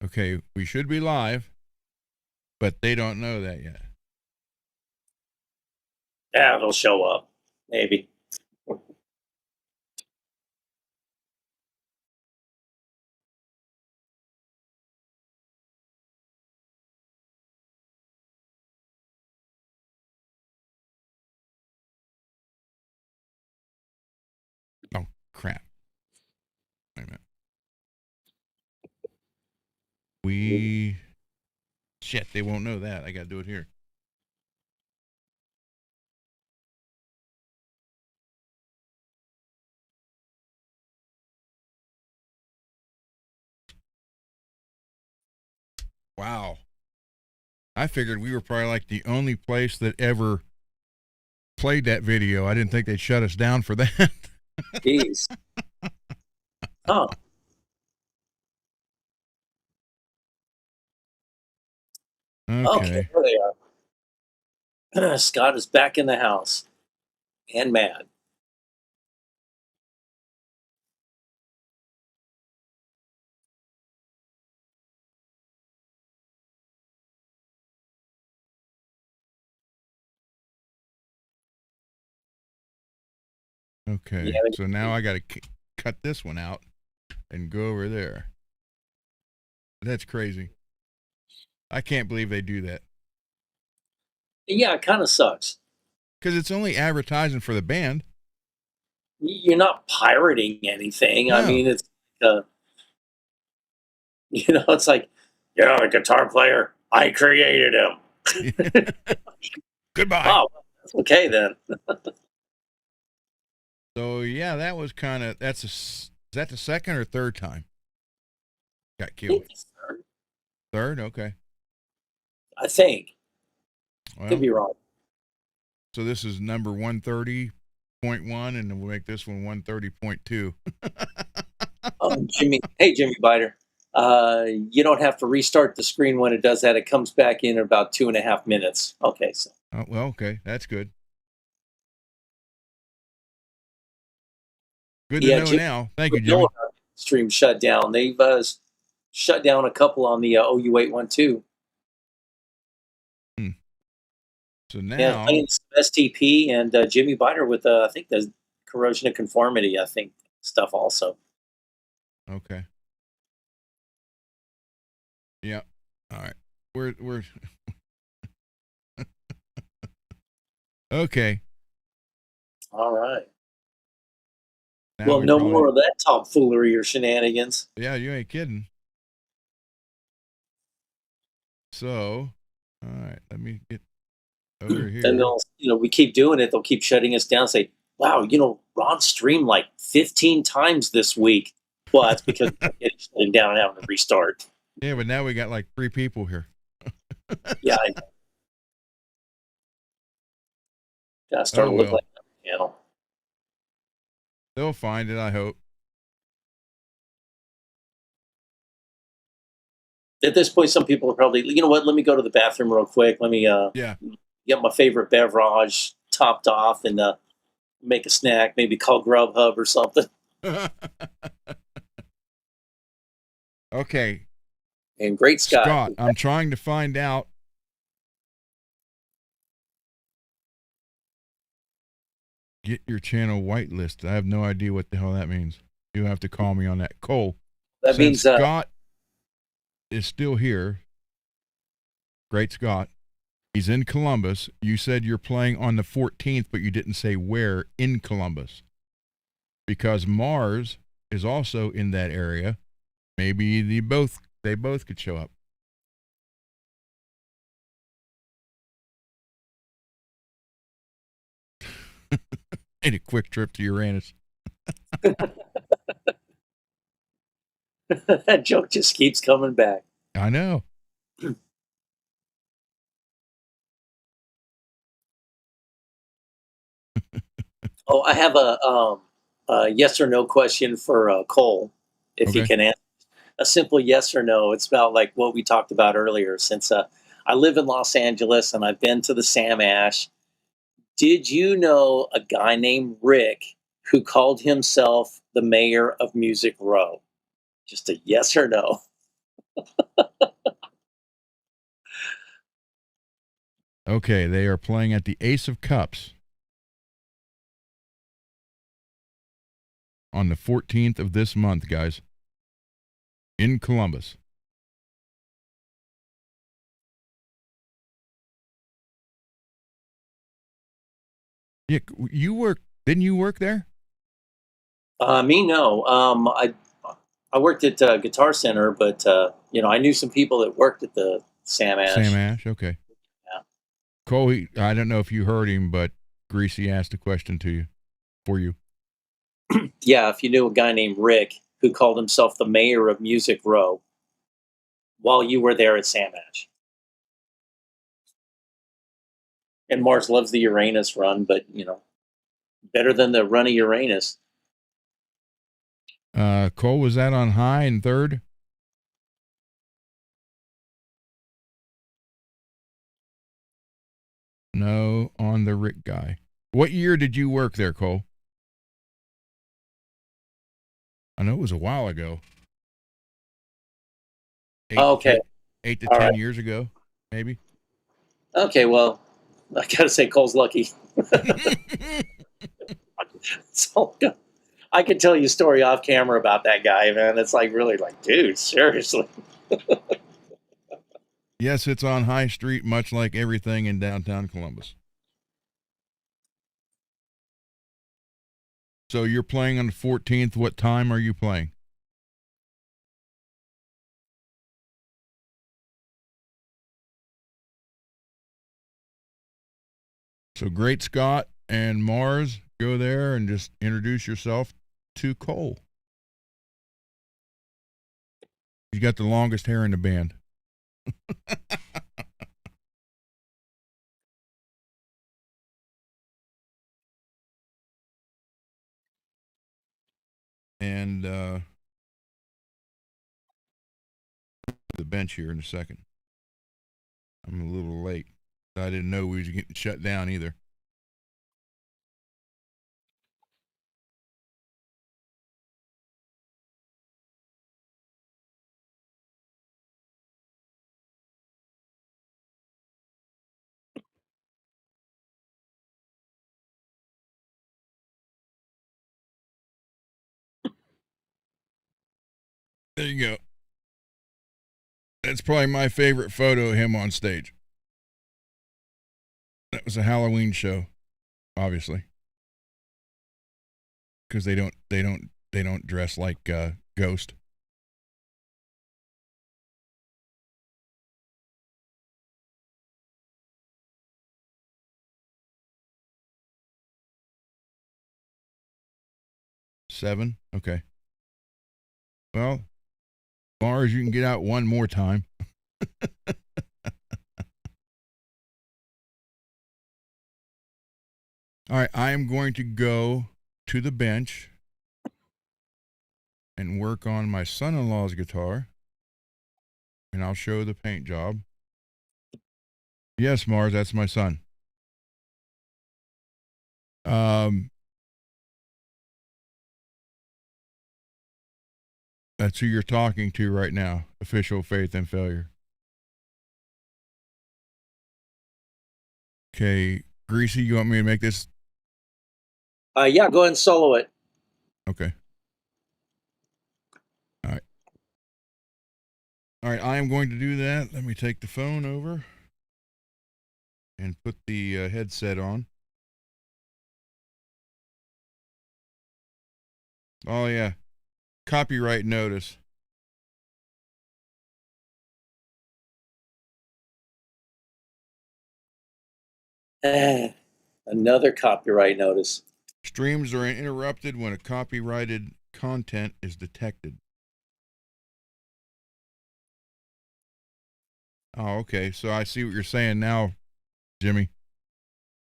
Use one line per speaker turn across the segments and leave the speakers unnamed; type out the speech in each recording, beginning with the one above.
Okay, we should be live, but they don't know that yet.
Yeah, it'll show up. Maybe.
Oh, crap. Wait a minute. Shit, they won't know that. I got to do it here. Wow. I figured we were probably like the only place that ever played that video. I didn't think they'd shut us down for that.
Jeez. Oh. Okay, there they are. Scott is back in the house and mad.
Okay,
Yeah,
so now I got to cut this one out and go over there. That's crazy. I can't believe they do that.
Yeah, it kind of sucks.
Because it's only advertising for the band.
You're not pirating anything.
No.
I mean, it's it's like, the guitar player, I created him.
Goodbye.
Oh, that's okay then.
So yeah, that was kind of is that the second or third time got killed? Third, okay.
I think.
Well,
could be wrong.
So this is number 130.1, and then we'll make this one 130.2.
Oh, Jimmy. Hey, Jimmy Biter. You don't have to restart the screen when it does that. It comes back in about 2.5 minutes. Okay, so.
Oh, well, okay, that's good. Good to know
Jimmy,
now. Thank you, Jimmy.
Stream shut down. They've shut down a couple on the OU812.
So now,
playing STP and Jimmy Biter with I think the corrosion of conformity. I think stuff also.
Okay. Yeah. All right. We're okay.
All right.
Now
well, no more of that tomfoolery or shenanigans.
Yeah, you ain't kidding. So, all right, let me get over here.
And they'll, we keep doing it. They'll keep shutting us down. Say, wow, Ron streamed like 15 times this week. Well, that's because it's shutting down and having to restart.
Yeah, but now we got like 3 people here.
Yeah, I gotta start to look like that channel.
They'll find it, I hope.
At this point, some people are probably, you know what? Let me go to the bathroom real quick. Let me get my favorite beverage topped off and make a snack. Maybe call Grubhub or something.
Okay.
And great
Scott, I'm trying to find out. Get your channel whitelisted. I have no idea what the hell that means. You have to call me on that. Cole.
That means
Scott is still here. Great Scott. He's in Columbus. You said you're playing on the 14th, but you didn't say where in Columbus. Because Mars is also in that area. Maybe they both could show up. And a quick trip to Uranus.
That joke just keeps coming back.
I know.
Oh, I have a yes or no question for Cole, if he can answer. A simple yes or no. It's about like what we talked about earlier. Since I live in Los Angeles and I've been to the Sam Ash, did you know a guy named Rick who called himself the mayor of Music Row? Just a yes or no.
Okay, they are playing at the Ace of Cups on the 14th of this month, guys, in Columbus. Yeah, you work? Didn't you work there?
Me, no. I worked at Guitar Center, but I knew some people that worked at the Sam
Sam
Ash.
Ash. Okay.
Yeah.
Cole, I don't know if you heard him, but Greasy asked a question for you.
Yeah, if you knew a guy named Rick who called himself the mayor of Music Row while you were there at Sam Ash. And Mars loves the Uranus run, but better than the run of Uranus.
Cole, was that on high and third? No, on the Rick guy. What year did you work there, Cole? I know it was a while ago.
Okay.
8 to
All
10
right.
years ago, maybe.
Okay, well, I gotta say Cole's lucky. So I could tell you a story off camera about that guy, man. It's like really like, dude, seriously.
Yes, it's on High Street, much like everything in downtown Columbus. So you're playing on the 14th. What time are you playing? So Great Scott and Mars, go there and just introduce yourself to Cole. He's got the longest hair in the band. And the bench here in a second. I'm a little late. I didn't know we was getting shut down either. There you go. That's probably my favorite photo of him on stage. That was a Halloween show, obviously, because they don't dress like Ghost. Seven. Okay. Well, Mars, you can get out one more time. All right, I am going to go to the bench and work on my son-in-law's guitar, and I'll show the paint job. Yes, Mars, that's my son. That's who you're talking to right now. Official Faith and Failure. Okay, Greasy, you want me to make this?
Yeah, go ahead and solo it.
Okay. All right. All right, I am going to do that. Let me take the phone over and put the headset on. Oh, yeah. Copyright notice.
Another copyright notice.
Streams are interrupted when a copyrighted content is detected. Oh, okay. So I see what you're saying now, Jimmy.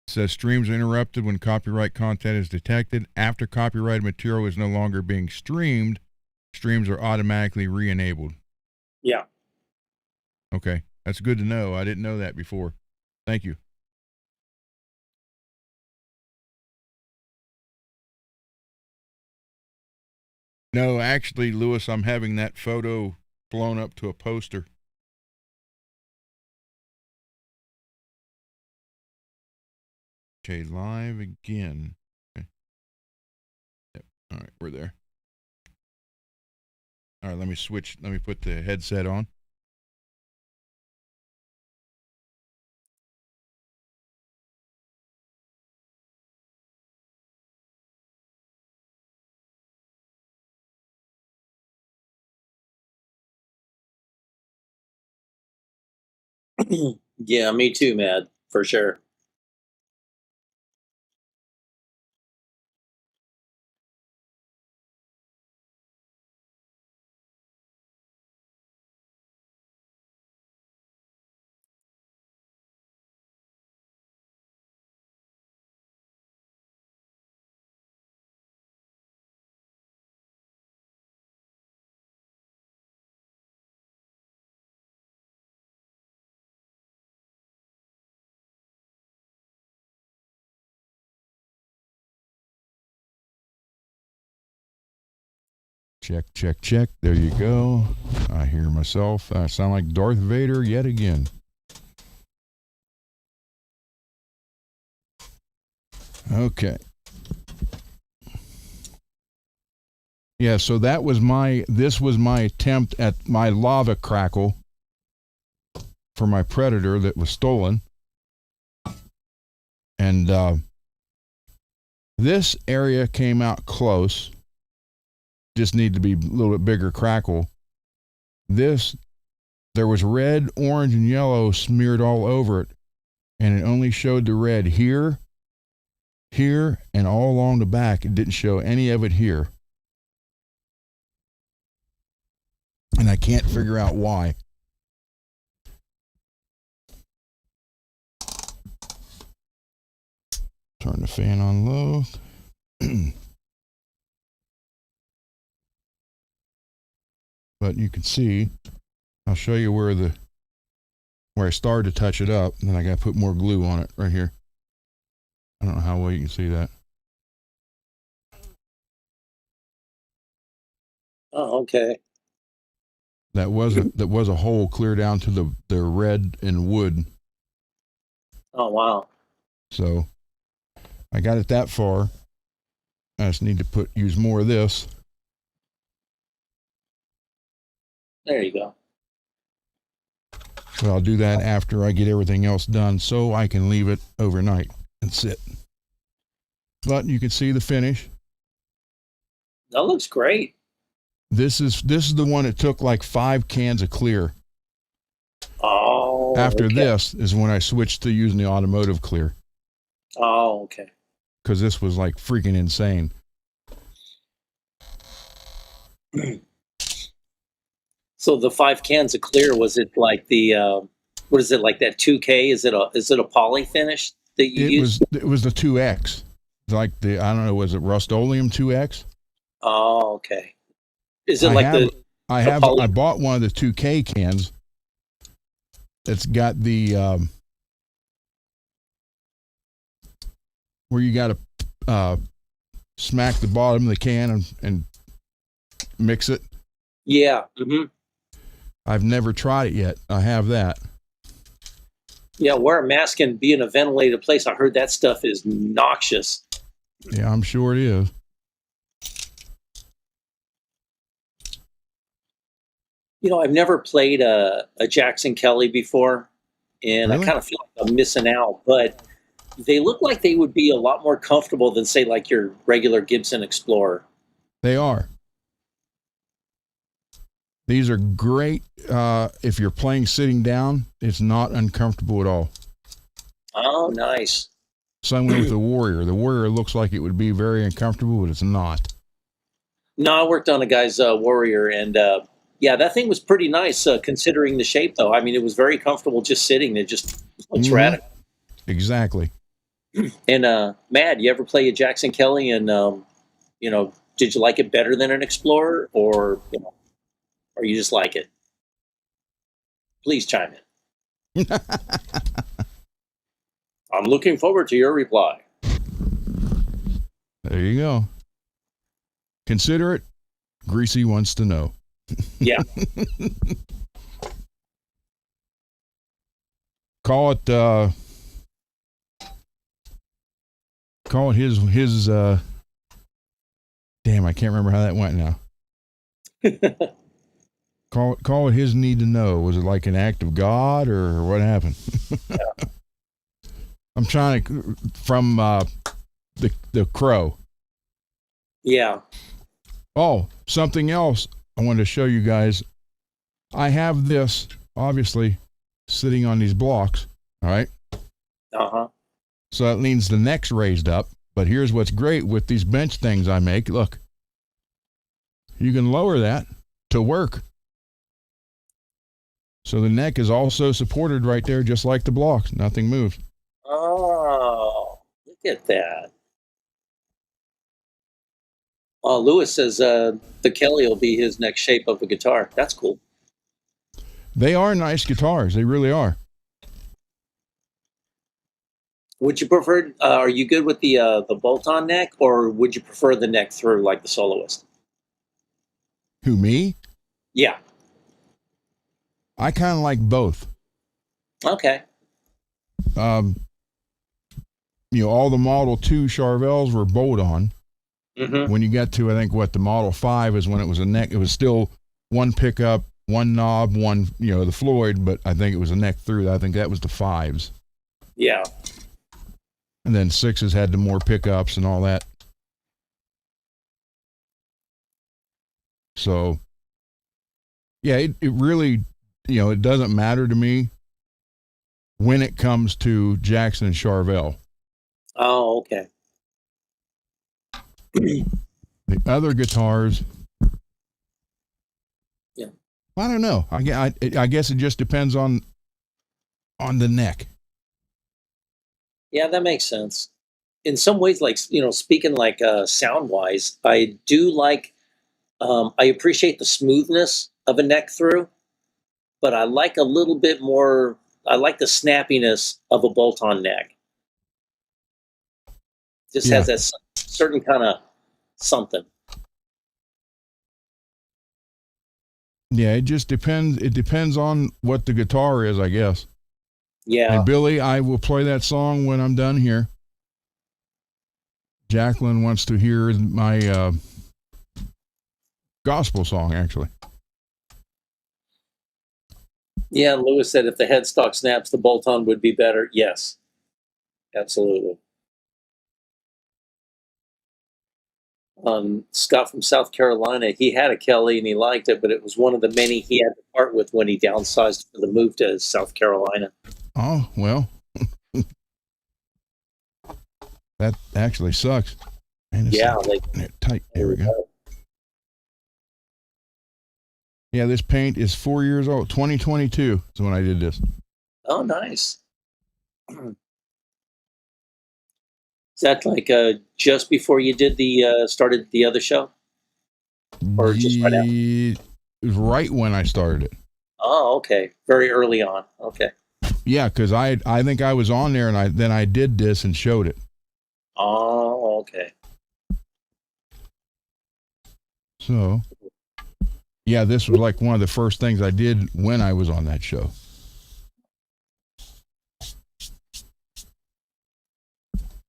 It says streams are interrupted when copyright content is detected. After copyrighted material is no longer being streamed, streams are automatically re-enabled.
Yeah.
Okay. That's good to know. I didn't know that before. Thank you. No, actually, Lewis, I'm having that photo blown up to a poster. Okay, live again. Okay. Yep. All right, we're there. All right, let me switch. Let me put the headset on.
Yeah, me too, Mad, for sure.
Check, check, check. There you go. I hear myself. I sound like Darth Vader yet again. Okay. Yeah, so this was my attempt at my lava crackle for my predator that was stolen. And this area came out close. Just need to be a little bit bigger crackle. There was red, orange, and yellow smeared all over it, and it only showed the red here, here, and all along the back. It didn't show any of it here. And I can't figure out why. Turn the fan on low. But you can see, I'll show you where I started to touch it up, and then I got to put more glue on it right here. I don't know how well you can see that.
Oh, okay.
That was a hole clear down to the red and wood.
Oh, wow.
So I got it that far. I just need to use more of this.
There you go.
But I'll do that after I get everything else done so I can leave it overnight and sit. But you can see the finish.
That looks great.
This is the one that took like 5 cans of clear.
Oh,
After
okay.
this is when I switched to using the automotive clear.
Oh, okay.
Because this was like freaking insane.
So the 5 cans of clear, was it like the what is it, like that 2K? Is it a poly finish that you use?
It was the 2X. Like I don't know, was it Rust-Oleum 2X?
Oh, okay. Is it like
I bought one of the 2K cans. It's got the where you got to smack the bottom of the can and mix it.
Yeah. Mm-hmm.
I've never tried it yet. I have that.
Yeah, wear a mask and be in a ventilated place. I heard that stuff is noxious.
Yeah, I'm sure it is.
I've never played a Jackson Kelly before, and
Really?
I kind of feel like I'm missing out, but they look like they would be a lot more comfortable than, say, like your regular Gibson Explorer.
They are. These are great if you're playing sitting down. It's not uncomfortable at all.
Oh, nice.
Same way with the Warrior. The Warrior looks like it would be very uncomfortable, but it's not.
No, I worked on a guy's Warrior, and yeah, that thing was pretty nice considering the shape, though. I mean, it was very comfortable just sitting. It just looks radical.
Exactly.
And Mad, you ever play a Jackson Kelly, and did you like it better than an Explorer, or you just like it? Please chime in. I'm looking forward to your reply.
There you go. Consider it. Greasy wants to know.
Yeah.
Call it call it his damn, I can't remember how that went now. Call it his need to know. Was it like an act of God or what happened?
Yeah.
I'm trying to from the Crow.
Yeah.
Oh, something else I wanted to show you guys. I have this obviously sitting on these blocks. All right.
Uh-huh.
So that means the neck's raised up. But here's what's great with these bench things I make. Look, you can lower that to work. So the neck is also supported right there, just like the blocks. Nothing moves.
Oh, look at that. Lewis says the Kelly will be his next shape of a guitar. That's cool.
They are nice guitars. They really are.
Would you prefer? Are you good with the bolt-on neck, or would you prefer the neck through like the soloist?
Who, me?
Yeah.
I kind of like both.
Okay.
All the Model 2 Charvels were bolt-on.
Mm-hmm.
When you get to, I think, the Model 5 is when it was a neck. It was still one pickup, one knob, one, the Floyd, but I think it was a neck through. I think that was the 5s.
Yeah.
And then 6s had the more pickups and all that. So, yeah, it really, it doesn't matter to me when it comes to Jackson and Charvel.
Oh, okay.
The other guitars,
yeah,
I don't know. I guess it just depends on the neck.
Yeah, that makes sense. In some ways, like speaking like sound wise, I do like. I appreciate the smoothness of a neck through, but I like a little bit more. I like the snappiness of a bolt-on neck. Just has that certain kind of something.
Yeah, it just depends. It depends on what the guitar is, I guess.
Yeah.
And Billy, I will play that song when I'm done here. Jacqueline wants to hear my gospel song, actually.
Yeah, Lewis said if the headstock snaps, the bolt-on would be better. Yes, absolutely. Scott from South Carolina, he had a Kelly and he liked it, but it was one of the many he had to part with when he downsized for the move to South Carolina.
Oh, well. That actually sucks. Man,
yeah,
tight. There we go. Yeah, this paint is 4 years old. 2022 is when I did this.
Oh, nice. Is that like just before you did the started the other show, or just right after?
It was right when I started it.
Oh, okay. Very early on. Okay.
Yeah, because I think I was on there and I did this and showed it.
Oh, okay.
So, yeah, this was like one of the first things I did when I was on that show.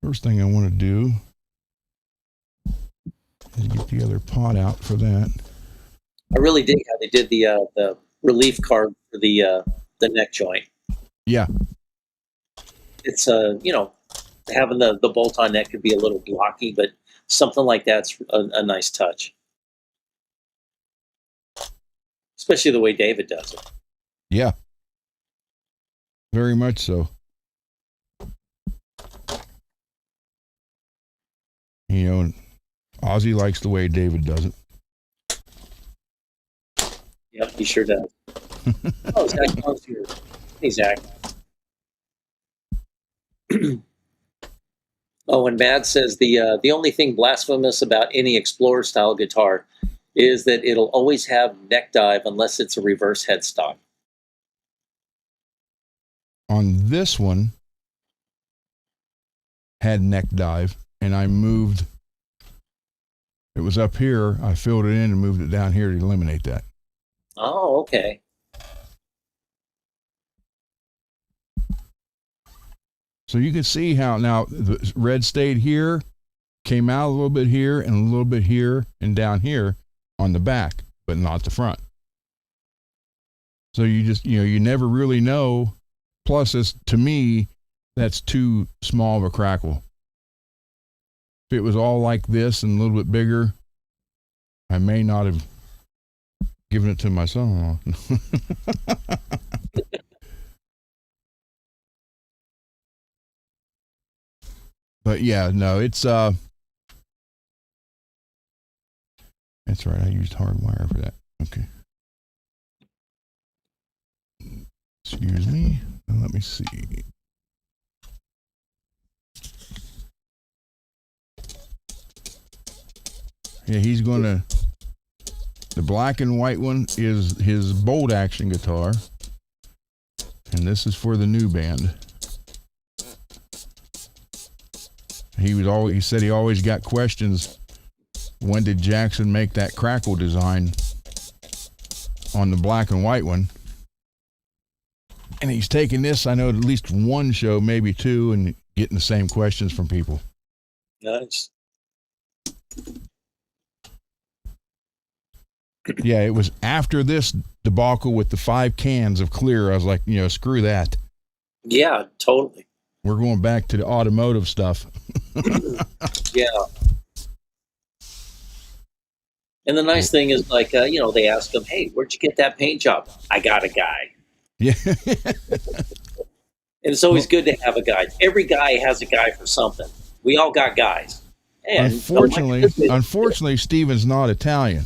First thing I want to do is get the other pot out for that.
I really dig how they did the relief card for the neck joint.
Yeah.
It's having the bolt-on neck could be a little blocky, but something like that's a nice touch. Especially the way David does it.
Yeah. Very much so. Ozzy likes the way David does it.
Yep, he sure does. Oh, Zach comes here. Hey, Zach. Oh, and Mad says the only thing blasphemous about any Explorer-style guitar is that it'll always have neck dive unless it's a reverse headstock.
On this one, had neck dive, and I moved. It was up here. I filled it in and moved it down here to eliminate that.
Oh, okay.
So you can see how now the red stayed here, came out a little bit here, and a little bit here, and down here on the back, but not the front. So you just, you never really know. Plus, to me, that's too small of a crackle. If it was all like this and a little bit bigger, I may not have given it to my son-in-law. But yeah, no, it's that's right. I used hard wire for that. Okay. Excuse me. Let me see. Yeah, he's gonna. The black and white one is his bolt action guitar, and this is for the new band. He said he always got questions. When did Jackson make that crackle design on the black and white one? And he's taking this, I know, at least one show, maybe two, and getting the same questions from people.
Nice.
Yeah, it was after this debacle with the 5 cans of clear. I was like, screw that.
Yeah, totally.
We're going back to the automotive stuff.
Yeah. And the nice thing is, like, they ask him, "Hey, where'd you get that paint job?" "I got a guy."
Yeah.
And it's always good to have a guy. Every guy has a guy for something. We all got guys. And
unfortunately, Steven's not Italian.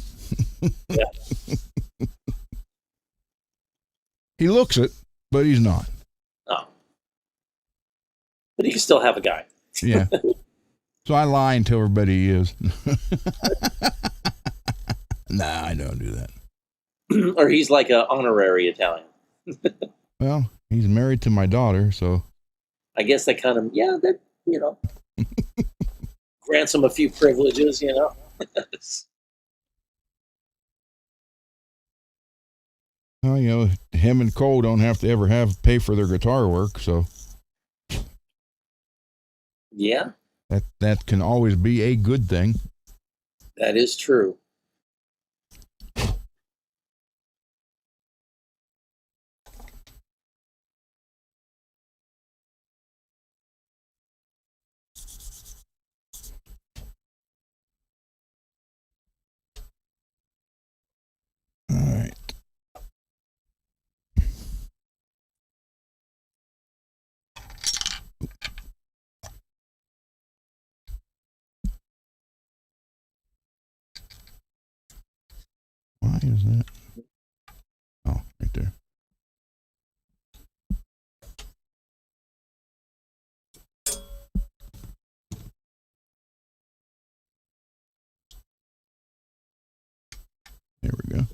Yeah.
He looks it, but he's not.
Oh. But he can still have a guy.
Yeah. So I lie and tell everybody he is. Nah, I don't do that.
Or he's like an honorary Italian.
Well, he's married to my daughter, so.
I guess that kind of, grants him a few privileges,
Well, him and Cole don't have to ever pay for their guitar work, so.
Yeah.
That can always be a good thing.
That is true.
All right. Why is that? Oh, right there. There we go.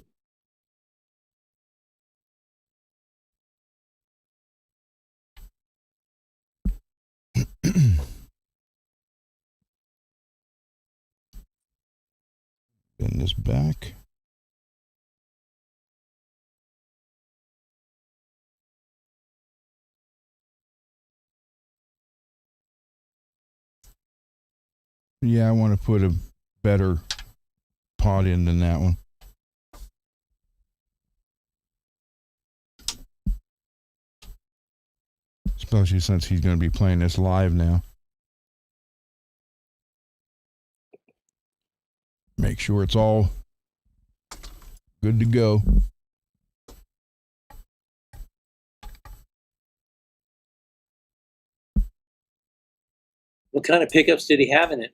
Bend this back. Yeah, I want to put a better pot in than that one. Especially since he's going to be playing this live now. Make sure it's all good to go.
What kind of pickups did he have in it?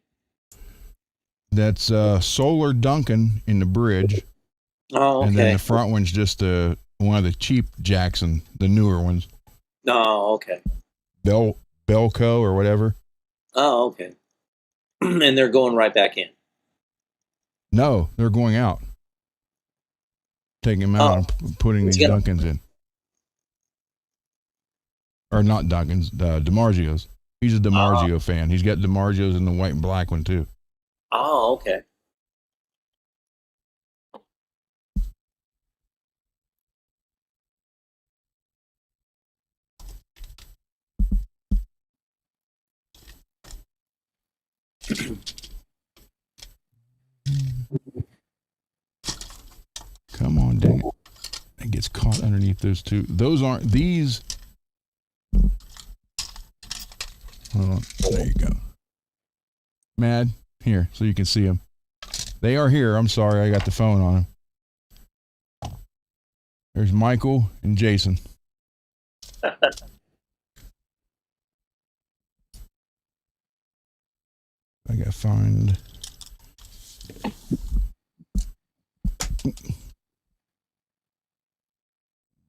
That's Solar Duncan in the bridge.
Oh, okay.
And then the front one's just one of the cheap Jackson, the newer ones.
Oh, okay.
Belco or whatever.
Oh, okay. And they're going right back in.
No, they're going out. Taking them out and putting these Duncans in. Or not Duncans, DiMarzio's. He's a DiMarzio fan. He's got DiMarzio's in the white and black one too.
Oh, okay.
Come on, dang it. It gets caught underneath those two. Those aren't these. Hold on. There you go. Mad, here, so you can see them. They are here. I'm sorry, I got the phone on them. There's Michael and Jason. I gotta find.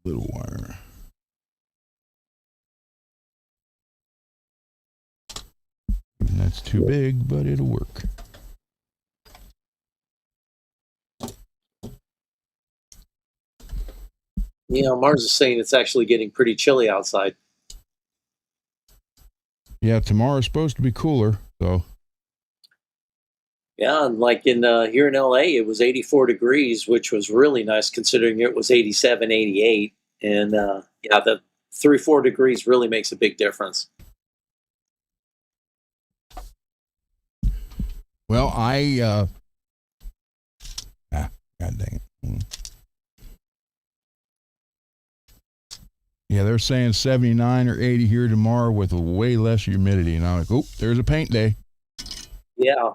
Little wire. And that's too big, but it'll work.
Yeah, Mars is saying it's actually getting pretty chilly outside.
Yeah, tomorrow's supposed to be cooler, so.
Yeah, and like in here in LA, it was 84 degrees, which was really nice considering it was 87, 88. And yeah, the 3-4 degrees really makes a big difference.
Well, God dang it. Yeah, they're saying 79 or 80 here tomorrow with way less humidity. And I'm like, oh, there's a paint day.
Yeah.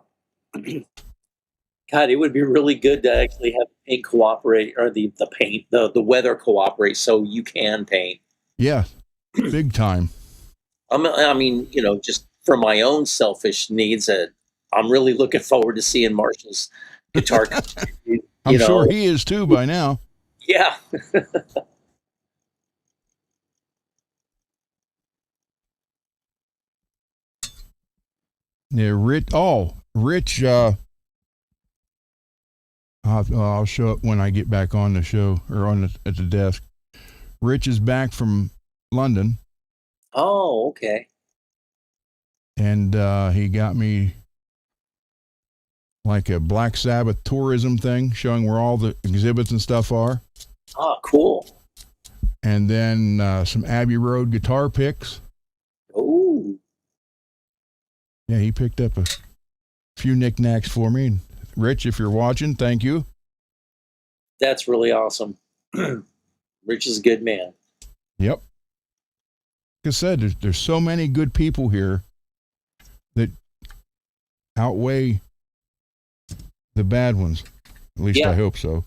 God, it would be really good to actually have paint cooperate, or the weather cooperate so you can paint.
Yeah, big time.
I mean, just for my own selfish needs, I'm really looking forward to seeing Marshall's guitar.
I'm sure he is too by now.
Yeah.
Yeah, Rich. I'll show it when I get back on the show or at the desk. Rich is back from London.
Oh, okay.
And he got me like a Black Sabbath tourism thing showing where all the exhibits and stuff are.
Oh, cool.
And then some Abbey Road guitar picks.
Oh.
Yeah, he picked up a few knickknacks for me. Rich, if you're watching, thank you.
That's really awesome. Rich is a good man.
Yep. Like I said, there's so many good people here that outweigh the bad ones. At least I hope so.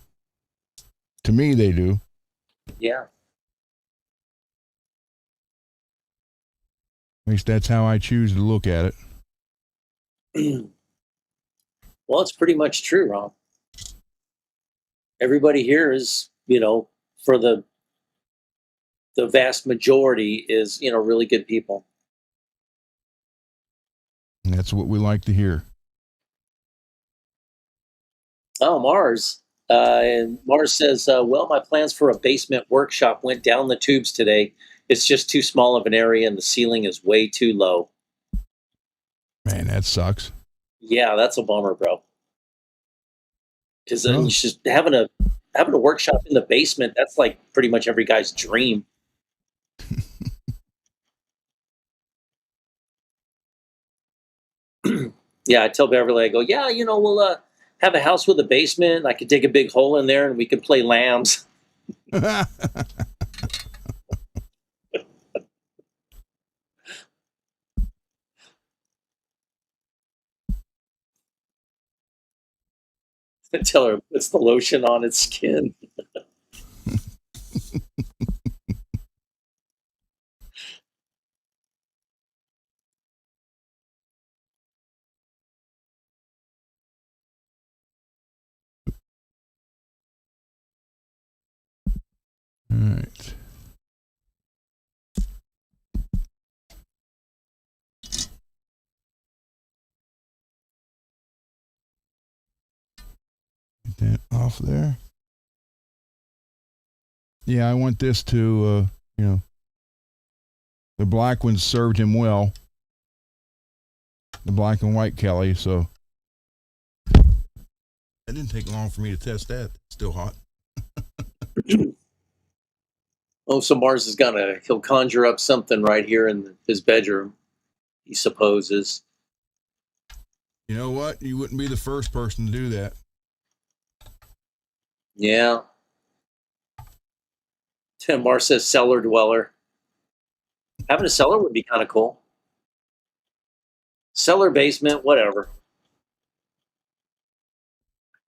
To me, they do.
Yeah.
At least that's how I choose to look at it.
Well, it's pretty much true, Ron. Everybody here is, for the vast majority is, really good people.
And that's what we like to hear.
Oh, Mars. And Mars says, well, my plans for a basement workshop went down the tubes today. It's just too small of an area and the ceiling is way too low.
Man, that sucks.
Yeah, that's a bummer, bro. Because it's just having a workshop in the basement, that's like pretty much every guy's dream. Yeah, I tell Beverly, I go, yeah, we'll have a house with a basement. I could dig a big hole in there and we could play lambs. Tell her it puts the lotion on its skin.
All right. Get that off there. Yeah, I want this to, the black ones served him well. The black and white Kelly, so. It didn't take long for me to test that. It's still hot.
Oh, so Mars is he'll conjure up something right here in his bedroom, he supposes.
You know what? You wouldn't be the first person to do that.
Yeah. Tim Mar says cellar dweller. Having a cellar would be kind of cool. Cellar, basement, whatever.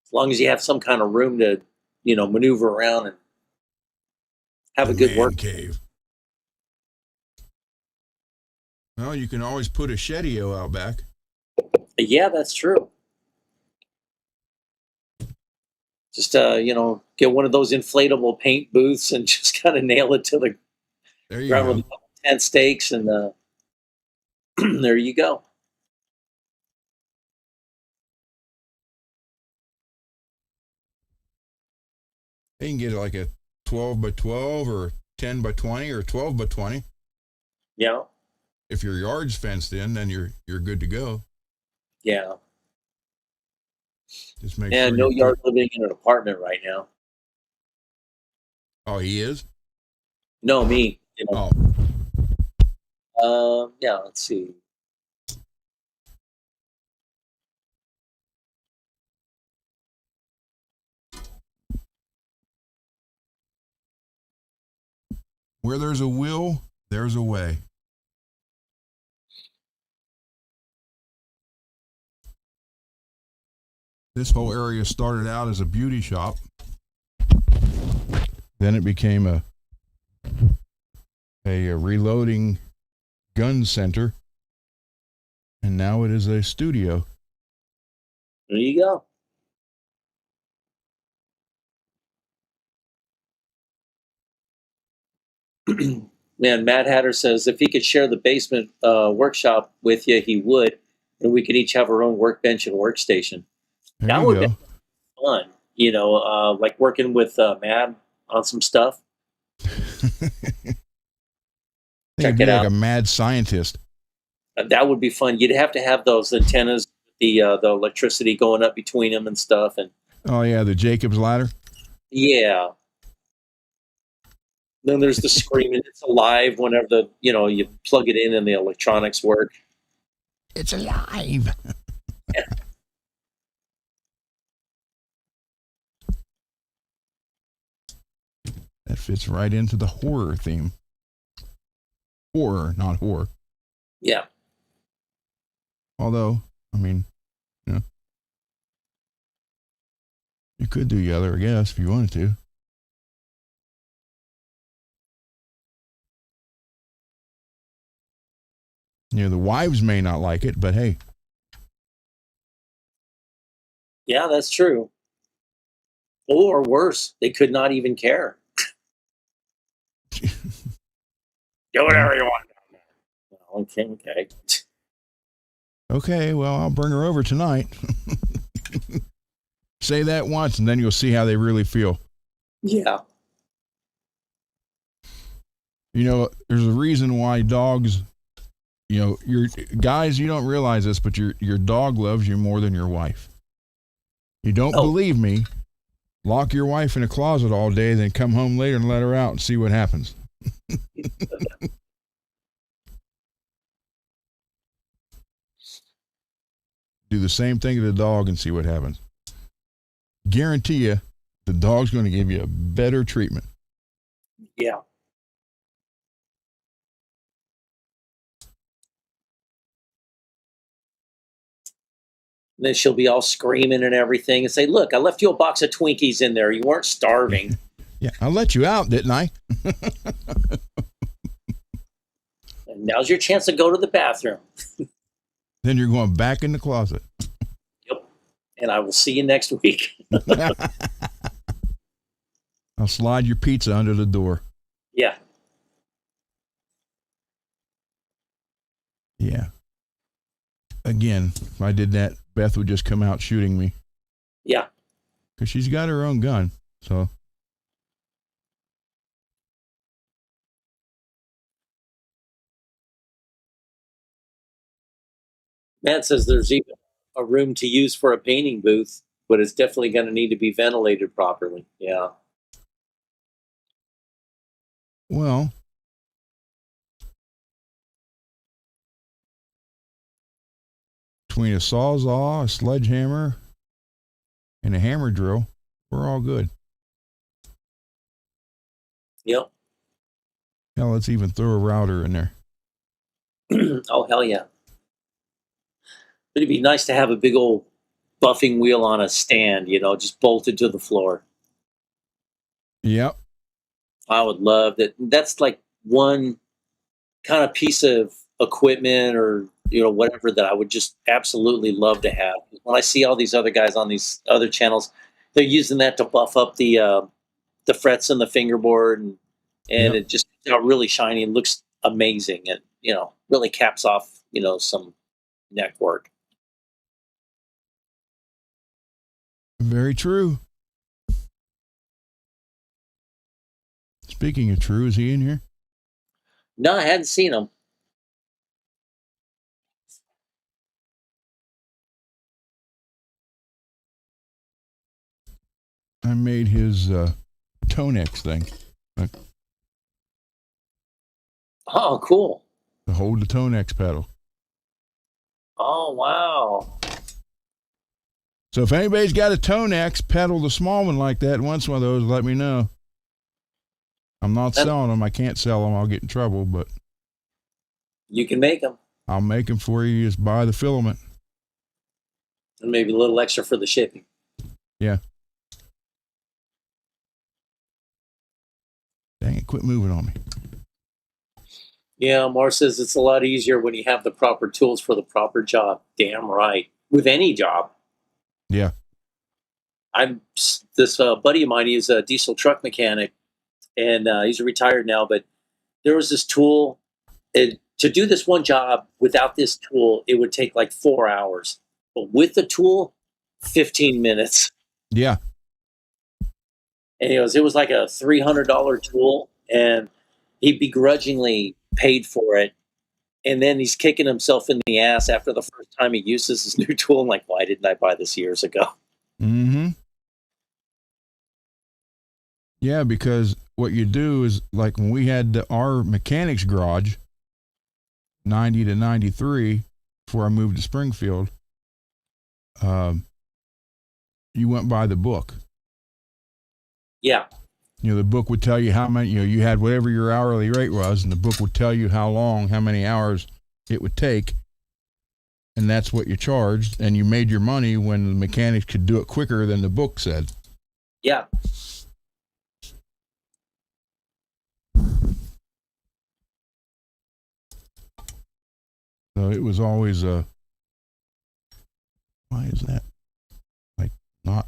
As long as you have some kind of room to, maneuver around and have
The
a good
man
work.
cave. Well, you can always put a shedio out back.
Yeah, that's true. Just get one of those inflatable paint booths and just kind of nail it to the
There you
ground with
go.
a couple tent stakes, and there you go.
You can get like a 12 by 12 or 10 by 20 or 12 by 20.
Yeah,
If your yard's fenced in, then you're good to go.
yeah.
Just make
And
sure
no
you put.
yard living in an apartment right now.
Oh, he is.
No, me.
Oh,
Yeah. Let's see.
where there's a will, there's a way. This whole area started out as a beauty shop. Then it became a reloading gun center, and now it is a studio.
There you go. Man, Matt Hatter says if he could share the basement workshop with you, he would, and we could each have our own workbench and workstation.
There
That
you
would be
go.
fun. Like working with Matt on some stuff.
He'd
Check
be
it
like
out.
a mad scientist.
That would be fun. You'd have to have those antennas, the electricity going up between them and stuff, and
Oh yeah, the Jacob's ladder.
yeah. Then there's the screaming. It's alive whenever you plug it in and the electronics work.
It's alive. That fits right into the horror theme. Horror, not horror.
Yeah.
Although, I mean, you could do the other, I guess, if you wanted to. The wives may not like it, but hey.
Yeah, that's true. Or worse, they could not even care. Do whatever you want. Okay.
Okay, well, I'll bring her over tonight. Say that once, and then you'll see how they really feel.
Yeah.
There's a reason why dogs, your guys, you don't realize this, but your dog loves you more than your wife. You don't believe me? Lock your wife in a closet all day, then come home later and let her out and see what happens. Do the same thing to the dog and see what happens. Guarantee you, the dog's going to give you a better treatment.
Yeah. And then she'll be all screaming and everything and say, "Look, I left you a box of Twinkies in there. You weren't starving."
Yeah, I let you out, didn't I?
And now's your chance to go to the bathroom.
Then you're going back in the closet.
Yep. And I will see you next week.
I'll slide your pizza under the door.
Yeah.
Yeah. Again, if I did that, Beth would just come out shooting me.
Yeah.
Because she's got her own gun. So.
Matt says there's even a room to use for a painting booth, but it's definitely going to need to be ventilated properly. Yeah.
Well, between a sawzall, a sledgehammer, and a hammer drill, we're all good.
Yep.
Hell, let's even throw a router in there.
Oh, hell yeah. It'd be nice to have a big old buffing wheel on a stand, just bolted to the floor.
Yep.
I would love that. That's like one kind of piece of equipment or, whatever that I would just absolutely love to have. When I see all these other guys on these other channels, they're using that to buff up the frets in the fingerboard, and
Yep.
it just comes out really shiny and looks amazing, and really caps off some neck work.
Very true. Speaking of true, is he in here?
No, I hadn't seen him.
I made his Tonex thing
Oh, cool.
to hold the Tonex pedal.
Oh, wow.
So if anybody's got a Tonex pedal, the small one like that, wants one of those, let me know. I'm not selling them. I can't sell them. I'll get in trouble, but
You can make them.
I'll make them for you. Just buy the filament.
And maybe a little extra for the shipping.
Yeah. Dang it, quit moving on me.
Yeah, Mar says it's a lot easier when you have the proper tools for the proper job. Damn right. With any job.
Yeah.
This buddy of mine, he's a diesel truck mechanic, and he's retired now, but there was this tool. To do this one job without this tool, it would take like 4 hours. But with the tool, 15 minutes.
Yeah.
And it was like a $300 tool, and he begrudgingly paid for it. And then he's kicking himself in the ass after the first time he uses his new tool. I'm like, why didn't I buy this years ago?
Mm-hmm. Yeah, because what you do is, like when we had our mechanics garage, 90 to 93, before I moved to Springfield, you went by the book.
Yeah.
The book would tell you how many, you had whatever your hourly rate was, and the book would tell you how many hours it would take. And that's what you charged. And you made your money when the mechanics could do it quicker than the book said.
Yeah.
So it was always why is that? Like, not.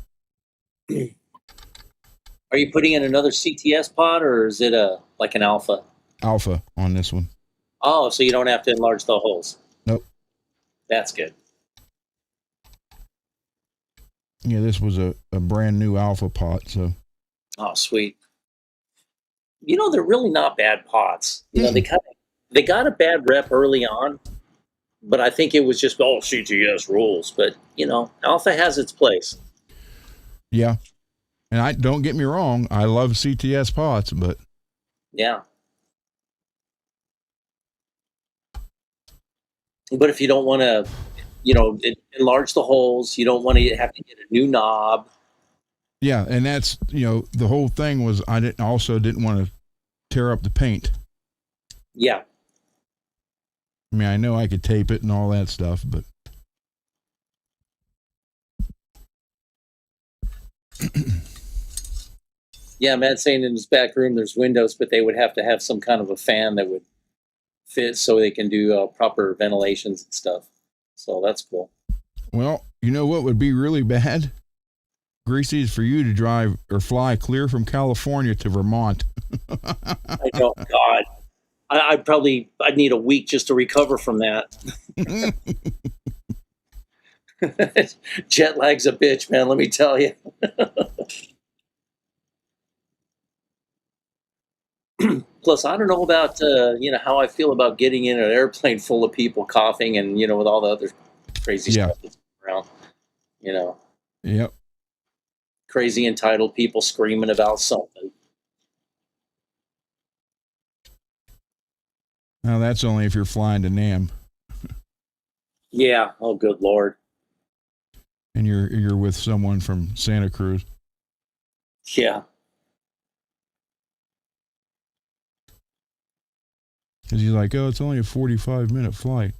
Are you putting in another CTS pod, or is it like an alpha?
Alpha on this one.
Oh, so you don't have to enlarge the holes.
Nope.
That's good.
Yeah, this was a brand new alpha pot, so.
Oh, sweet. They're really not bad pots. They got a bad rep early on, but I think it was just, CTS rules. But, alpha has its place.
Yeah. And don't get me wrong, I love CTS pots, but.
Yeah. But if you don't want to, enlarge the holes, you don't want to have to get a new knob.
Yeah, and that's, the whole thing was I didn't want to tear up the paint.
Yeah.
I mean, I know I could tape it and all that stuff, but.
Yeah, Matt's saying in his back room there's windows, but they would have to have some kind of a fan that would fit so they can do proper ventilations and stuff. So that's cool.
Well, you know what would be really bad? Greasy, is for you to drive or fly clear from California to Vermont.
I know, God. I'd need a week just to recover from that. Jet lag's a bitch, man, let me tell you. Plus, I don't know about, how I feel about getting in an airplane full of people coughing and, with all the other crazy stuff that's around,
Yep.
Crazy entitled people screaming about something.
Now, that's only if you're flying to NAM.
Yeah. Oh, good Lord.
And you're with someone from Santa Cruz.
Yeah.
Because he's like, oh, it's only a 45-minute flight.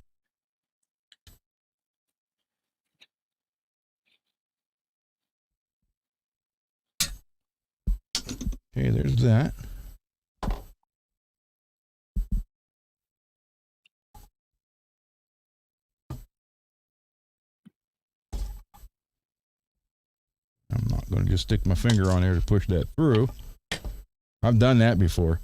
Okay, there's that. I'm not going to just stick my finger on there to push that through. I've done that before.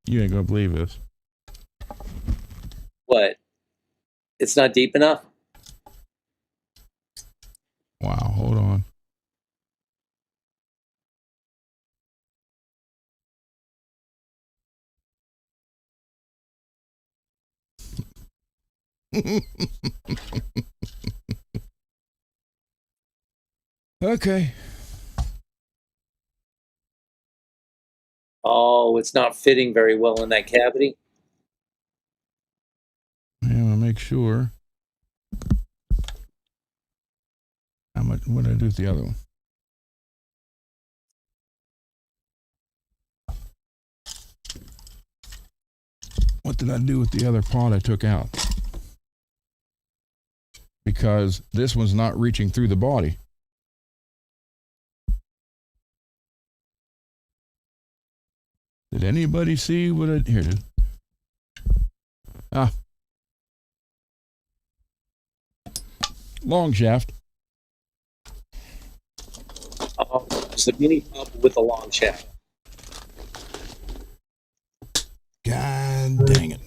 You ain't going to believe this.
What? It's not deep enough?
Wow, hold on. Okay.
Oh, it's not fitting very well in that cavity.
I'm going to make sure. How much? What did I do with the other one? What did I do with the other pot I took out? Because this one's not reaching through the body. Did anybody see what I... Here it is. Ah. Long shaft.
Oh, it's the mini pump with a long shaft.
God dang it.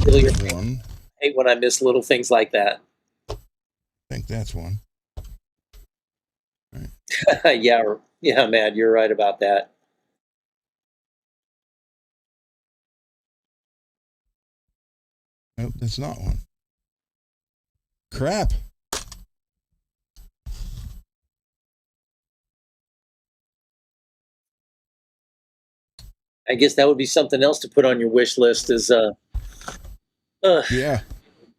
Really,
One.
I hate when I miss little things like that.
I think that's one.
Yeah, man, you're right about that.
Nope, that's not one. Crap.
I guess that would be something else to put on your wish list is
Yeah.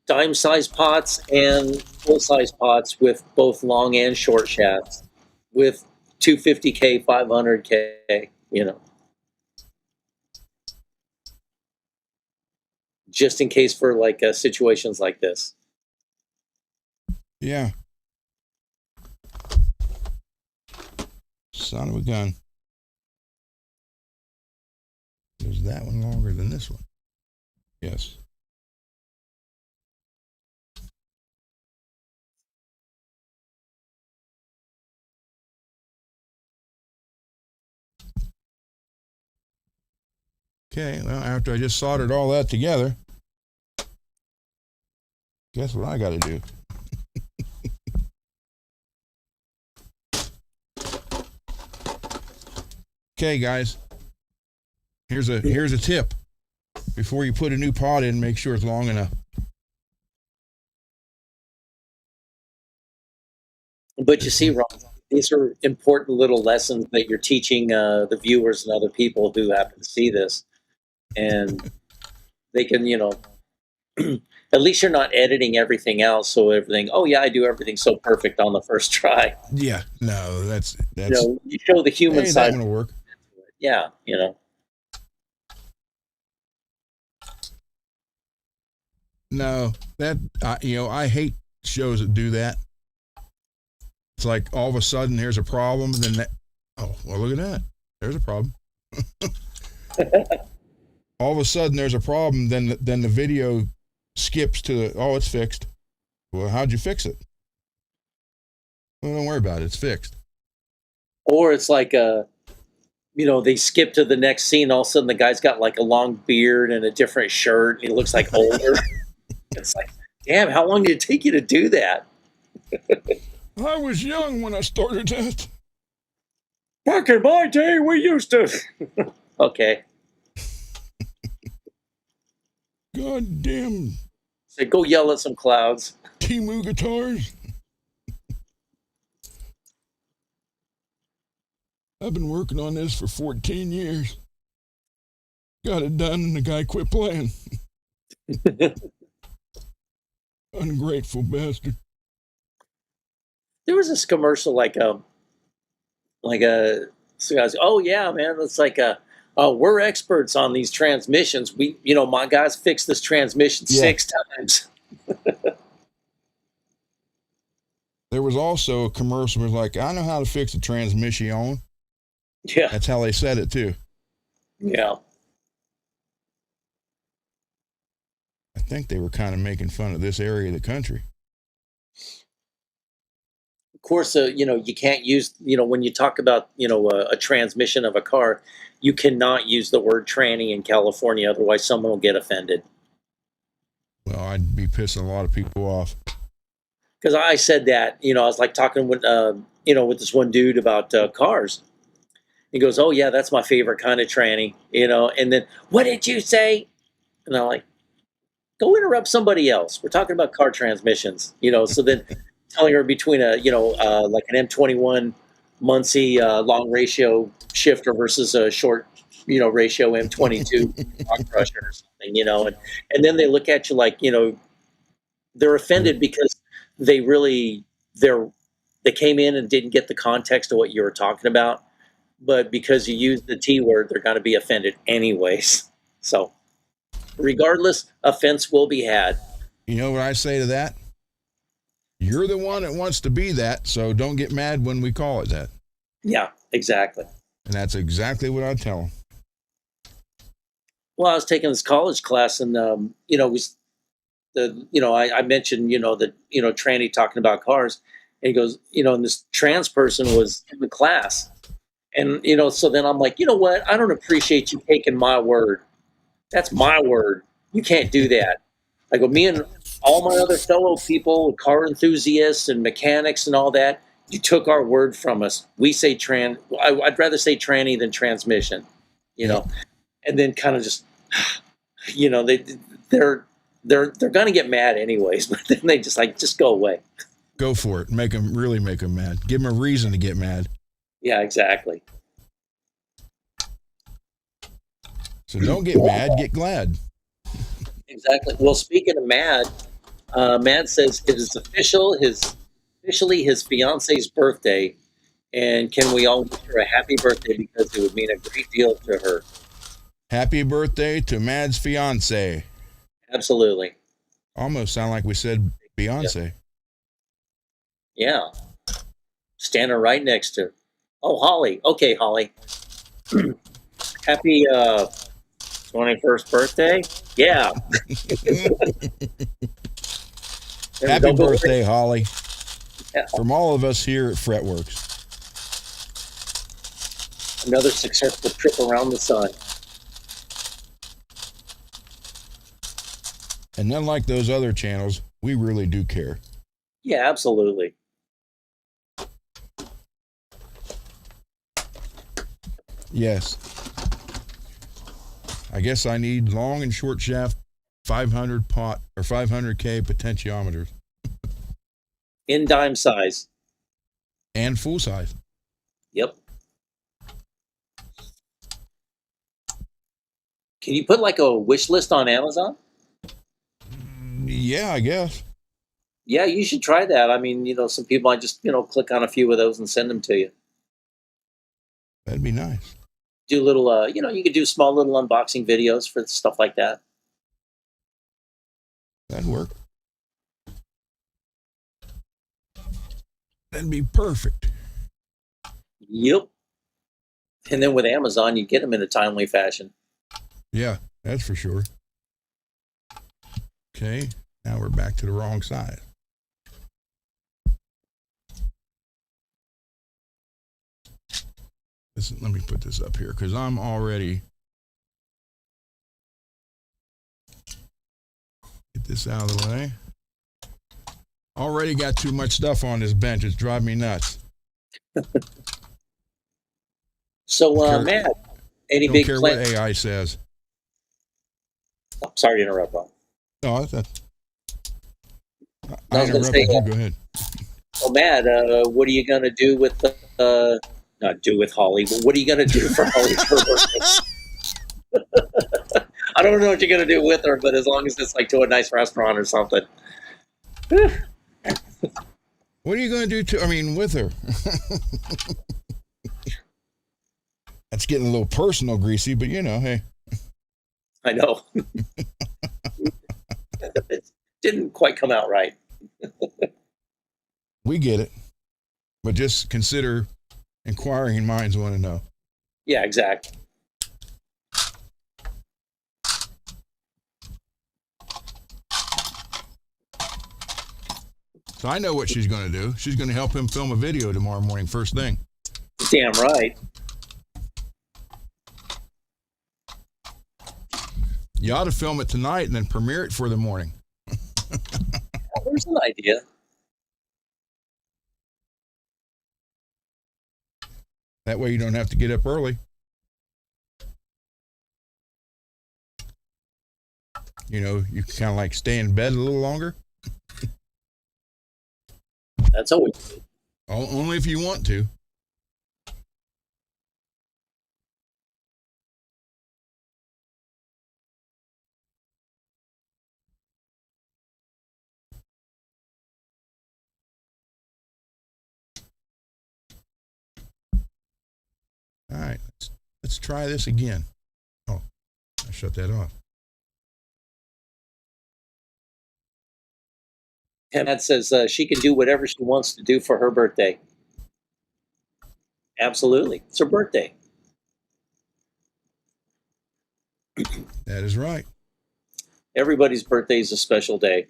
dime size pots and full size pots with both long and short shafts with 250K, 500K, just in case for like situations like this.
Yeah. Son of a gun. Is that one longer than this one? Yes. Okay, well, after I just soldered all that together, guess what I got to do? Okay, guys. Here's a tip. Before you put a new pot in, make sure it's long enough.
But you see, Ron, these are important little lessons that you're teaching the viewers and other people who happen to see this. And they can, at least you're not editing everything else. So everything, oh, yeah, I do everything so perfect on the first try.
Yeah, no, that's
You show the human
hey,
side.
that one will work.
Yeah,
No, that I hate shows that do that. It's like all of a sudden there's a problem, and then that. Oh, well, look at that. There's a problem. All of a sudden there's a problem, then the video skips to it's fixed. Well, how'd you fix it? Well, don't worry about it. It's fixed.
Or it's like they skip to the next scene. All of a sudden, the guy's got like a long beard and a different shirt. And he looks like older. It's like, damn, how long did it take you to do that?
I was young when I started that.
Back in my day, we used to. Okay.
God damn
So go yell at some clouds.
Timu guitars. I've been working on this for 14 years. Got it done and the guy quit playing. Ungrateful bastard.
There was this commercial so guys, oh yeah, man, it's like we're experts on these transmissions. My guys fixed this transmission
Yeah.
6 times.
There was also a commercial that was like, I know how to fix a transmission.
Yeah.
That's how they said it too.
Yeah.
I think they were kind of making fun of this area of the country.
Of course, you can't use, when you talk about, a transmission of a car, you cannot use the word tranny in California. Otherwise, someone will get offended.
Well, I'd be pissing a lot of people off.
Because I said that, I was like talking with, with this one dude about cars. He goes, oh yeah, that's my favorite kind of tranny, and then, what did you say? And I'm like, go interrupt somebody else. We're talking about car transmissions, so then telling her between like an M21 Muncie long ratio shifter versus a short, ratio M22 rock crusher or something, and then they look at you like, they're offended because they really, they came in and didn't get the context of what you were talking about. But because you use the T word, they're going to be offended anyways. So regardless, offense will be had.
You know what I say to that? You're the one that wants to be that, so don't get mad when we call it that.
Yeah, exactly.
And that's exactly what I tell them.
Well, I was taking this college class, and I mentioned the tranny talking about cars, and he goes, and this trans person was in the class, and so then I'm like, you know what? I don't appreciate you taking my word. That's my word. You can't do that. I go, me and all my other fellow people, car enthusiasts and mechanics and all that, you took our word from us. We say I'd rather say tranny than transmission, and then kind of just, they're going to get mad anyways, but then they just go away.
Go for it. Really make them mad. Give them a reason to get mad.
Yeah, exactly.
So don't get mad, get glad.
Exactly. Well, speaking of mad, Mad says it is officially his fiance's birthday, and can we all wish her a happy birthday because it would mean a great deal to her.
Happy birthday to Mad's fiance.
Absolutely.
Almost sound like we said Beyonce.
Yeah. Standing right next to her. Oh, Holly. Okay, Holly. Happy 21st birthday. Yeah.
Happy birthday, Holly. Yeah. From all of us here at FRETworks.
Another successful trip around the sun.
And unlike those other channels, we really do care.
Yeah, absolutely.
Yes. I guess I need long and short shaft 500 pot or 500K potentiometers.
In dime size.
And full size.
Yep. Can you put like a wish list on Amazon?
Yeah, I guess.
Yeah, you should try that. I mean, some people might just, click on a few of those and send them to you.
That'd be nice.
Do little, you could do small little unboxing videos for stuff like that.
That'd work. That'd be perfect.
Yep. And then with Amazon, you get them in a timely fashion.
Yeah, that's for sure. Okay, now we're back to the wrong side. Let me put this up here because I'm already... Get this out of the way. Already got too much stuff on this bench. It's driving me nuts.
So,
Don't care,
Matt, any
don't
big
care what
plans?
AI says.
Oh, sorry to interrupt, Ron.
No,
I
I
was going to say,
interrupted you. Go ahead.
well, Matt, what are you going to do with not do with Holly, but what are you going to do for Holly for her birthday? I don't know what you're going to do with her, but as long as it's like to a nice restaurant or something.
What are you going to do with her? That's getting a little personal, Greasy, but hey.
I know. It didn't quite come out right.
We get it. But just consider inquiring minds want to know.
Yeah, exactly.
So I know what she's going to do. She's going to help him film a video tomorrow morning, first thing.
Damn right.
You ought to film it tonight and then premiere it for the morning.
Well, there's an idea.
That way you don't have to get up early. You can kind of like stay in bed a little longer.
That's always good.
Only if you want to. All right, let's try this again. Oh, I shut that off.
Matt says she can do whatever she wants to do for her birthday. Absolutely. It's her birthday.
That is right.
Everybody's birthday is a special day.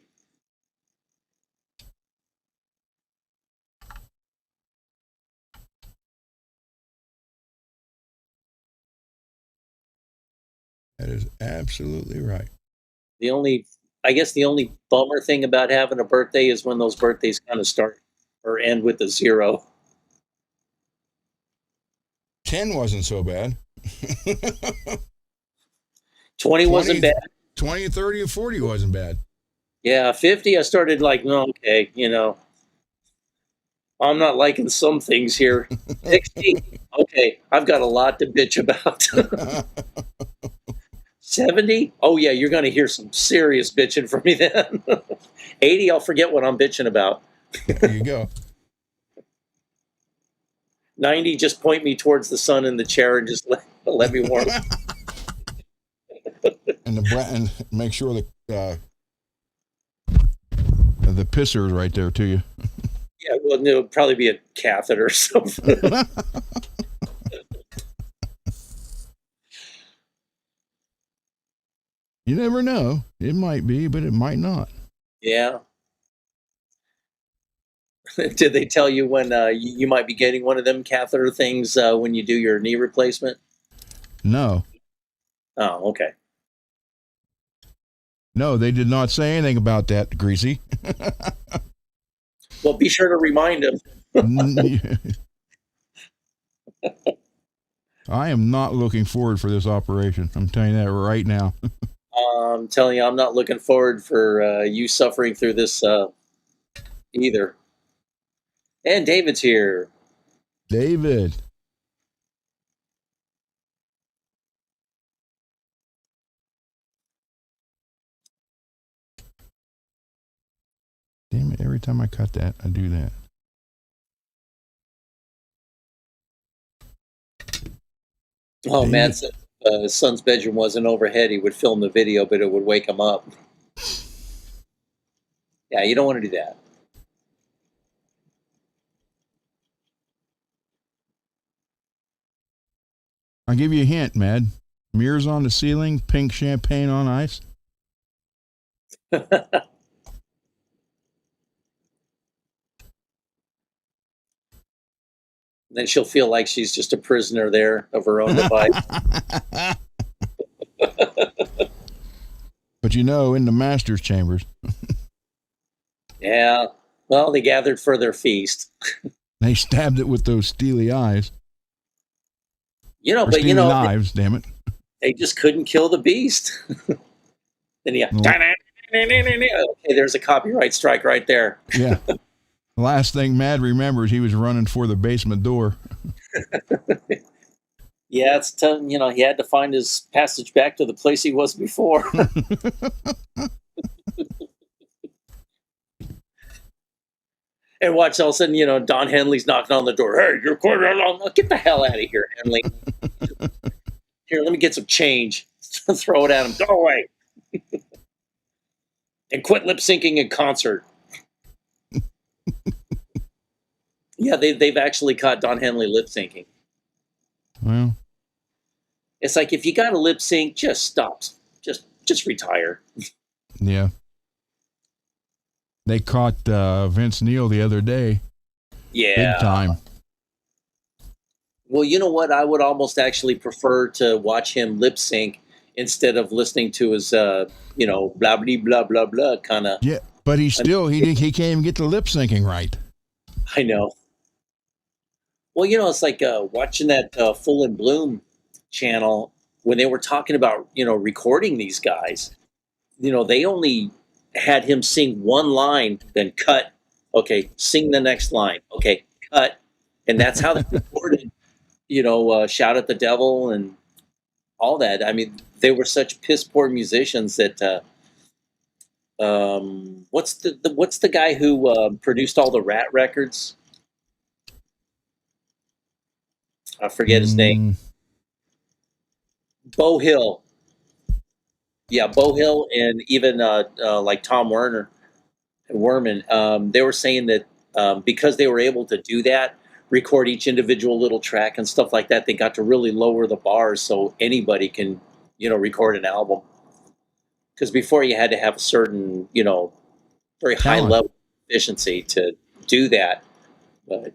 That is absolutely right.
I guess the only bummer thing about having a birthday is when those birthdays kind of start or end with a 0.
10 wasn't so bad.
20 wasn't bad.
20, 30, and 40 wasn't bad.
Yeah, 50, I started like, no, okay, I'm not liking some things here. 60, okay, I've got a lot to bitch about. 70, oh yeah, you're going to hear some serious bitching from me then. 80, I'll forget what I'm bitching about.
There you go.
90, just point me towards the sun in the chair and just let me warm.
And make sure the pisser is right there to you.
Yeah, well, it'll probably be a catheter or something.
You never know. It might be, but it might not.
Yeah. Did they tell you when you might be getting one of them catheter things when you do your knee replacement?
No.
Oh, okay.
No, they did not say anything about that, Greasy.
Well, be sure to remind them.
I am not looking forward for this operation. I'm telling you that right now.
I'm telling you, I'm not looking forward for you suffering through this either. And David's here.
David. Damn it, every time I cut that, I do that.
Oh, man said his son's bedroom wasn't overhead. He would film the video, but it would wake him up. Yeah, you don't want to do that.
I'll give you a hint, Mad. Mirrors on the ceiling, pink champagne on ice.
Then she'll feel like she's just a prisoner there of her own device.
But in the master's chambers.
Yeah. Well, they gathered for their feast.
They stabbed it with those steely eyes. Or
but
stealing knives, damn it.
they just couldn't kill the beast. Then yeah,
Well,
okay, there's a copyright strike right there.
yeah. The last thing Mad remembers, he was running for the basement door.
Yeah, it's tough. He had to find his passage back to the place he was before. And watch, all of a sudden, Don Henley's knocking on the door. Hey, you're quarter along. Get the hell out of here, Henley. Here, let me get some change. Throw it at him. Go away. And quit lip syncing in concert. Yeah, they've actually caught Don Henley lip syncing.
Well,
It's like, if you got to lip sync, just stop. Just retire.
yeah. They caught Vince Neil the other day.
Yeah.
Big time.
Well, you know what? I would almost actually prefer to watch him lip sync instead of listening to his, blah, blah, blah, blah, blah kind of.
Yeah, but he can't even get the lip syncing right.
I know. Well, it's like watching that Full in Bloom channel when they were talking about, recording these guys. They only had him sing one line, then cut. Okay, sing the next line. Okay, cut. And that's how they recorded, Shout at the Devil and all that. I mean, they were such piss poor musicians that what's the guy who produced all the Rat records? I forget his name. Bo Hill. Yeah, Bo Hill, and even like Tom Werman, they were saying that because they were able to do that, record each individual little track and stuff like that, they got to really lower the bars so anybody can, record an album. Because before you had to have a certain, very high level of efficiency to do that. But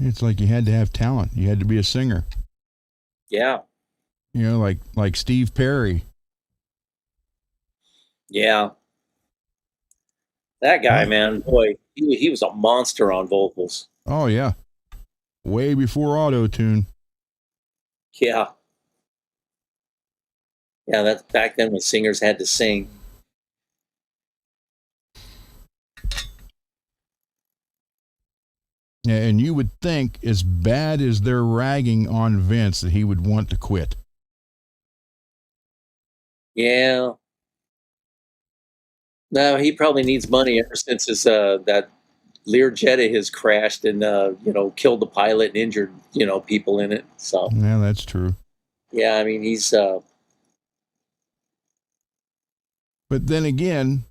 it's like you had to have talent. You had to be a singer.
yeah.
Like Steve Perry.
Yeah. That guy, man, boy, he was a monster on vocals.
Oh, yeah. Way before auto-tune.
Yeah. Yeah, that's back then when singers had to sing.
Yeah, and you would think, as bad as they're ragging on Vince, that he would want to quit.
Yeah. No, he probably needs money ever since his that Learjet of his crashed and killed the pilot and injured people in it. So
Yeah, that's true.
yeah, I mean he's
But then again,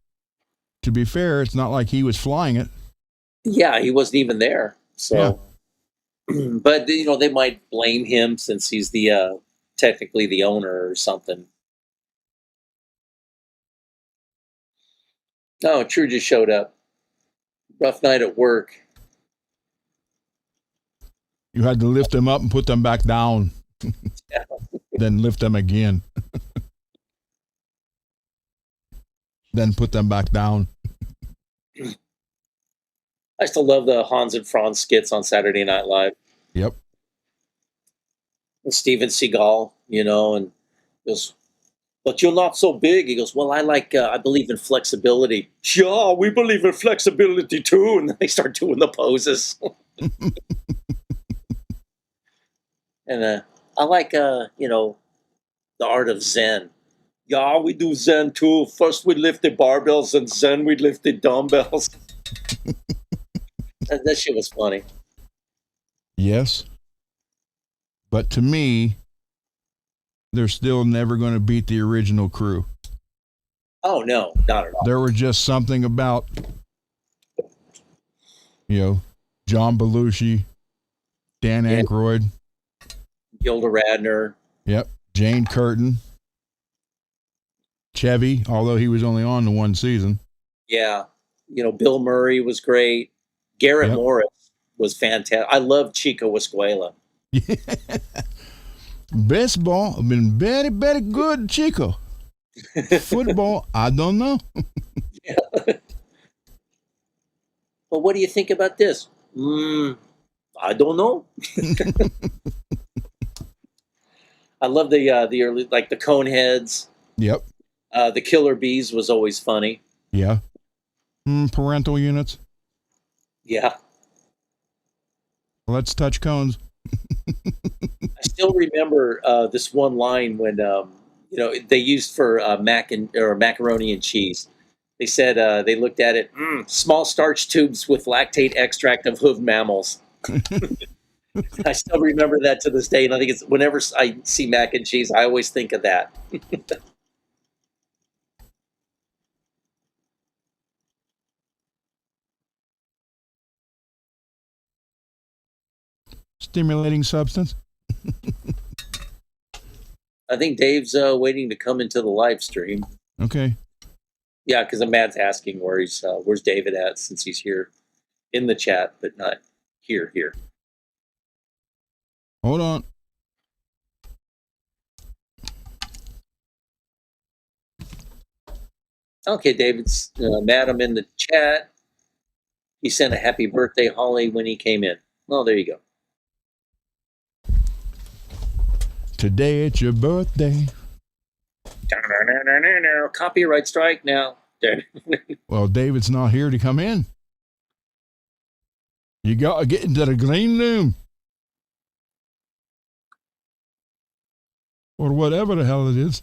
to be fair, it's not like he was flying it.
yeah, he wasn't even there. So but they might blame him since he's the technically the owner or something. No, True just showed up. Rough night at work.
You had to lift them up and put them back down.
Yeah.
Then lift them again. Then put them back down.
I still love the Hans and Franz skits on Saturday Night Live.
Yep.
And Steven Seagal, and goes, but you're not so big. He goes, well, I believe in flexibility. Yeah, we believe in flexibility too. And then they start doing the poses. And I like, the art of Zen. Yeah, we do Zen too. First we lift the barbells and Zen we lift the dumbbells. That shit was funny.
Yes. But to me, they're still never going to beat the original crew.
Oh, no, not at all.
There was just something about, John Belushi, Dan Aykroyd.
Gilda Radner.
Yep. Jane Curtin. Chevy, although he was only on the one season.
Yeah. Bill Murray was great. Garrett Morris was fantastic. I love Chico Escuela.
Yeah. Baseball been very, very good, Chico. Football, I don't know.
Yeah. Well, what do you think about this? I don't know. I love the early, like the cone heads.
Yep.
The killer bees was always funny.
Yeah. Parental units.
Yeah.
Let's touch cones.
I still remember this one line when they used for macaroni and cheese. They said they looked at it, small starch tubes with lactate extract of hoofed mammals. I still remember that to this day, and I think it's whenever I see mac and cheese, I always think of that.
Stimulating substance.
I think Dave's waiting to come into the live stream.
Okay.
Yeah, because Matt's asking where's David at, since he's here in the chat, but not here.
Hold on.
Okay, David's Matt, I'm in the chat. He sent a happy birthday, Holly, when he came in. Well, there you go.
Today it's your birthday.
Copyright strike now.
Well, David's not here to come in. You got to get into the green room. Or whatever the hell it is.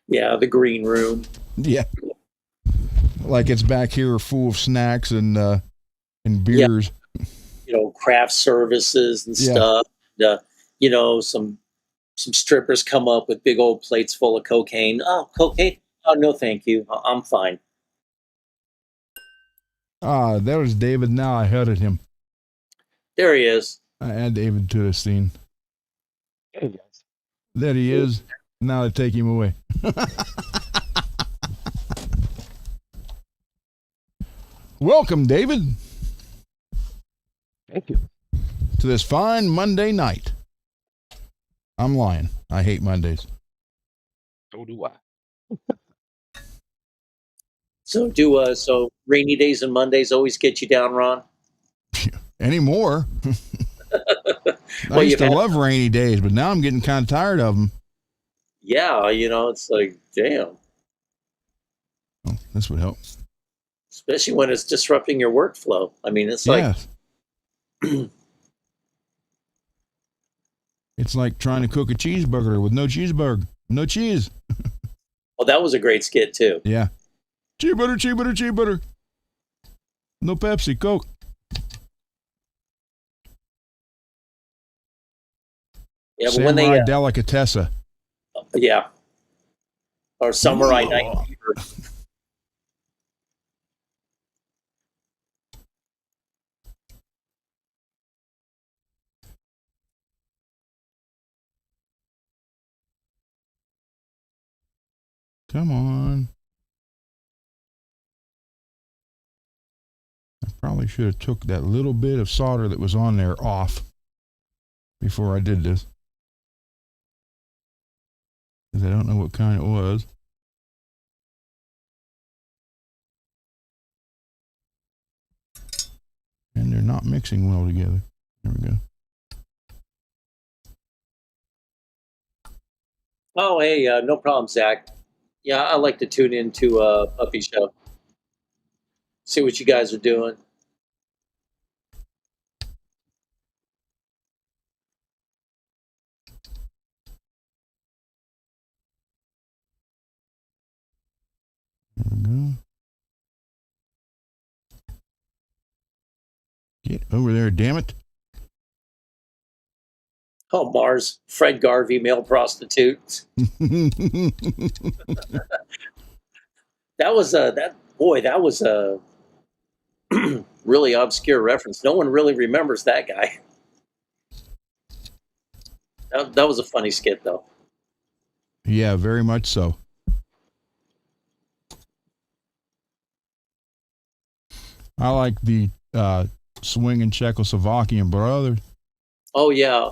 Yeah, the green room.
Yeah. Like it's back here full of snacks and beers.
Yeah. Craft services and stuff. Some strippers come up with big old plates full of cocaine. Oh, cocaine? Oh, no, thank you. I'm fine.
There was David. Now I headed him.
There he is.
I add David to the scene.
Hey, guys.
There he is. Now they take him away. Welcome, David.
Thank you.
To this fine Monday night. I'm lying. I hate Mondays.
So do I.
So rainy days and Mondays always get you down, Ron?
Anymore. I used to love rainy days, but now I'm getting kind of tired of them.
Yeah, it's like, damn.
Oh, this would help.
Especially when it's disrupting your workflow. I mean, it's like...
It's like trying to cook a cheeseburger with no cheeseburger. No cheese.
Well, that was a great skit, too.
Yeah. Cheeseburger. No Pepsi, Coke.
Yeah, but
Samurai
when they...
Delicatessen.
Yeah. Or Samurai Night Fever.
Come on. I probably should have took that little bit of solder that was on there off before I did this. Because I don't know what kind it was. And they're not mixing well together. There we go.
Oh, hey, no problem, Zach. Yeah, I like to tune into Puppy Show. See what you guys are doing.
There we go. Get over there, damn it.
Oh, Mars, Fred Garvey, male prostitute. That was a really obscure reference. No one really remembers that guy. That was a funny skit, though.
Yeah, very much so. I like the swinging Czechoslovakian brothers.
Oh, yeah.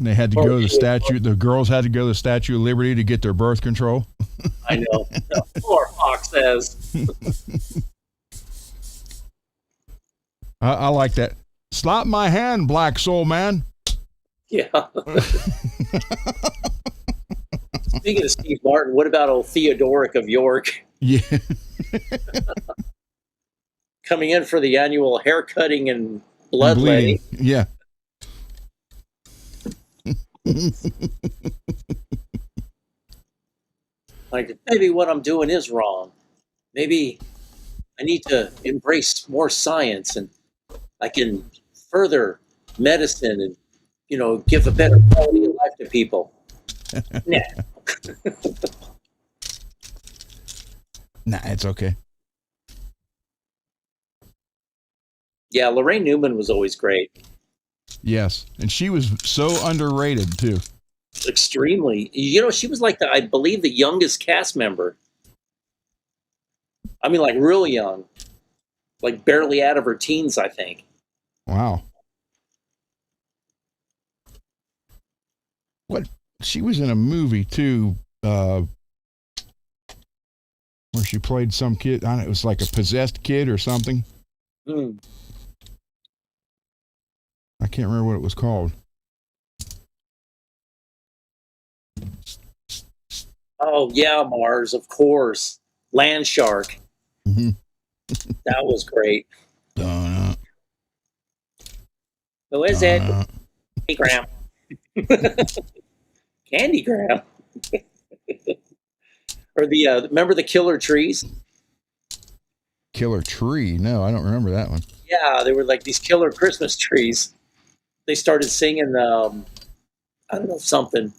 They had to go to the statue. The girls had to go to the Statue of Liberty to get their birth control.
I know. Poor Fox says.
I like that. Slap my hand, black soul man.
Yeah. Speaking of Steve Martin, what about old Theodoric of York
Yeah.
coming in for the annual haircutting and
And
bloodletting?
bleeding. Yeah.
Like, maybe what I'm doing is wrong. Maybe I need to embrace more science and I can further medicine and, give a better quality of life to people. Nah.
Nah, it's okay.
Yeah, Lorraine Newman was always great.
Yes. And she was so underrated, too.
Extremely. She was like I believe the youngest cast member. I mean, like real young, like barely out of her teens, I think.
Wow. What? She was in a movie, too, where she played some kid. I don't know, it was like a possessed kid or something.
Hmm.
I can't remember what it was called.
Oh, yeah, Mars, of course. Land Shark.
Mm-hmm.
That was great.
Dun,
Who is it?
dun.
Candy Graham. Candy Graham. Or remember the Killer Trees?
Killer Tree. No, I don't remember that one.
Yeah, they were like these killer Christmas trees. They started singing, I don't know, something.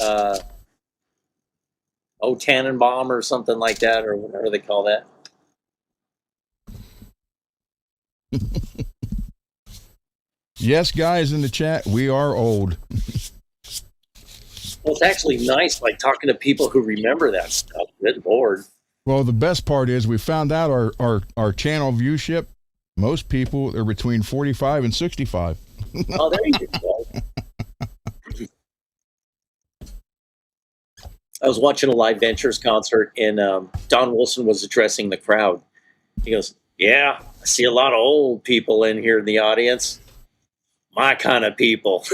Uh, Oh, Tannenbaum or something like that, or whatever they call that.
Yes, guys in the chat, we are old.
Well, it's actually nice, like talking to people who remember that stuff. Good Lord.
Well, the best part is we found out our channel viewership, most people are between 45 and 65.
Oh, there you go. I was watching a Live Ventures concert, and Don Wilson was addressing the crowd. He goes, "Yeah, I see a lot of old people in here in the audience. My kind of people."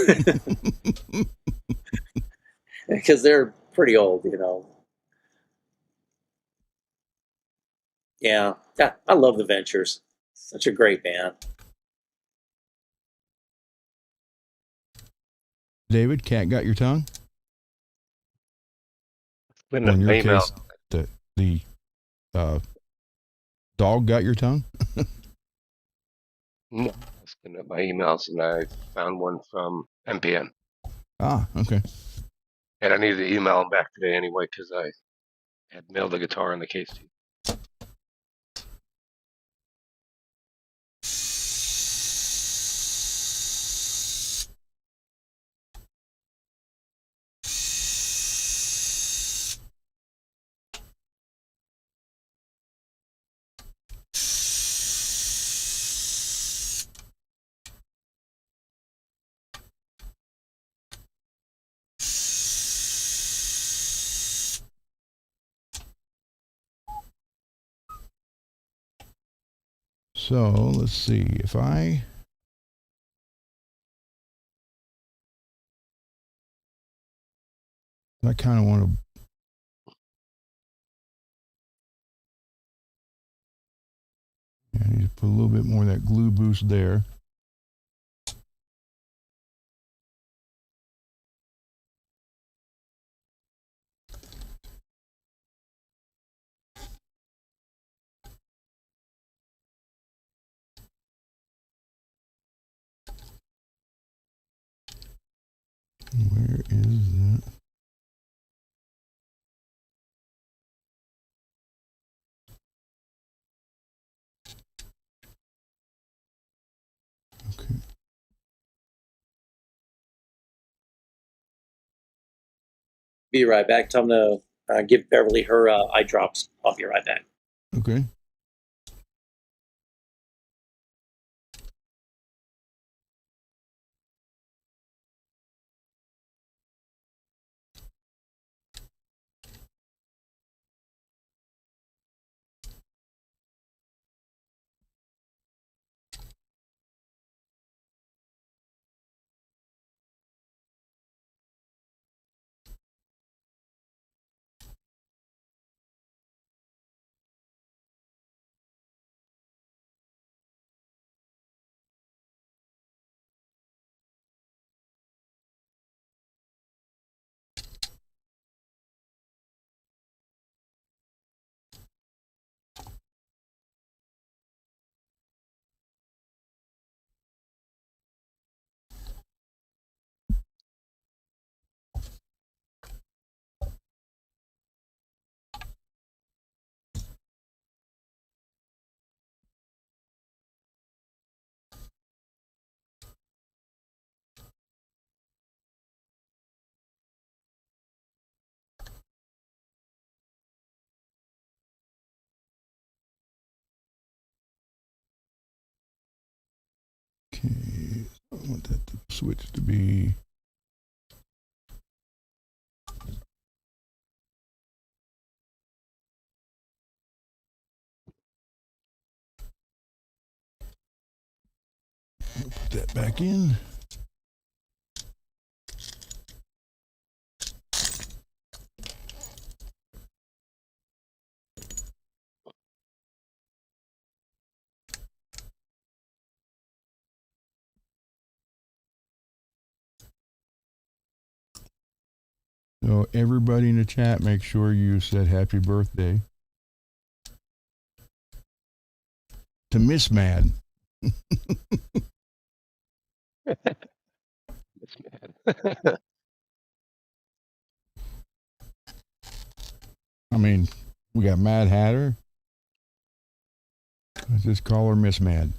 Because they're pretty old. Yeah, I love the Ventures. Such a great band.
David, cat got your tongue?
Putting
Or
up
in
my
your
email.
case, the uh, dog got your tongue?
No, I was putting up my emails and I found one from MPN.
Ah, okay.
And I needed to email them back today anyway because I had mailed the guitar in the case to you.
So let's see if I kind of want to. I need to put a little bit more of that glue boost there. Where is that? Okay.
Be right back. Tell them to give Beverly her eye drops. I'll be right back.
Okay. Okay, I want that to switch to be. I'll put that back in. So everybody in the chat, make sure you said happy birthday to Miss Mad.
It's mad.
I mean, we got Mad Hatter. Let's just call her Miss Mad.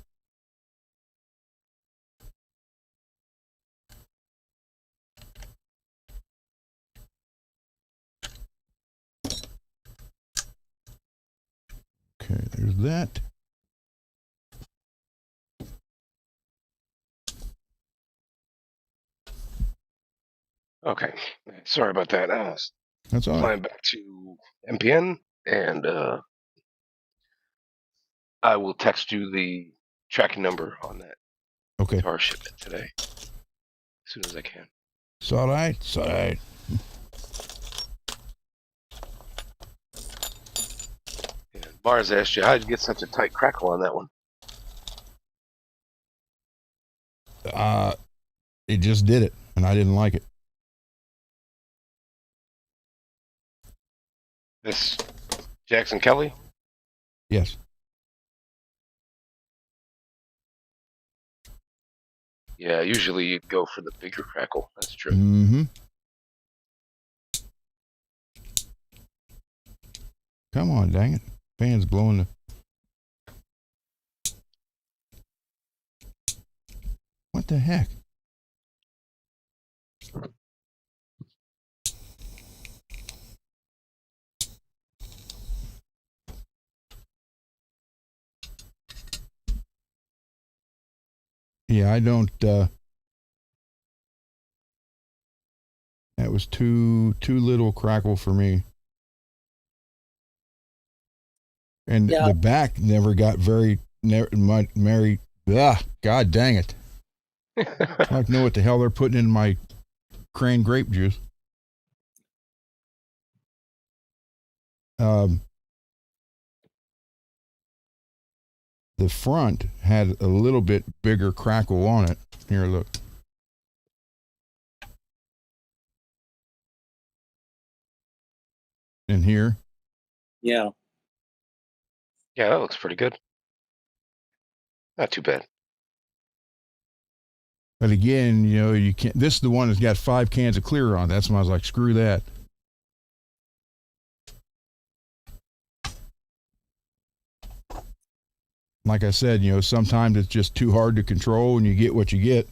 Okay, there's that.
Okay. Sorry about that.
That's all right.
Flying back to MPN, and I will text you the tracking number on that
Okay.
guitar shipment today, as soon as I can.
It's all right. It's all right.
And Mars asked you, how'd you get such a tight crackle on that one?
It just did it, and I didn't like it.
This Jackson Kelly?
Yes.
Yeah, usually you'd go for the bigger crackle. That's true.
Mm-hmm. Come on, dang it. Fan's blowing the... What the heck? Yeah, I don't, that was too little crackle for me. And
Yeah.
the back never got very God dang it. I don't know what the hell they're putting in my crane grape juice. The front had a little bit bigger crackle on it. Here, look. In here.
Yeah.
Yeah, that looks pretty good. Not too bad.
But again, you know, you can't. This is the one that's got 5 cans of clear on. That's when I was like, screw that. Like I said, you know, sometimes it's just too hard to control, and you get what you get.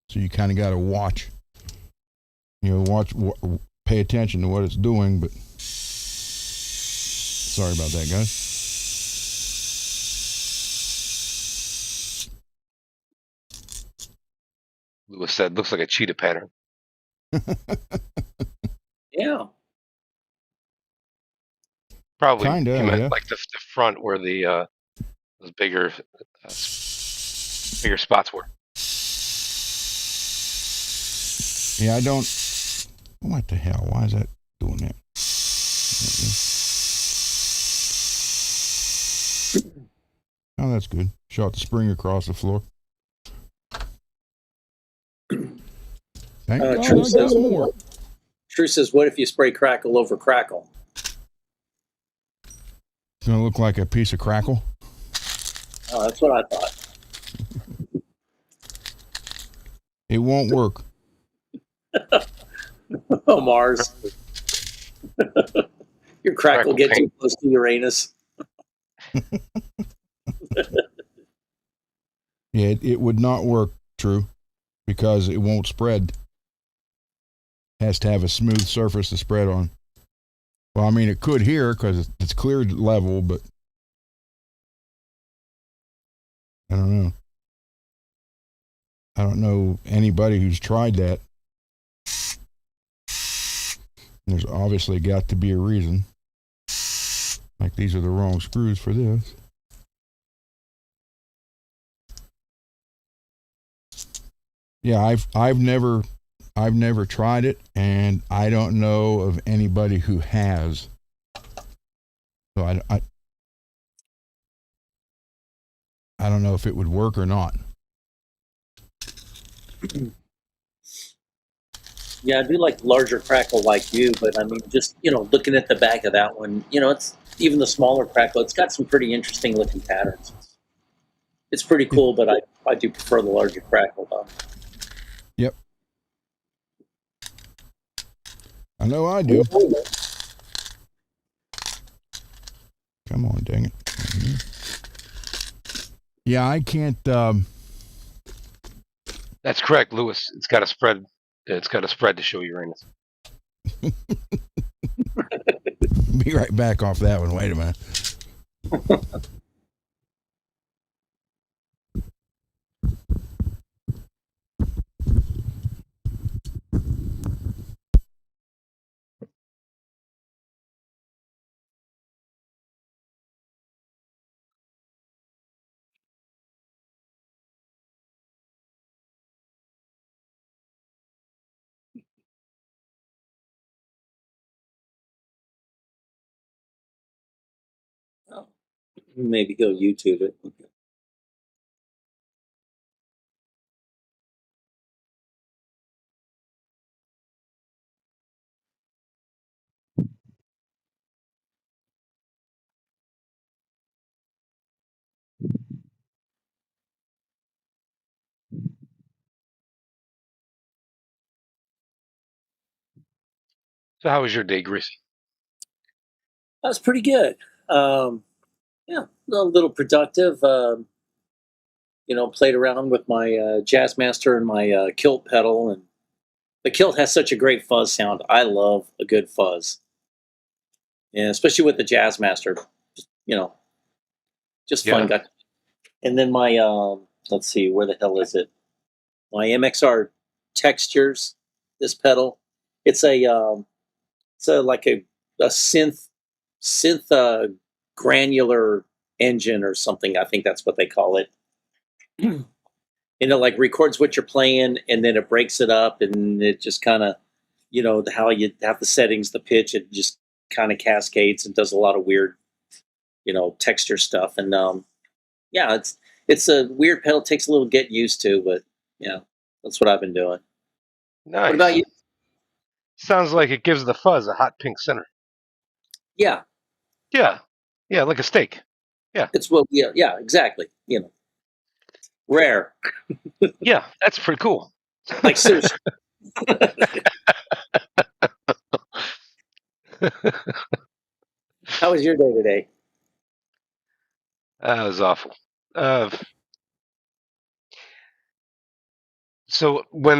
So you kind of got to watch. You know, pay attention to what it's doing. But sorry about that, guys.
Lewis said, looks like a cheetah pattern.
Yeah.
Probably
Kinda,
he meant
yeah.
like the front where the those bigger spots were.
Yeah, I don't. What the hell? Why is that doing that? Oh, that's good. Shot the spring across the floor. Thank God I got more.
True says, what if you spray crackle over crackle?
It's going to look like a piece of crackle.
Oh, that's what I thought.
It won't work.
Oh, Mars. Your crackle gets too close to Uranus.
Yeah, it would not work, True, because it won't spread. It has to have a smooth surface to spread on. Well, I mean, it could here because it's cleared level, but I don't know. I don't know anybody who's tried that. There's obviously got to be a reason. Like these are the wrong screws for this. Yeah, I've never tried it, and I don't know of anybody who has. So I don't know if it would work or not.
Yeah, I do like larger crackle like you, but I mean, just looking at the back of that one, it's even the smaller crackle. It's got some pretty interesting looking patterns. It's pretty cool, but I do prefer the larger crackle though.
Yep. I know I do. Come on, dang it. Yeah, I can't.
That's correct, Lewis. It's got a spread. It's got a spread to show Uranus.
Be right back off that one. Wait a minute.
Oh, maybe go YouTube it.
So, how was your day, Greasy?
That was pretty good. Yeah, a little productive. Played around with my Jazzmaster and my kilt pedal, and the kilt has such a great fuzz sound. I love a good fuzz, and especially with the Jazzmaster. You know, just fun.
Yeah.
And then my let's see, where the hell is it? My MXR textures. This pedal, it's a like a synth granular engine or something. I think that's what they call it. And it like records what you're playing, and then it breaks it up, and it just kind of, how you have the settings, the pitch, it just kind of cascades and does a lot of weird, texture stuff. And yeah, it's a weird pedal. It takes a little get used to, but yeah, that's what I've been doing. What about
Nice.
you?
Sounds like it gives the fuzz a hot pink center.
Yeah,
Yeah. Yeah, like a steak. Yeah.
it's what. Yeah, exactly. Rare,
Yeah, that's pretty cool.
like sushi. How was your day today?
That was awful. Uh, so when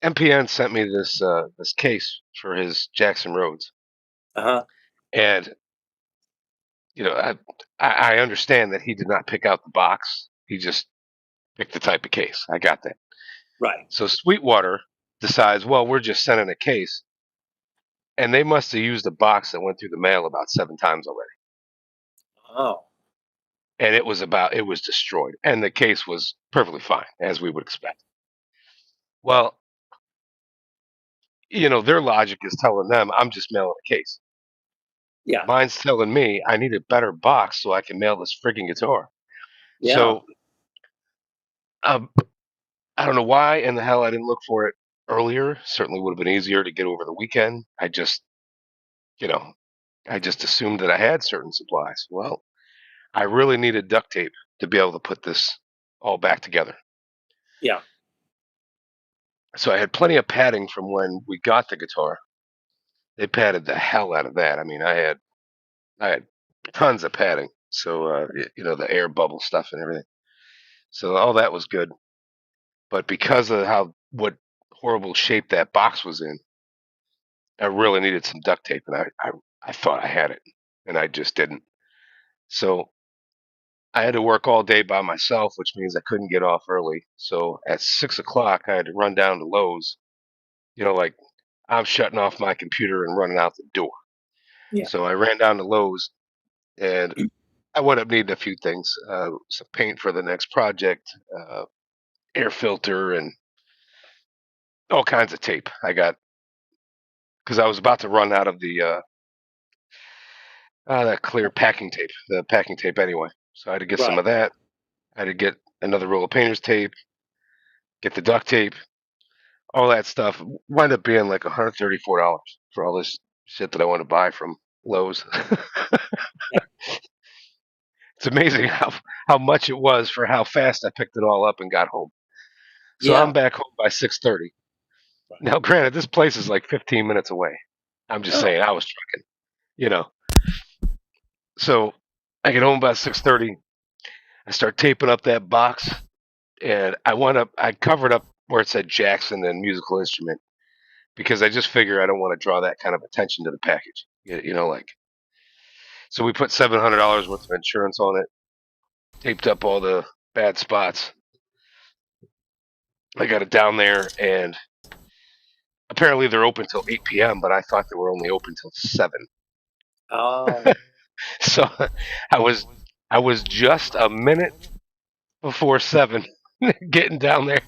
MPN sent me this case for his Jackson Rhodes,
Uh huh.
and I understand that he did not pick out the box. He just picked the type of case. I got that.
Right.
So Sweetwater decides, well, we're just sending a case, and they must have used a box that went through the mail about 7 times already,
Oh.
and it was destroyed, and the case was perfectly fine as we would expect. Well, their logic is telling them I'm just mailing a case.
Yeah.
Mine's telling me I need a better box so I can mail this freaking guitar.
Yeah.
So um, I don't know why in the hell I didn't look for it earlier. Certainly would have been easier to get over the weekend. You know, I just assumed that I had certain supplies. Well, I really needed duct tape to be able to put this all back together.
Yeah.
So I had plenty of padding from when we got the guitar. They padded the hell out of that. I mean, I had tons of padding. So the air bubble stuff and everything. So all that was good. But because of what horrible shape that box was in, I really needed some duct tape, and I thought I had it, and I just didn't. So I had to work all day by myself, which means I couldn't get off early. So at 6 o'clock, I had to run down to Lowe's. Like I'm shutting off my computer and running out the door.
Yeah.
So I ran down to Lowe's, and I wound up needing a few things: some paint for the next project, air filter, and all kinds of tape. I got because I was about to run out of the that clear packing tape, the packing tape anyway. So I had to get some
Right.
of that. I had to get another roll of painter's tape, get the duct tape, all that stuff. Wound up being like $134 for all this shit that I want to buy from Lowe's.
Yeah.
It's amazing how much it was for how fast I picked it all up and got home. So
Yeah.
I'm back home by 6:30.
Right.
Now, granted, this place is like 15 minutes away. I'm just
Oh,
saying, I was trucking, you know. So I get home by 6:30. I start taping up that box, and I covered up where it said Jackson and musical instrument because I just figure I don't want to draw that kind of attention to the package. Like. So we put $700 worth of insurance on it, taped up all the bad spots. I got it down there, and apparently they're open till 8 p.m., but I thought they were only open till 7.
oh,
So I was just a minute before 7 getting down there.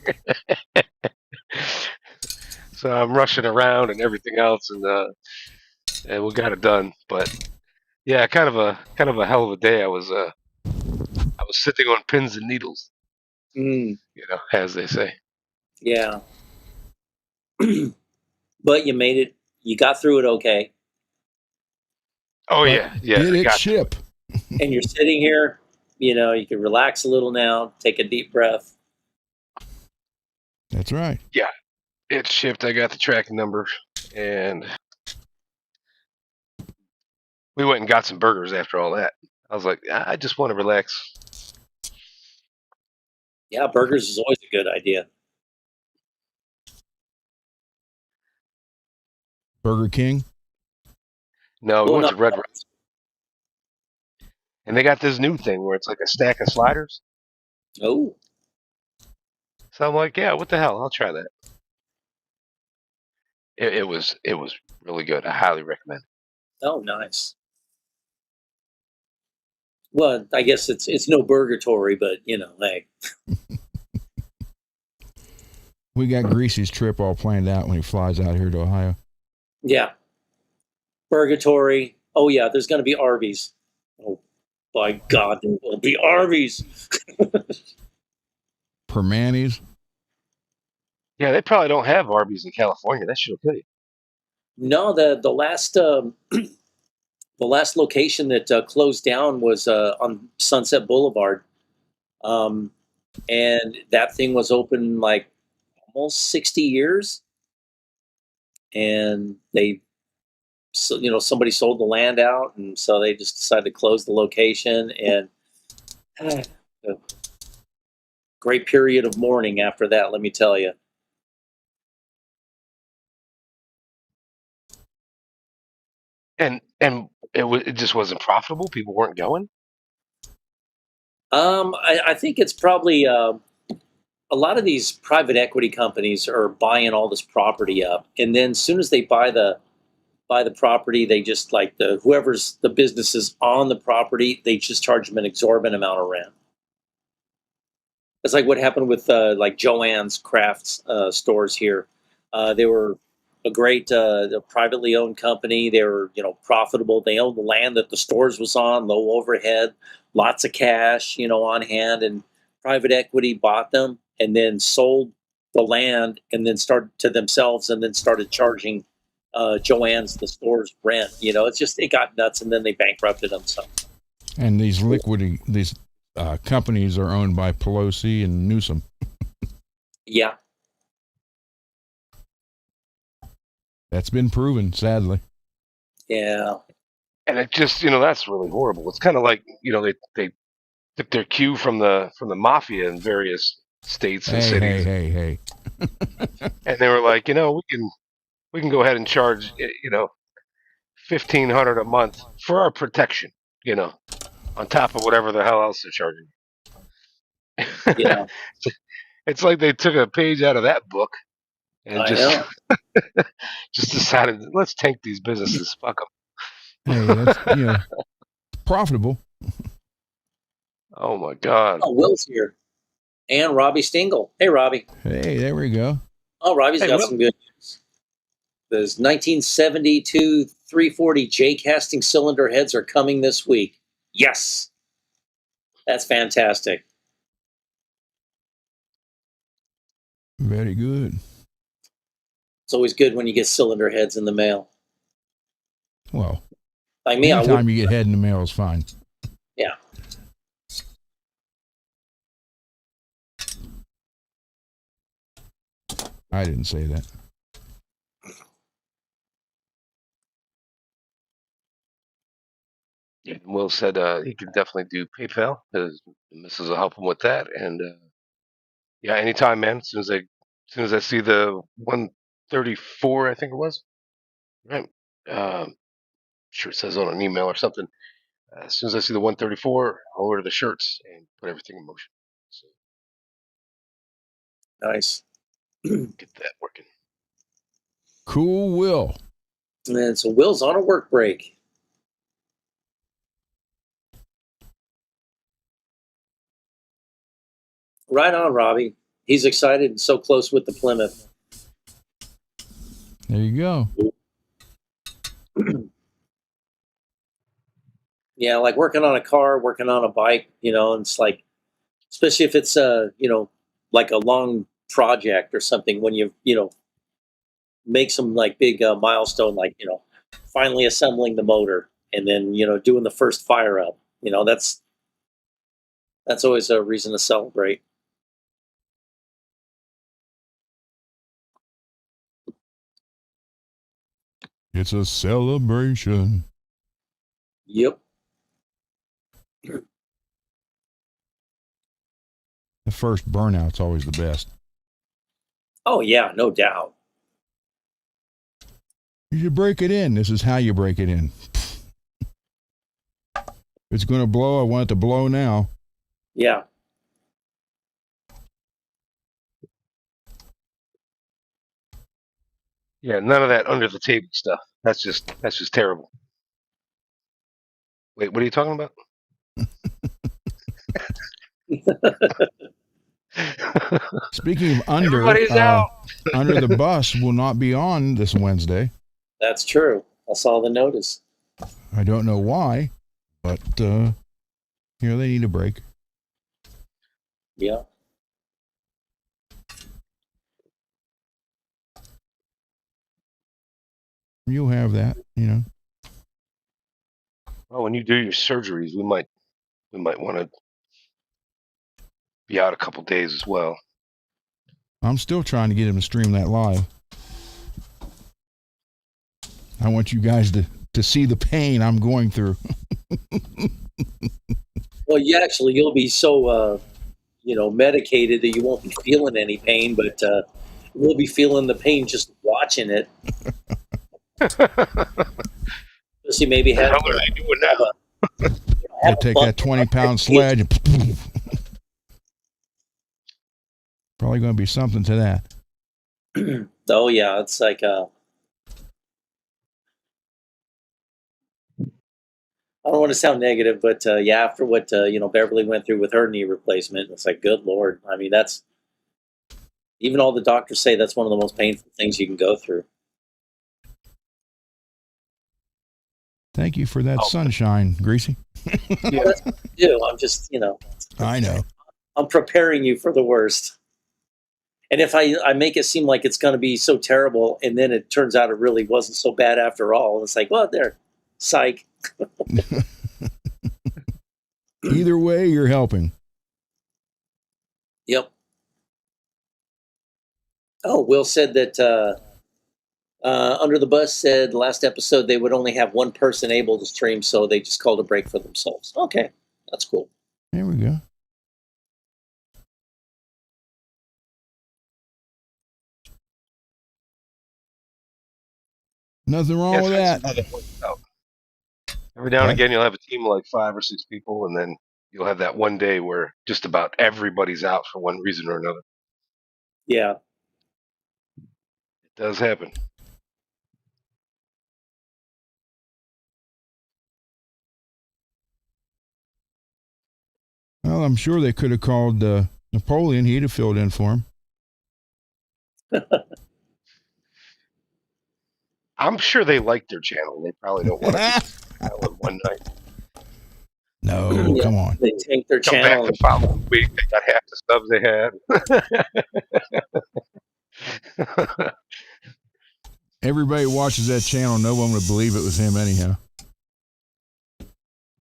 So I'm rushing around and everything else, and we got it done. But yeah, kind of a hell of a day. I was sitting on pins and needles, as they say.
yeah. But you made it. You got through it okay.
Oh
But
yeah,
did
I
it
got
ship?
And you're sitting here. You can relax a little now. Take a deep breath.
That's right.
Yeah, it shipped. I got the tracking number, and we went and got some burgers after all that. I was like, I just want to relax.
Yeah, burgers is always a good idea.
Burger King.
No, we
Well,
went
no.
to Red Rock, and they got this new thing where it's like a stack of sliders.
Oh,
So I'm like, yeah, what the hell? I'll try that. It was really good. I highly recommend it.
oh, nice. Well, I guess it's no burgatory, but hey,
We got Greasy's trip all planned out when he flies out here to Ohio.
yeah, burgatory. Oh yeah, there's going to be Arby's. Oh, by God, there will be Arby's.
Permanis.
Yeah, they probably don't have Arby's in California. That should kill you.
No, the last the last location that closed down was on Sunset Boulevard, and that thing was open like almost 60 years, and somebody sold the land out, and so they just decided to close the location, and a great period of mourning after that, let me tell you.
And it just wasn't profitable. People weren't going.
I think it's probably a lot of these private equity companies are buying all this property up, and then as soon as they buy the property, they just like whoever's the businesses on the property, they just charge them an exorbitant amount of rent. It's like what happened with like Joann's Crafts stores here. They were a great privately owned company. They were profitable. They owned the land that the stores was on, low overhead, lots of cash on hand, and private equity bought them and then sold the land and then started to themselves and then started charging Joann's the store's rent. It got nuts, and then they bankrupted them. So.
And these companies are owned by Pelosi and Newsom.
Yeah.
That's been proven, sadly.
Yeah.
And it just, that's really horrible. It's kind of like, they took their cue from the mafia in various states and cities.
Hey.
And they were like, we can we can go ahead and charge, 1,500 a month for our protection, on top of whatever the hell else they're charging.
Yeah,
It's like they took a page out of that book and
I
just
know.
just decided, let's tank these businesses. Fuck
Hey, that's
them.
profitable.
Oh my God.
Oh, Will's here. And Robbie Stingle. Hey, Robbie.
Hey, there we go.
Oh, Robbie's
Hey,
got
Will.
some good news. Those 1972 340 J casting cylinder heads are coming this week. Yes. That's fantastic.
Very good.
It's always good when you get cylinder heads in the mail.
Well,
Like me, I
anytime
would.
you get head in the mail is fine.
Yeah.
I didn't say that.
Yeah, Will said he can definitely do PayPal. His missus will help him with that. And yeah, anytime, man. As soon as I see the 134, I think it was. Right. Sure it says on an email or something. As soon as I see the 134, I'll order the shirts and put everything in motion. So
Nice.
get that working.
Cool Will.
And so Will's on a work break. Right on, Robbie. He's excited and so close with the Plymouth.
There you go.
Yeah, like working on a car, working on a bike, and it's like, especially if it's like a long project or something, when you make some like big milestone, like finally assembling the motor and then doing the first fire up. That's always a reason to celebrate.
It's a celebration.
Yep.
The first burnout's always the best.
Oh yeah, no doubt.
You should break it in. This is how you break it in. If it's going to blow, I want it to blow now.
Yeah.
Yeah, none of that under the table stuff. That's just terrible. Wait, what are you talking about?
Speaking of
Everybody's out.
Under the Bus will not be on this Wednesday.
That's true. I saw the notice.
I don't know why, but they need a break.
Yeah.
You'll have that,
Well, when you do your surgeries, we might want to be out a couple days as well.
I'm still trying to get him to stream that live. I want you guys to see the pain I'm going through.
Well, you'll be so medicated that you won't be feeling any pain, but we'll be feeling the pain just watching it. Especially maybe
What the
have
hell are they doing now?
They take that 20-pound sledge and probably going to be something to that.
Oh yeah, it's like I don't want to sound negative, but yeah, after what Beverly went through with her knee replacement, it's like, good Lord. I mean, that's even all the doctors say that's one of the most painful things you can go through.
Thank you for that sunshine, Greasy.
Yeah. That's what I do. I'm just,
I know.
I'm preparing you for the worst. And if I make it seem like it's going to be so terrible, and then it turns out it really wasn't so bad after all, it's like, well, there, psych.
Either way, you're helping.
Yep. Oh, Will said that Under the Bus said last episode they would only have one person able to stream, so they just called a break for themselves. Okay, that's cool.
There we go. Nothing
Yeah,
wrong
it's
with
nice to
that.
know that works out. Every now and
Right?
again, you'll have a team of like 5 or 6 people, and then you'll have that one day where just about everybody's out for one reason or another.
Yeah.
It does happen.
Well, I'm sure they could have called Napoleon. He'd have filled in for him.
I'm sure they like their channel. They probably don't want to be out in one night.
No,
Yeah.
come on.
They take their
Come back
channel
the
and
following week, they got half the subs they had.
Everybody watches that channel. No one would believe it was him anyhow.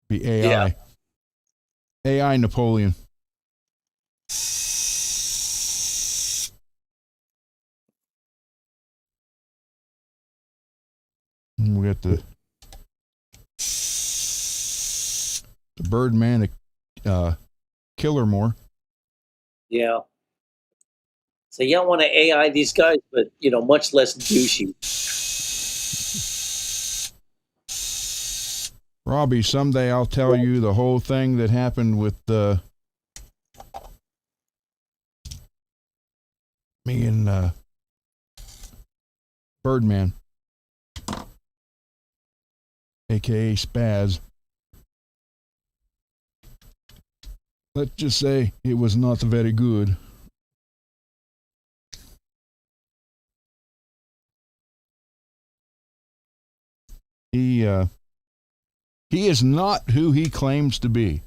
Be
yeah.
AI. AI Napoleon. And we got the Birdman, Killer more.
Yeah. So you don't want to AI these guys, but much less douchey.
Robbie, someday I'll tell you the whole thing that happened with me and Birdman, aka Spaz. Let's just say it was not very good. He is not who he claims to be,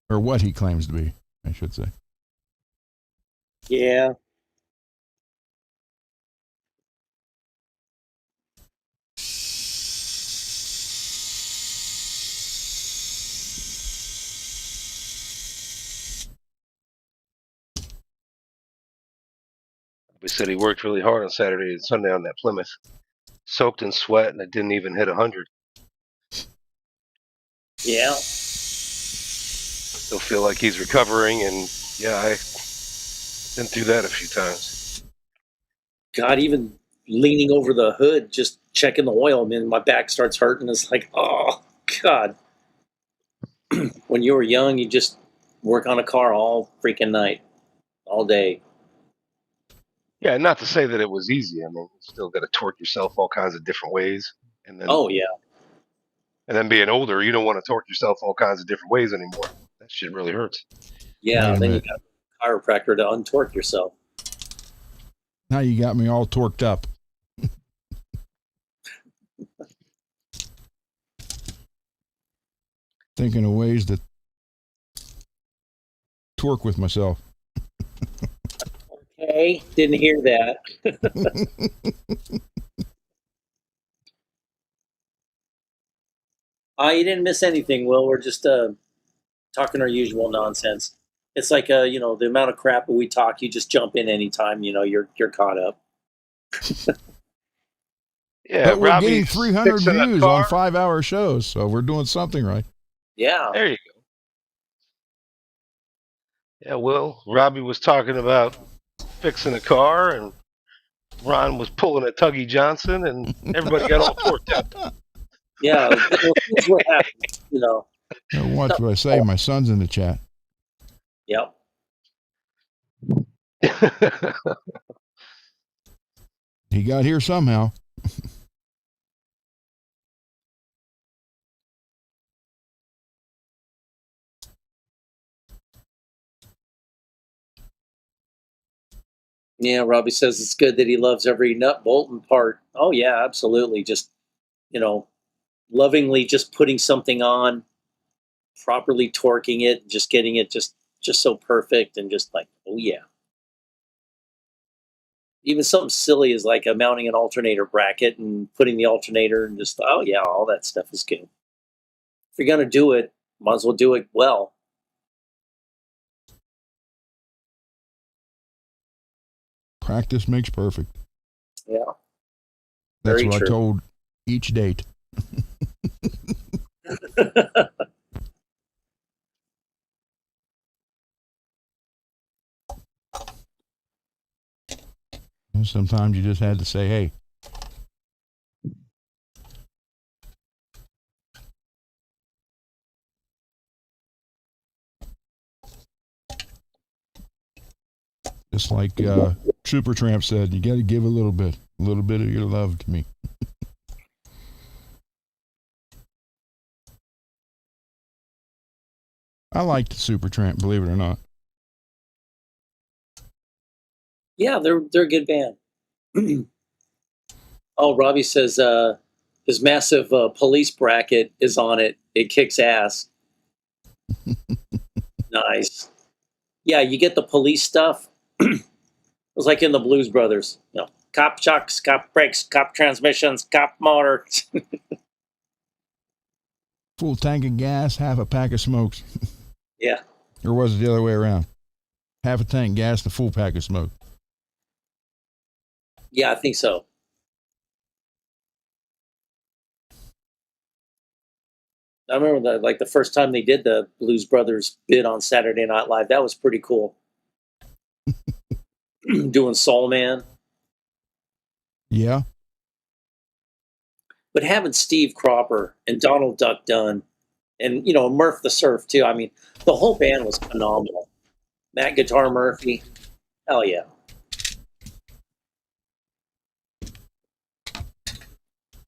or what he claims to be, I should say.
Yeah.
We said he worked really hard on Saturday and Sunday on that Plymouth, soaked in sweat, and it didn't even hit 100.
Yeah.
Still feel like he's recovering, and yeah, I've been through that a few times.
God, even leaning over the hood, just checking the oil, man, my back starts hurting. It's like, oh God. When you were young, you just work on a car all freaking night, all day.
Yeah, not to say that it was easy. I mean, you still got to torque yourself all kinds of different ways, and then
Oh yeah.
being older, you don't want to torque yourself all kinds of different ways anymore. That shit really hurts.
Yeah.
Wait a
Then you
minute.
got a chiropractor to untorque yourself.
Now you got me all torqued up. Thinking of ways to torque with myself.
Okay. Didn't hear that. You didn't miss anything, Will. We're just talking our usual nonsense. It's like the amount of crap that we talk, you just jump in anytime, you're caught up.
Yeah,
But we're getting
Robbie's
300
fixing a
views on
car.
5-hour shows, so we're doing something right.
Yeah.
There you go. Yeah, well, Robbie was talking about fixing a car, and Ron was pulling a Tuggy Johnson, and everybody got all torqued up.
Yeah. Well, things will happen.
Now watch
Stuff-
what I say. My son's in the chat.
Yep.
He got here somehow.
Yeah. Robbie says it's good that he loves every nut, bolt, and part. Oh yeah, absolutely. Just you know, lovingly just putting something on, properly torquing it, just getting it just so perfect, and just like, oh yeah. Even something silly as like mounting an alternator bracket and putting the alternator and just, oh yeah, all that stuff is good. If you're gonna do it, might as well do it well.
Practice makes perfect.
Yeah.
That's
Very
what I
true.
told each date. And sometimes you just had to say, hey, Just like Supertramp said, you got to give a little bit of your love to me. I liked Supertramp, believe it or not.
Yeah, they're a good band. Oh, Robbie says his massive police bracket is on it. It kicks ass. Nice. Yeah, you get the police stuff. It was like in the Blues Brothers. Cop shocks, cop brakes, cop transmissions, cop motor.
Full tank of gas, half a pack of smokes.
Yeah.
Or was it the other way around? Half a tank gas, the full pack of smoke.
Yeah, I think so. I remember the first time they did the Blues Brothers bit on Saturday Night Live. That was pretty cool. Doing Soul Man.
Yeah.
But having Steve Cropper and Donald Duck Dunn and, Murph the Surf, too. I mean, the whole band was phenomenal. Matt Guitar Murphy. Hell yeah.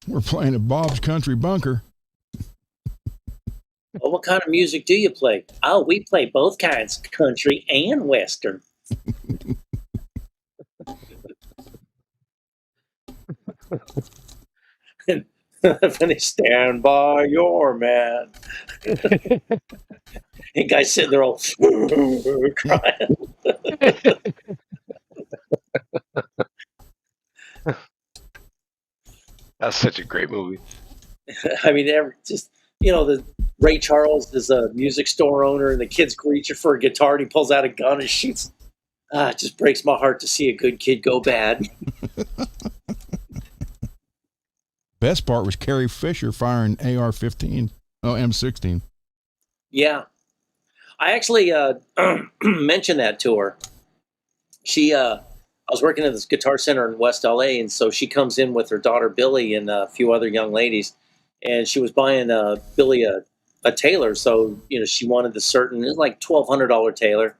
We're playing at Bob's Country Bunker.
Well, what kind of music do you play? Oh, we play both kinds, country and Western. And finish, stand by your man. And guys sitting there all crying.
That's such a great movie.
I mean, the Ray Charles is a music store owner, and the kid's reaching for a guitar, and he pulls out a gun and shoots. It just breaks my heart to see a good kid go bad.
Best part was Carrie Fisher firing AR-15, M16.
Yeah, I actually mentioned that to her. I was working at this guitar center in West LA, and so she comes in with her daughter Billy and a few other young ladies, and she was buying Billy a Taylor. So she wanted the certain, it was like $1,200 Taylor,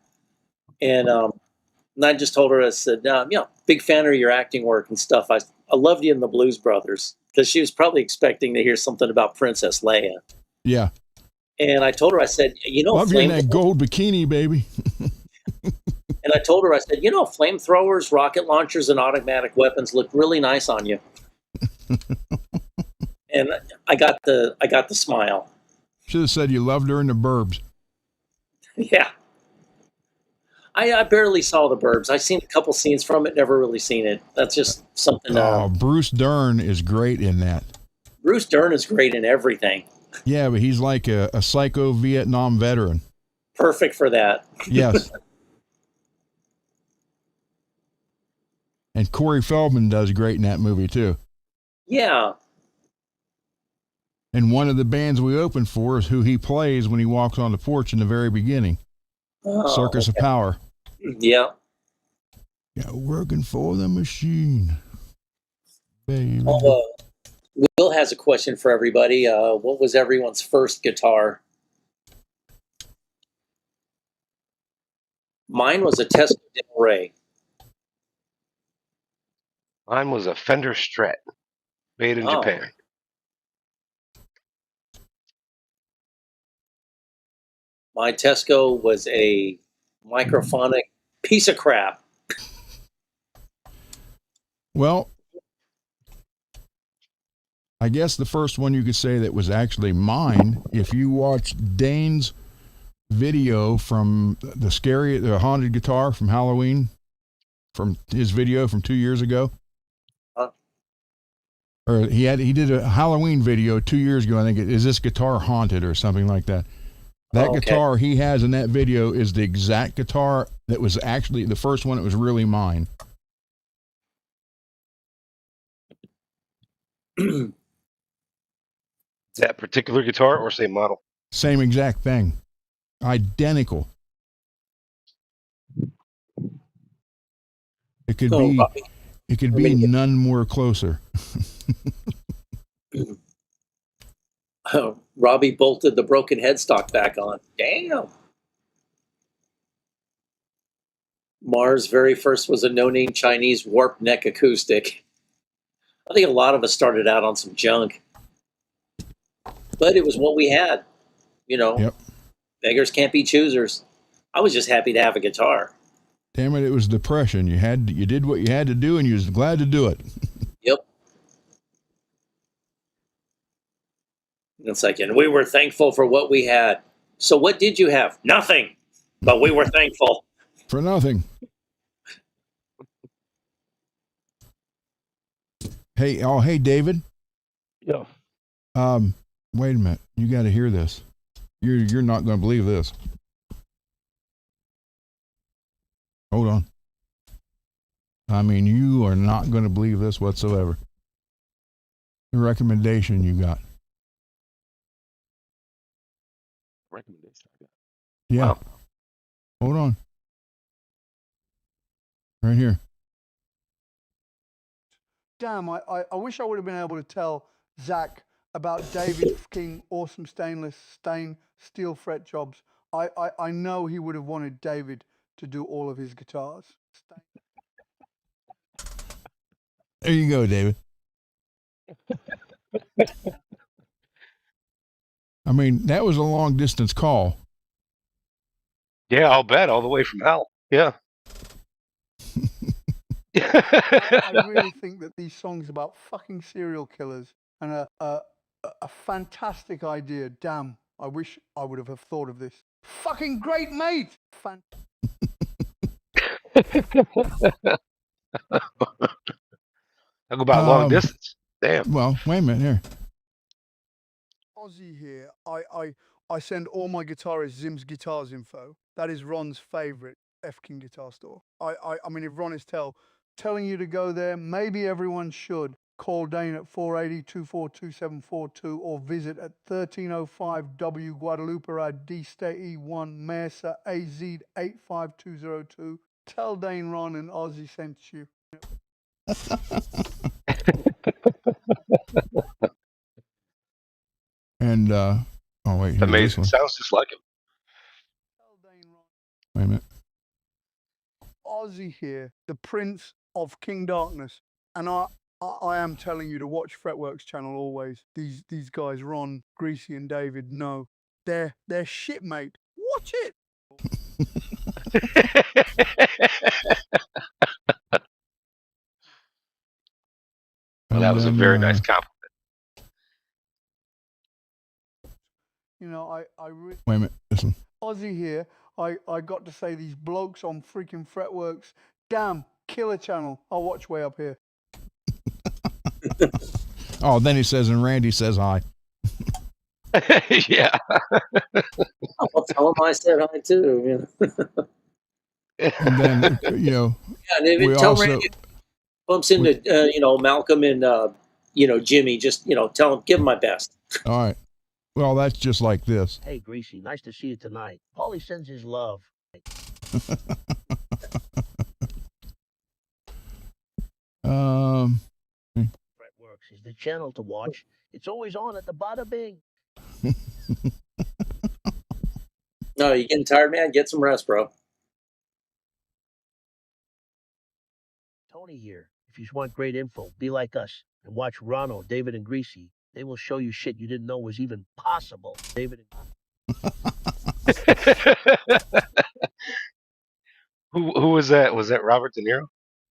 and I just told her, I said, big fan of your acting work and stuff. I loved you in the Blues Brothers, because she was probably expecting to hear something about Princess Leia.
Yeah.
And I told her, I said,
love you in that gold bikini, baby.
And I told her, I said, flamethrowers, rocket launchers, and automatic weapons look really nice on you. And I got the smile.
Should have said you loved her in the Burbs.
Yeah. I barely saw the Burbs. I've seen a couple scenes from it, never really seen it. That's just something.
Bruce Dern is great in that.
Bruce Dern is great in everything.
Yeah, but he's like a psycho Vietnam veteran.
Perfect for that.
Yes. And Corey Feldman does great in that movie, too.
Yeah.
And one of the bands we opened for is who he plays when he walks on the porch in the very beginning. Circus of Power.
Yeah.
Yeah, working for the machine, baby.
Will has a question for everybody. What was everyone's first guitar? Mine was a Tesla Del Rey.
Mine was a Fender Strat, made in Japan.
My Tesco was a microphonic piece of crap.
Well, I guess the first one you could say that was actually mine, if you watch Dane's video from the haunted guitar from Halloween, from his video from 2 years ago. Or he did a Halloween video 2 years ago. I think is this guitar haunted or something like that. That guitar he has in that video is the exact guitar that was actually the first one that was really mine.
That particular guitar or same model?
Same exact thing. Identical. It could be none more closer.
Robbie bolted the broken headstock back on. Damn. Mars' very first was a no-name Chinese warp neck acoustic. I think a lot of us started out on some junk, but it was what we had. You know,
Yep.
beggars can't be choosers. I was just happy to have a guitar.
Damn it was depression. You did what you had to do, and you was glad to do it.
Yep. It's like, and we were thankful for what we had. So what did you have? Nothing. But we were thankful.
For nothing. Hey, David.
Yeah.
Wait a minute. You got to hear this. You're not going to believe this. Hold on. I mean, you are not going to believe this whatsoever. The recommendation you got.
Recommendation.
Yeah.
Wow.
Hold on. Right here.
Damn, I wish I would have been able to tell Zach about David King awesome stainless stain steel fret jobs. I know he would have wanted David to do all of his guitars.
There you go, David. I mean, that was a long distance call.
Yeah, I'll bet all the way from hell. Yeah.
I really think that these songs about fucking serial killers and a fantastic idea. Damn, I wish I would have thought of this. Fucking great, mate.
Talk about long distance. Damn.
Well, wait a minute here.
Ozzy here. I send all my guitarists Zim's Guitars info. That is Ron's favorite F King guitar store. I mean, if Ron is telling you to go there, maybe everyone should. Call Dane at 480-242742 or visit at 1305 W Guadalupe Road, D State E1, Mesa, AZ 85202. Tell Dane Ron and Ozzy sent you.
And oh wait,
amazing. Sounds just like him.
Tell Dane Ron.
Wait a minute.
Ozzy here, the Prince of King Darkness, and I am telling you to watch FRETworks channel always. These guys, Ron, Greasy, and David, know they're shit, mate. Watch it.
Well, that was a very nice compliment.
You know, I really.
Wait a minute. Listen.
Ozzy here. I got to say these blokes on freaking FRETworks. Damn, killer channel. I'll watch way up here.
Oh, then he says, and Randy says hi.
Yeah.
I'll tell him I said hi too.
And then, you know,
Yeah, David, tell Randy bumps into Malcolm and Jimmy. Just tell him, give him my best.
All right. Well, that's just like this.
Hey, Greasy, nice to see you tonight. Paulie sends his love. FRETworks is the channel to watch. It's always on at the bada bing.
No, you getting tired, man? Get some rest, bro.
Tony here. If you want great info, be like us and watch Ronno, David, and Greasy. They will show you shit you didn't know was even possible. David and
Who was that? Was that Robert De Niro?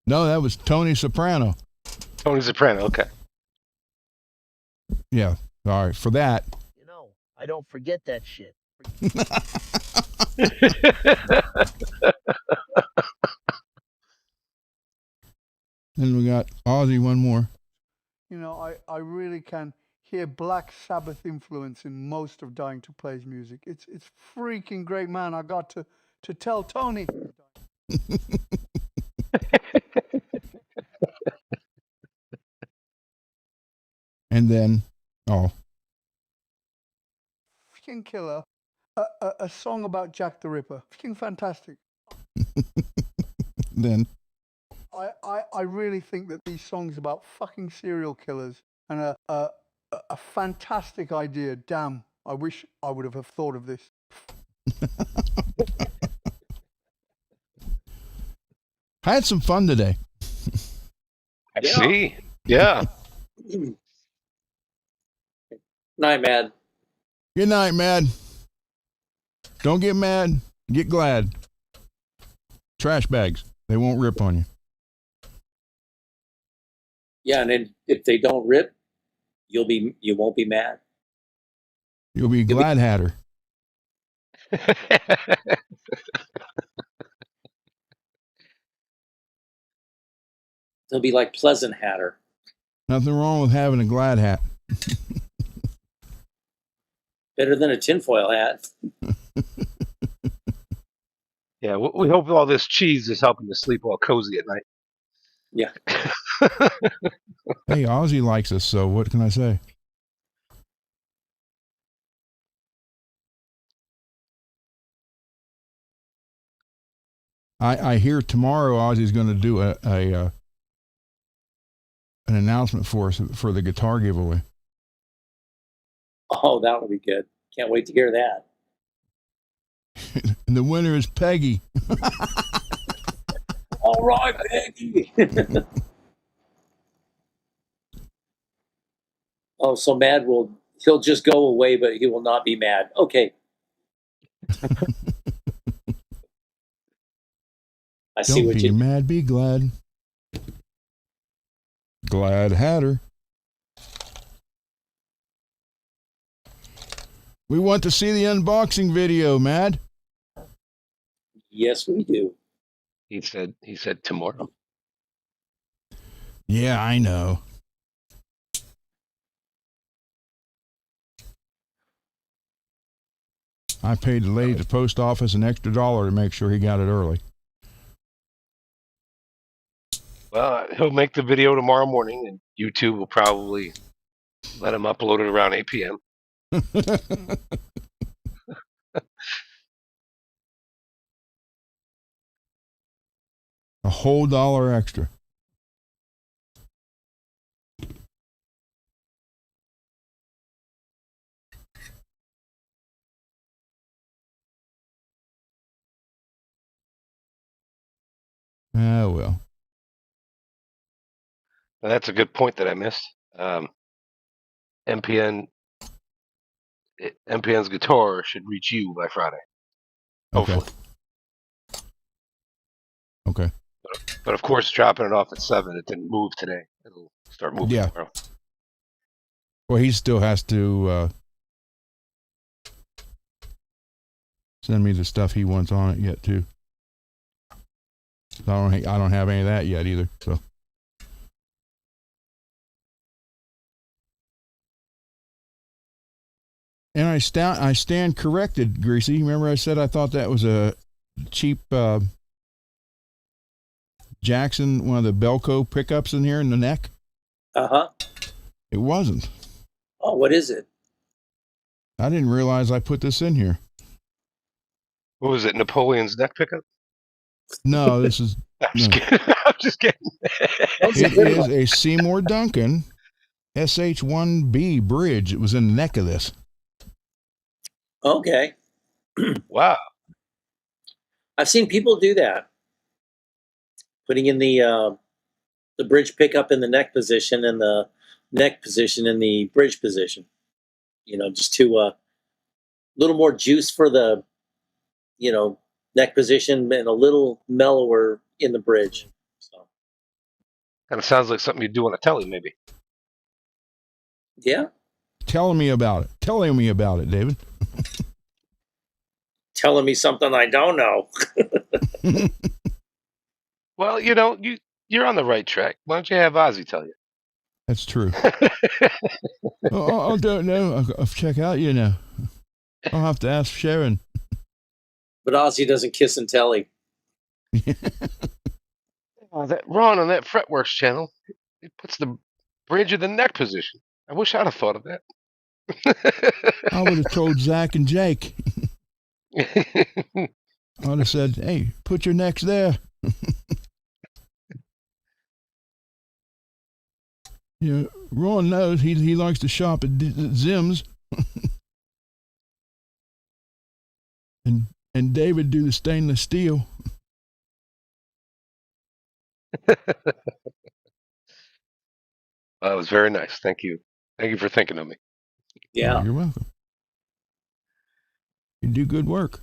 No, that was Tony Soprano.
Tony Soprano. Okay.
Yeah. All right. For that.
you know, I don't forget that shit.
Then we got Ozzy, one more.
You know, I really can hear Black Sabbath influence in most of Dying to Play's music. It's freaking great, man. I got to tell Tony.
And then,
Freaking killer. A song about Jack the Ripper. Freaking fantastic.
then.
I really think that these songs about fucking serial killers and a fantastic idea. Damn, I wish I would have thought of this.
I had some fun today.
I see. Yeah.
Night, Mad.
Good night, Mad. Don't get mad. Get glad. Trash bags. They won't rip on you.
Yeah, and then if they don't rip, you won't be mad.
You'll be glad hatter.
They'll be like Pleasant Hatter.
Nothing wrong with having a glad hat.
Better than a tinfoil hat.
Yeah, we hope all this cheese is helping you sleep all cozy at night.
Yeah.
Hey, Ozzy likes us, so what can I say? I hear tomorrow Ozzy's going to do an announcement for us for the guitar giveaway.
Oh, that would be good. Can't wait to hear that.
And the winner is Peggy.
All right, Peggy. Oh, so Mad he'll just go away, but he will not be mad. Okay. I see
Don't
what
be
you.
mad, be glad. Glad hatter. We want to see the unboxing video, Mad.
Yes, we do.
He said tomorrow.
Yeah, I know. I paid the lady at the post office an extra $1 to make sure he got it early.
Well, he'll make the video tomorrow morning, and YouTube will probably let him upload it around 8 p.m.
A whole $1 extra. Ah, well.
Now, that's a good point that I missed. MPN's guitar should reach you by Friday.
Okay.
Hopefully.
Okay.
But of course, dropping it off at 7, it didn't move today. It'll start moving tomorrow.
Well, he still has to send me the stuff he wants on it yet, too. I don't have any of that yet either. So. And I stand corrected, Greasy. Remember I said I thought that was a cheap Jackson, one of the Belco pickups in here in the neck?
Uh-huh.
It wasn't.
Oh, what is it?
I didn't realize I put this in here.
What was it? Napoleon's neck pickup?
No, this is...
I'm just kidding. I'm just kidding.
It is a Seymour Duncan SH1B bridge. It was in the neck of this.
Okay.
Wow.
I've seen people do that. Putting in the bridge pickup in the neck position and the neck position in the bridge position. Just to little more juice for the, neck position and a little mellower in the bridge. So,
Kind of sounds like something you'd do on a telly, maybe.
yeah.
Telling me about it, David.
Telling me something I don't know.
Well, you're on the right track. Why don't you have Ozzy tell you?
That's true. I don't know. I'll check out, I'll have to ask Sharon.
But Ozzy doesn't kiss and telly.
That Ron on that FRETworks channel, it puts the bridge in the neck position. I wish I'd have thought of that.
I would have told Zach and Jake. I would have said, hey, put your necks there. Ron knows he likes to shop at Zim's. and David do the stainless steel.
That was very nice. Thank you. Thank you for thinking of me.
Yeah.
You're welcome. You do good work.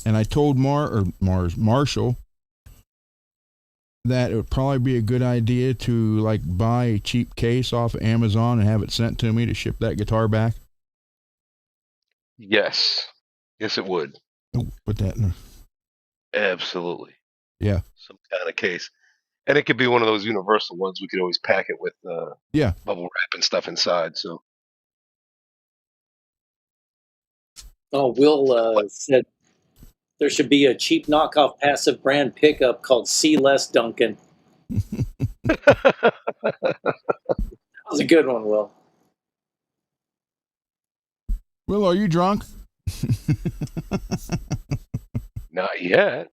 And I told Marshall that it would probably be a good idea to like buy a cheap case off of Amazon and have it sent to me to ship that guitar back.
Yes. Yes, it would.
Oh, put that in there.
Absolutely.
Yeah.
Some kind of case. And it could be one of those universal ones. We could always pack it with
Yeah.
bubble wrap and stuff inside. So.
Oh, Will said there should be a cheap knockoff passive brand pickup called C Less Duncan. That was a good one, Will.
Will, are you drunk?
Not yet.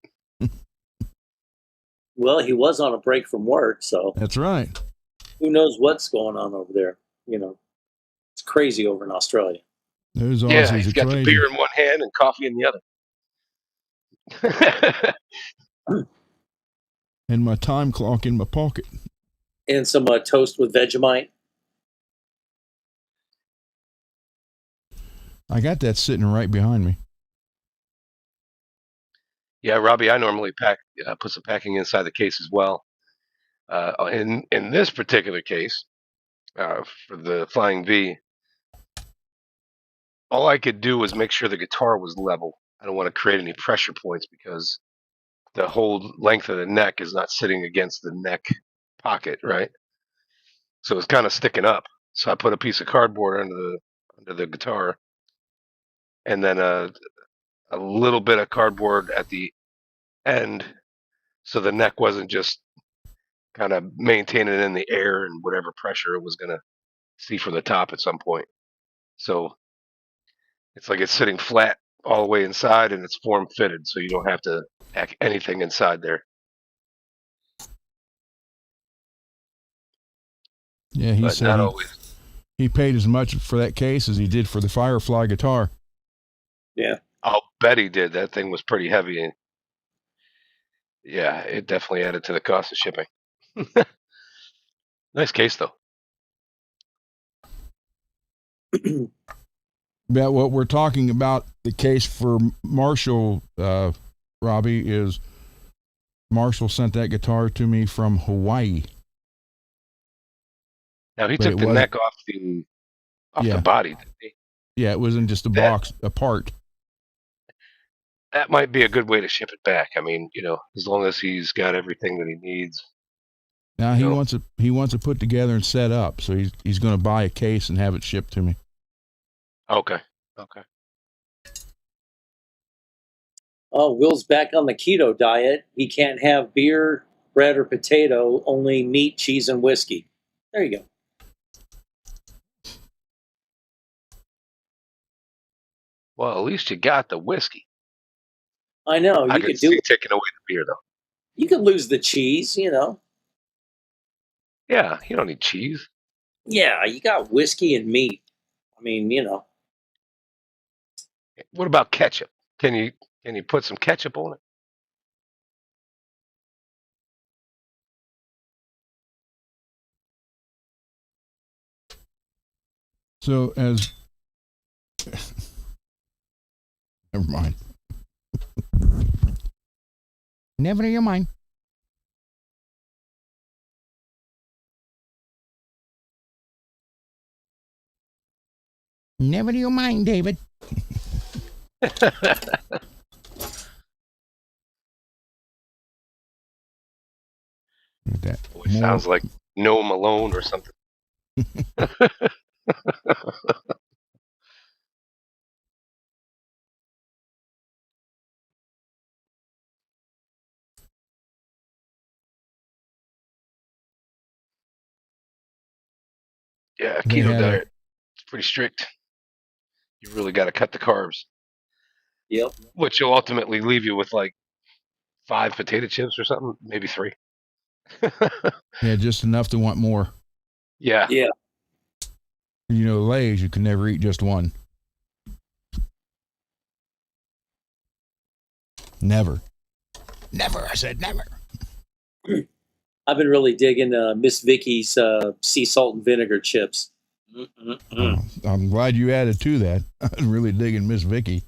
Well, he was on a break from work, so
That's right.
who knows what's going on over there. You know, it's crazy over in Australia.
Those
Yeah,
Aussies
he's
are
got
crazy.
the beer in one hand and coffee in the other.
And my time clock in my pocket.
And some toast with Vegemite.
I got that sitting right behind me.
Yeah, Robbie, I normally put some packing inside the case as well. In this particular case, for the Flying V, all I could do was make sure the guitar was level. I don't want to create any pressure points because the whole length of the neck is not sitting against the neck pocket, right? So it's kind of sticking up. So I put a piece of cardboard under the guitar, and then a little bit of cardboard at the end, so the neck wasn't just kind of maintaining it in the air and whatever pressure it was going to see from the top at some point. So it's like it's sitting flat all the way inside and it's form fitted, so you don't have to pack anything inside there.
Yeah, he
But
said
not always.
he paid as much for that case as he did for the Firefly guitar.
Yeah.
I'll bet he did. That thing was pretty heavy. And yeah, it definitely added to the cost of shipping. Nice case, though.
But what we're talking about, the case for Marshall, Robbie, is Marshall sent that guitar to me from Hawaii.
Now, he
But
took
it
the
wasn't-
neck off the
Yeah.
body, didn't he?
Yeah, it wasn't just a
That-
box, a part.
That might be a good way to ship it back. I mean, as long as he's got everything that he needs.
Now he wants it put together and set up, so he's going to buy a case and have it shipped to me.
Okay.
Oh, Will's back on the keto diet. He can't have beer, bread, or potato, only meat, cheese, and whiskey. There you go.
Well, at least you got the whiskey.
I know.
I
You
could
could do
see
it.
taking away the beer, though.
You could lose the cheese,
Yeah, you don't need cheese.
Yeah, you got whiskey and meat. I mean,
What about ketchup? Can you put some ketchup on it?
So as never mind. Never you mind. Never you mind, David. That
Boy, sounds like No Malone or something. Yeah,
They
keto
had
diet. It's pretty strict. You really got to cut the carbs,
Yep.
which will ultimately leave you with like 5 potato chips or something, maybe 3.
Yeah, just enough to want more.
Yeah.
Yeah.
Lay's, you can never eat just one. Never. Never. I said never.
I've been really digging Miss Vicky's sea salt and vinegar chips.
Oh, I'm glad you added to that. I'm really digging Miss Vicky.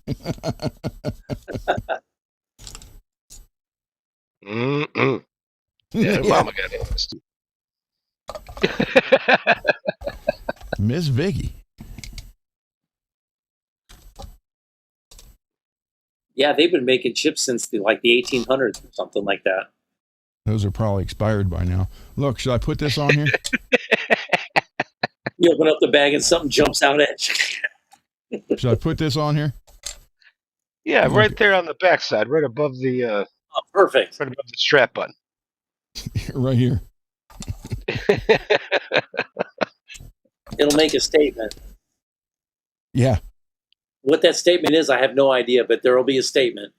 Mm-mm. Yeah, Mama got illness too.
Miss Vicky.
Yeah, they've been making chips since the 1800s or something like that.
Those are probably expired by now. Look, should I put this on here?
You open up the bag and something jumps out at you.
Should I put this on here?
Yeah, right there on the backside, right above the
Oh, perfect.
right above the strap button.
Right here.
It'll make a statement.
Yeah.
What that statement is, I have no idea, but there will be a statement.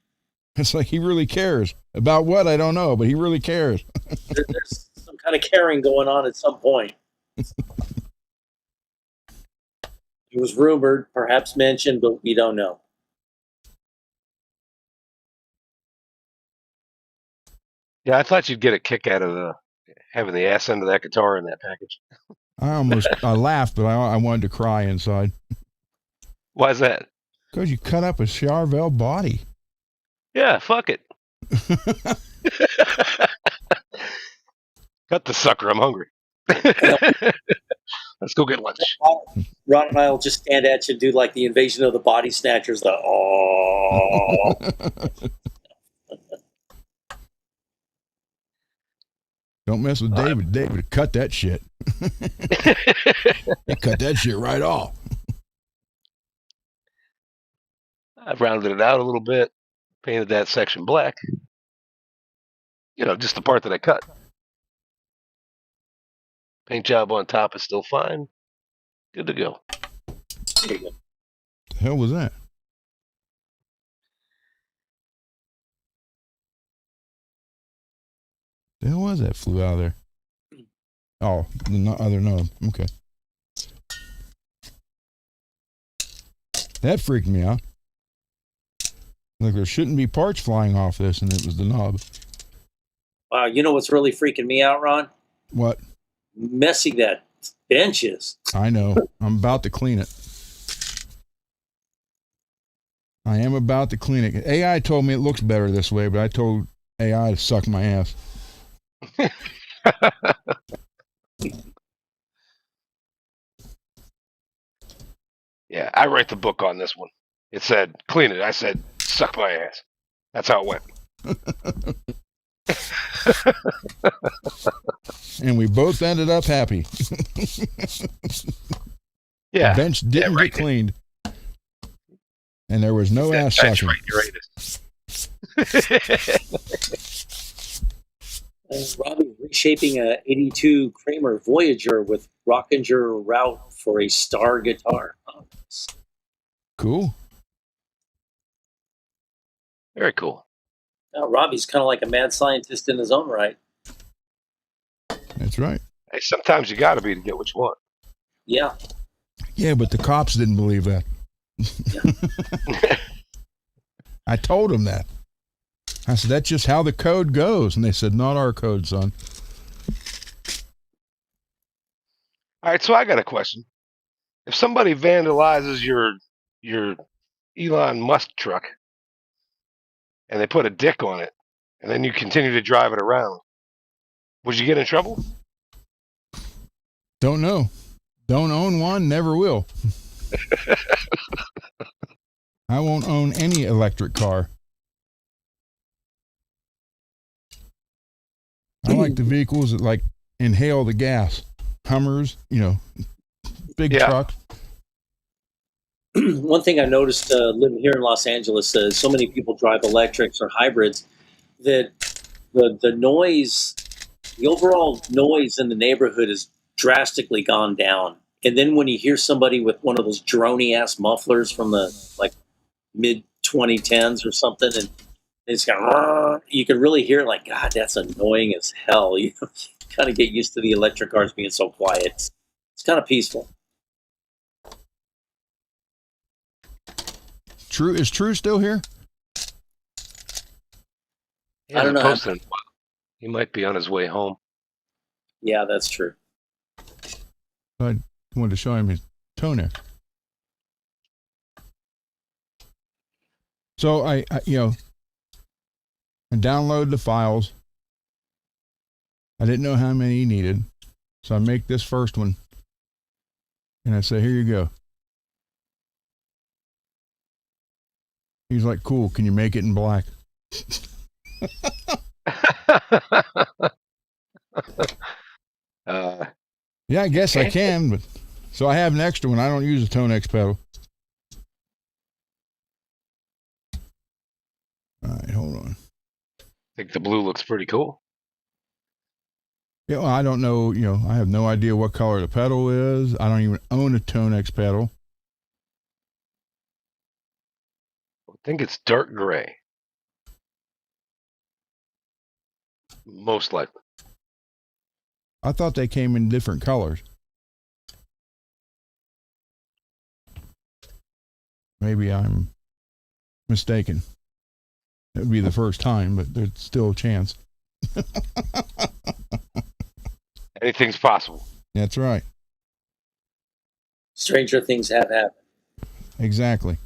It's like he really cares. About what? I don't know, but he really cares.
There's some kind of caring going on at some point. It was rumored, perhaps mentioned, but we don't know.
Yeah, I thought you'd get a kick out of having the ass end of that guitar in that package.
I laughed, but I wanted to cry inside.
Why is that?
Because you cut up a Charvel body.
Yeah, fuck it. Cut the sucker. I'm hungry. Let's go get lunch.
Ron and I will just stand at you and do like the Invasion of the Body Snatchers.
Don't mess with David. David, cut that shit. He cut that shit right off.
I've rounded it out a little bit, painted that section black. You know, just the part that I cut. Paint job on top is still fine. Good to go.
The hell was that? The hell was that flew out of there? Oh, the other nub. Okay. That freaked me out. Like there shouldn't be parts flying off this, and it was the knob.
Wow, you know what's really freaking me out, Ron?
What?
Messy that bench is.
I know. I'm about to clean it. I am about to clean it. AI told me it looks better this way, but I told AI to suck my ass.
Yeah, I write the book on this one. It said, clean it. I said, suck my ass. That's how it went.
And we both ended up happy.
Yeah.
The bench didn't get cleaned. And there was no ass
That's
sucking.
right. You're right.
Robbie reshaping a 82 Kramer Voyager with Rockinger route for a Star guitar.
Cool.
Very cool.
Now, Robbie's kind of like a mad scientist in his own right.
That's right.
Hey, sometimes you got to be to get what you want.
Yeah.
Yeah, but the cops didn't believe that. I told them that. I said, that's just how the code goes. And they said, not our code, son.
All right, so I got a question. If somebody vandalizes your Elon Musk truck and they put a dick on it, and then you continue to drive it around, would you get in trouble?
Don't know. Don't own one, never will. I won't own any electric car. I like the vehicles that like inhale the gas. Hummers, you know, big trucks.
One thing I noticed living here in Los Angeles is so many people drive electrics or hybrids that the noise, the overall noise in the neighborhood has drastically gone down. And then when you hear somebody with one of those drony ass mufflers from the like mid 2010s or something, and it's got, you can really hear it like, God, that's annoying as hell. You kind of get used to the electric cars being so quiet. It's kind of peaceful.
True, is True still here?
He
I don't
hasn't
know.
posted in a while. He might be on his way home.
Yeah, that's true.
I wanted to show him his toe neck. So I download the files. I didn't know how many he needed, so I make this first one, and I say, "Here you go." He's like, "Cool. Can you make it in black?" Yeah, I guess I can, but so I have an extra one. I don't use a Tonex pedal. All right, hold on.
I think the blue looks pretty cool.
Yeah, well, I don't know. I have no idea what color the pedal is. I don't even own a Tonex pedal.
I think it's dark gray. Most likely.
I thought they came in different colors. Maybe I'm mistaken. It would be the first time, but there's still a chance.
Anything's possible.
That's right.
Stranger things have happened.
Exactly.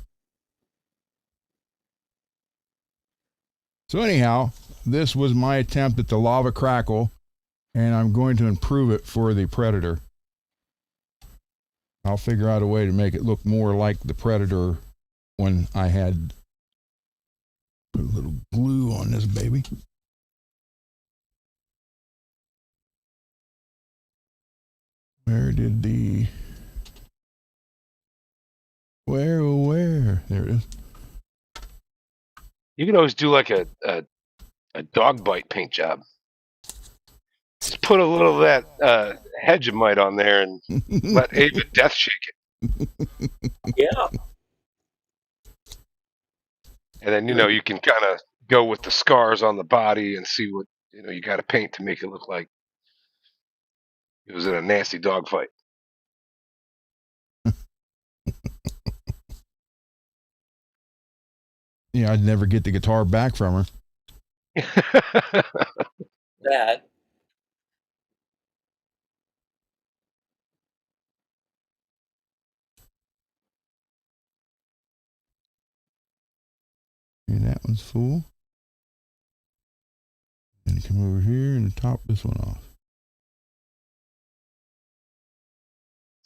So anyhow, this was my attempt at the lava crackle, and I'm going to improve it for the Predator. I'll figure out a way to make it look more like the Predator when I had put a little glue on this baby. Where? There it is.
You can always do like a dog bite paint job. Just put a little of that Hegemite on there and let Ava Death shake it.
Yeah.
And then, you can kind of go with the scars on the body and see what, you got to paint to make it look like it was in a nasty dog fight.
Yeah, I'd never get the guitar back from her.
That.
And that one's full. And come over here and top this one off.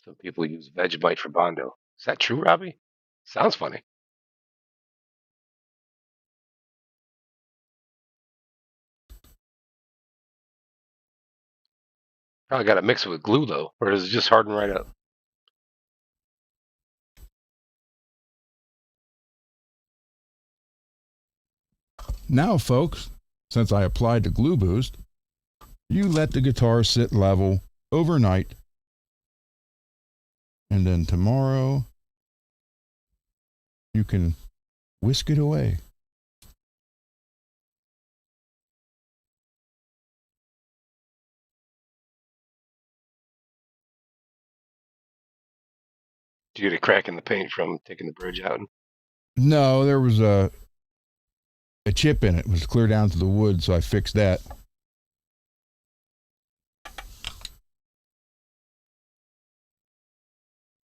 Some people use Vegemite for Bondo. Is that true, Robbie? Sounds funny. Probably got to mix it with glue, though, or does it just harden right up?
Now, folks, since I applied the glue boost, you let the guitar sit level overnight. And then tomorrow, you can whisk it away.
Do you get a crack in the paint from taking the bridge out?
No, there was a chip in it. It was clear down to the wood, so I fixed that.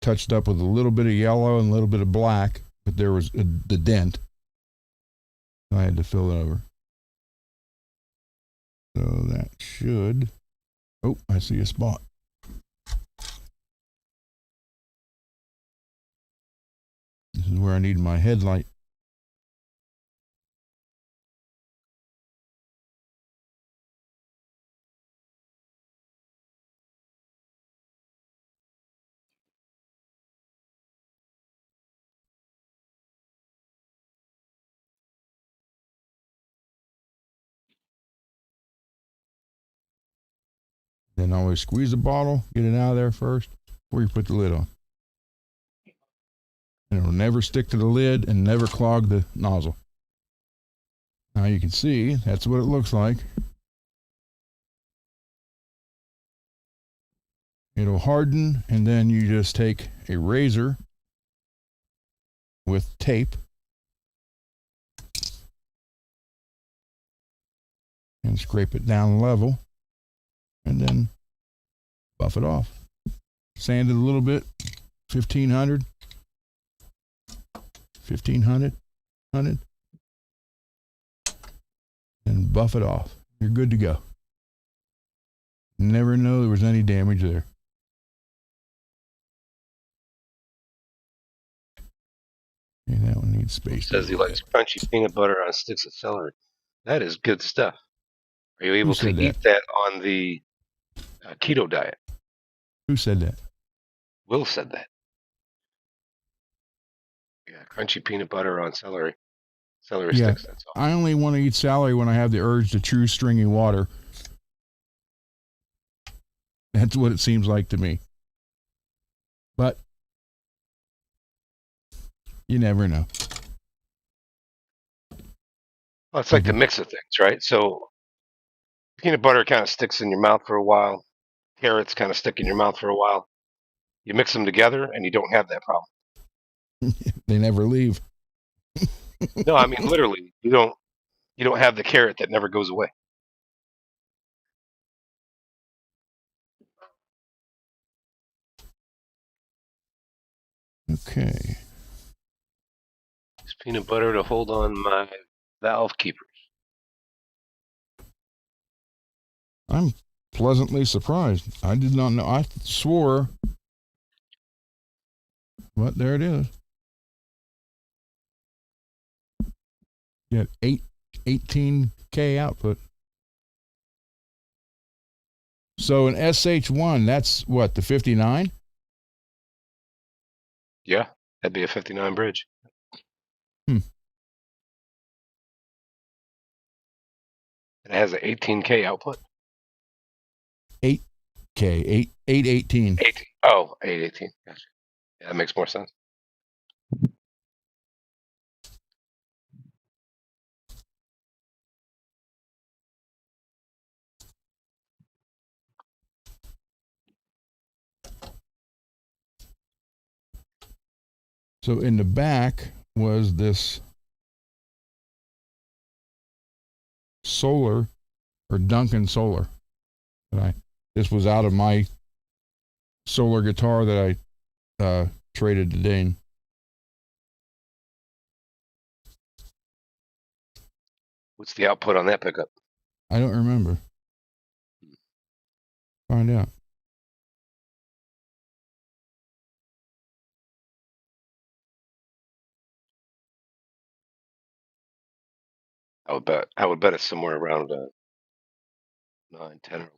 Touched up with a little bit of yellow and a little bit of black, but there was the dent. I had to fill it over. So that should... Oh, I see a spot. This is where I need my headlight. Then always squeeze the bottle, get it out of there first, before you put the lid on. And it'll never stick to the lid and never clog the nozzle. Now you can see, that's what it looks like. It'll harden, and then you just take a razor with tape and scrape it down level, and then buff it off. Sand it a little bit, 1500, 1500, 100, and buff it off. You're good to go. Never know there was any damage there. And that one needs space.
Says he likes crunchy peanut butter on sticks of celery. That is good stuff. Are you able to eat that on the keto diet?
Who said that?
Will said that. Yeah, crunchy peanut butter on celery sticks. That's all.
I only want to eat celery when I have the urge to chew stringy water. That's what it seems like to me. But you never know.
Well, it's like the mix of things, right? So peanut butter kind of sticks in your mouth for a while. Carrots kind of stick in your mouth for a while. You mix them together and you don't have that problem.
They never leave.
No, I mean literally, you don't have the carrot that never goes away.
Okay.
Use peanut butter to hold on my valve keepers.
I'm pleasantly surprised. I did not know. I swore. But there it is. You got 18K output. So an SH1, that's what, the 59?
Yeah, that'd be a 59 bridge. It has an 18K output.
8K, 818.
18. Oh, 818. Gotcha. Yeah, that makes more sense.
So in the back was this solar, or Duncan solar. This was out of my solar guitar that I traded to Dane.
What's the output on that pickup?
I don't remember. Find out.
I would bet it's somewhere around 9, 10, or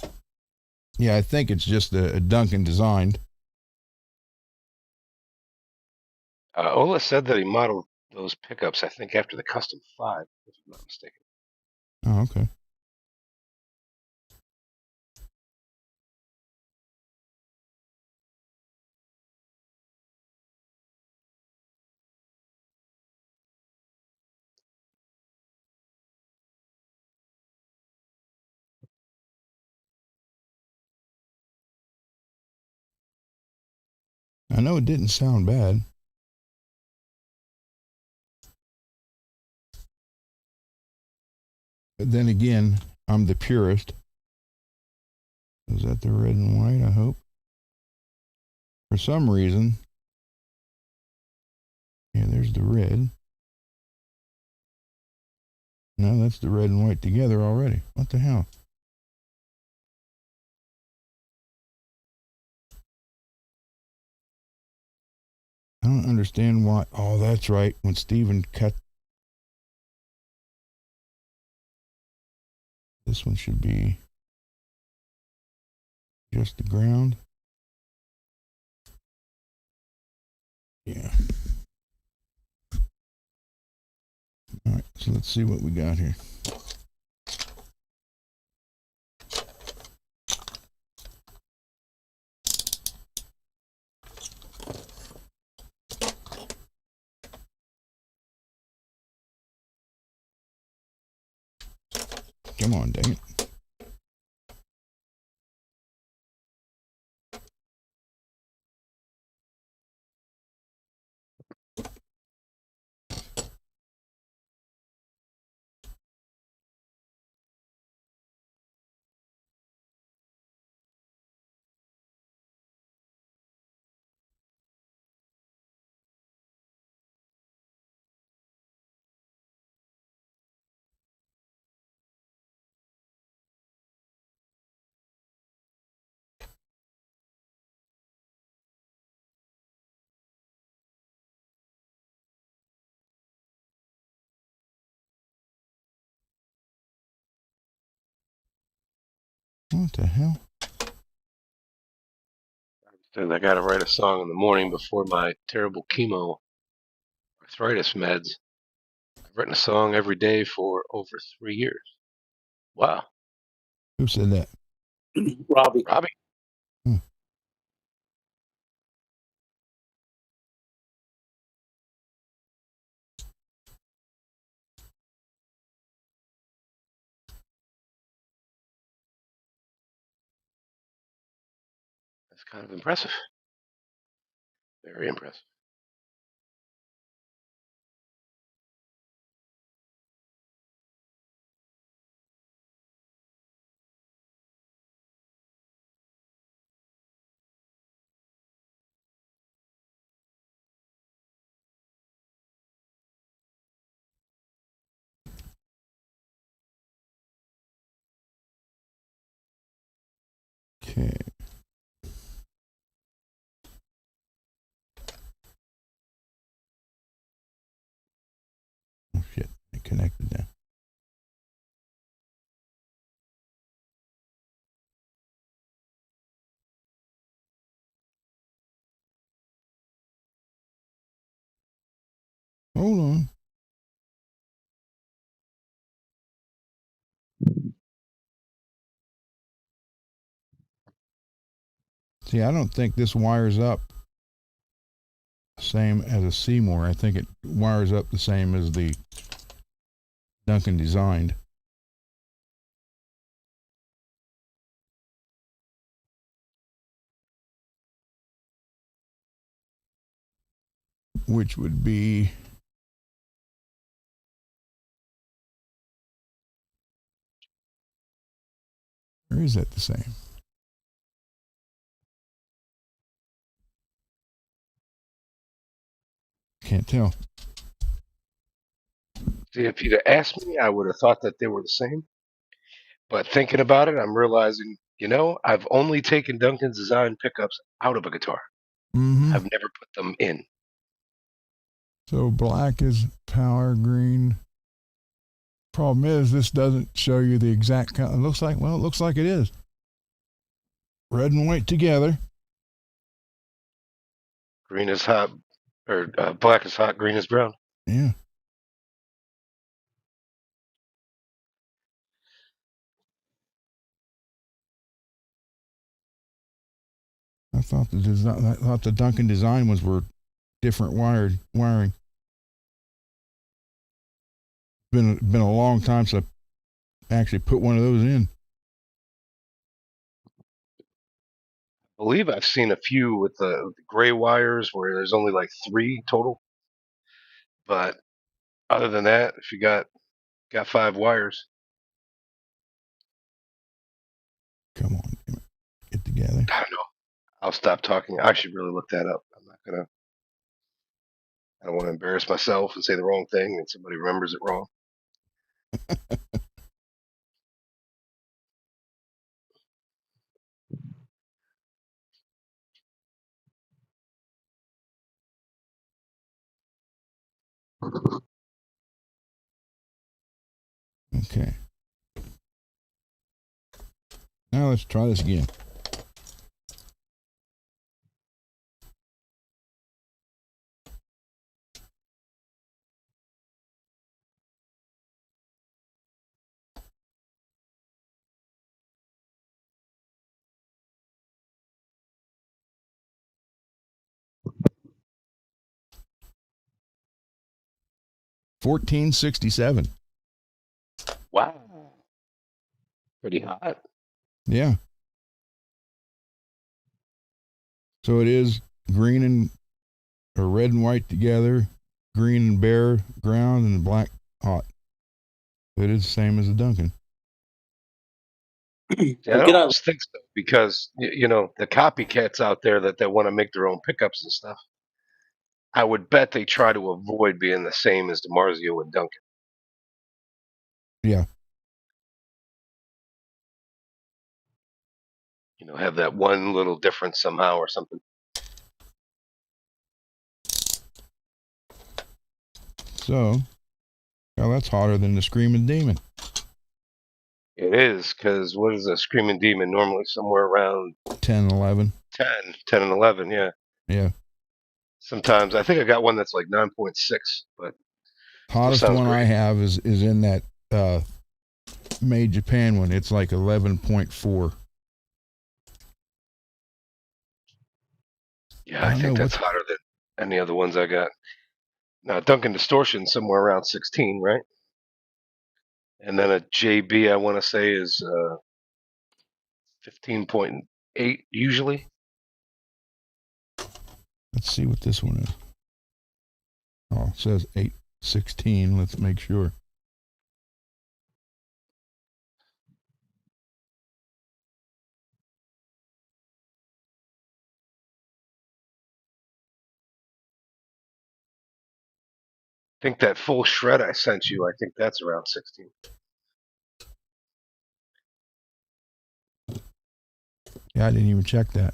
11.
Yeah, I think it's just a Duncan designed.
Ola said that he modeled those pickups, I think, after the Custom 5, if I'm not mistaken.
Oh, okay. I know it didn't sound bad. But then again, I'm the purist. Is that the red and white, I hope? For some reason. Yeah, there's the red. No, that's the red and white together already. What the hell? I don't understand why. Oh, that's right. When Steven cut. This one should be just the ground. Yeah. All right, so let's see what we got here. Come on, dang it. What the hell?
And I got to write a song in the morning before my terrible chemo arthritis meds. I've written a song every day for over 3 years. Wow.
Who said that?
Robbie.
Robbie.
Hmm.
That's kind of impressive. Very impressive.
Okay. Oh shit! I connected that. Hold on. See, I don't think this wires up the same as a Seymour. I think it wires up the same as the Duncan designed. Which would be or is that the same? Can't tell.
See, if you'd have asked me, I would have thought that they were the same. But thinking about it, I'm realizing, I've only taken Duncan's design pickups out of a guitar.
Mm-hmm.
I've never put them in.
So black is power, green. Problem is, this doesn't show you the exact color. It looks like it is. Red and white together.
Green is hot, or black is hot, green is brown.
Yeah. I thought the Duncan design ones were different wiring. Been a long time since I actually put one of those in.
I believe I've seen a few with the gray wires where there's only like 3 total. But other than that, if you got 5 wires,
Come on, damn it. Get together.
I don't know. I'll stop talking. I should really look that up. I don't want to embarrass myself and say the wrong thing and somebody remembers it wrong.
Okay. Now let's try this again. $14.67.
Wow. Pretty hot.
Yeah. So it is green and or red and white together, green and bare ground, and black hot. It is the same as the Duncan.
Yeah, I almost think so because the copycats out there that want to make their own pickups and stuff. I would bet they try to avoid being the same as DiMarzio and Duncan.
Yeah.
Have that one little difference somehow or something.
So, well, that's hotter than the Screaming Demon.
It is, because what is a Screaming Demon? Normally somewhere around
10, 11.
10 and 11, yeah.
Yeah.
Sometimes I think I got one that's like 9.6, but
Hottest
sounds
one
great.
I have is in that Made Japan one. It's like 11.4.
Yeah, I think that's hotter than any other ones I got. Now, Duncan Distortion somewhere around 16, right? And then a JB, I want to say, is 15.8 usually.
Let's see what this one is. Oh, it says 816. Let's make sure.
I think that full shred I sent you, I think that's around 16.
Yeah, I didn't even check that.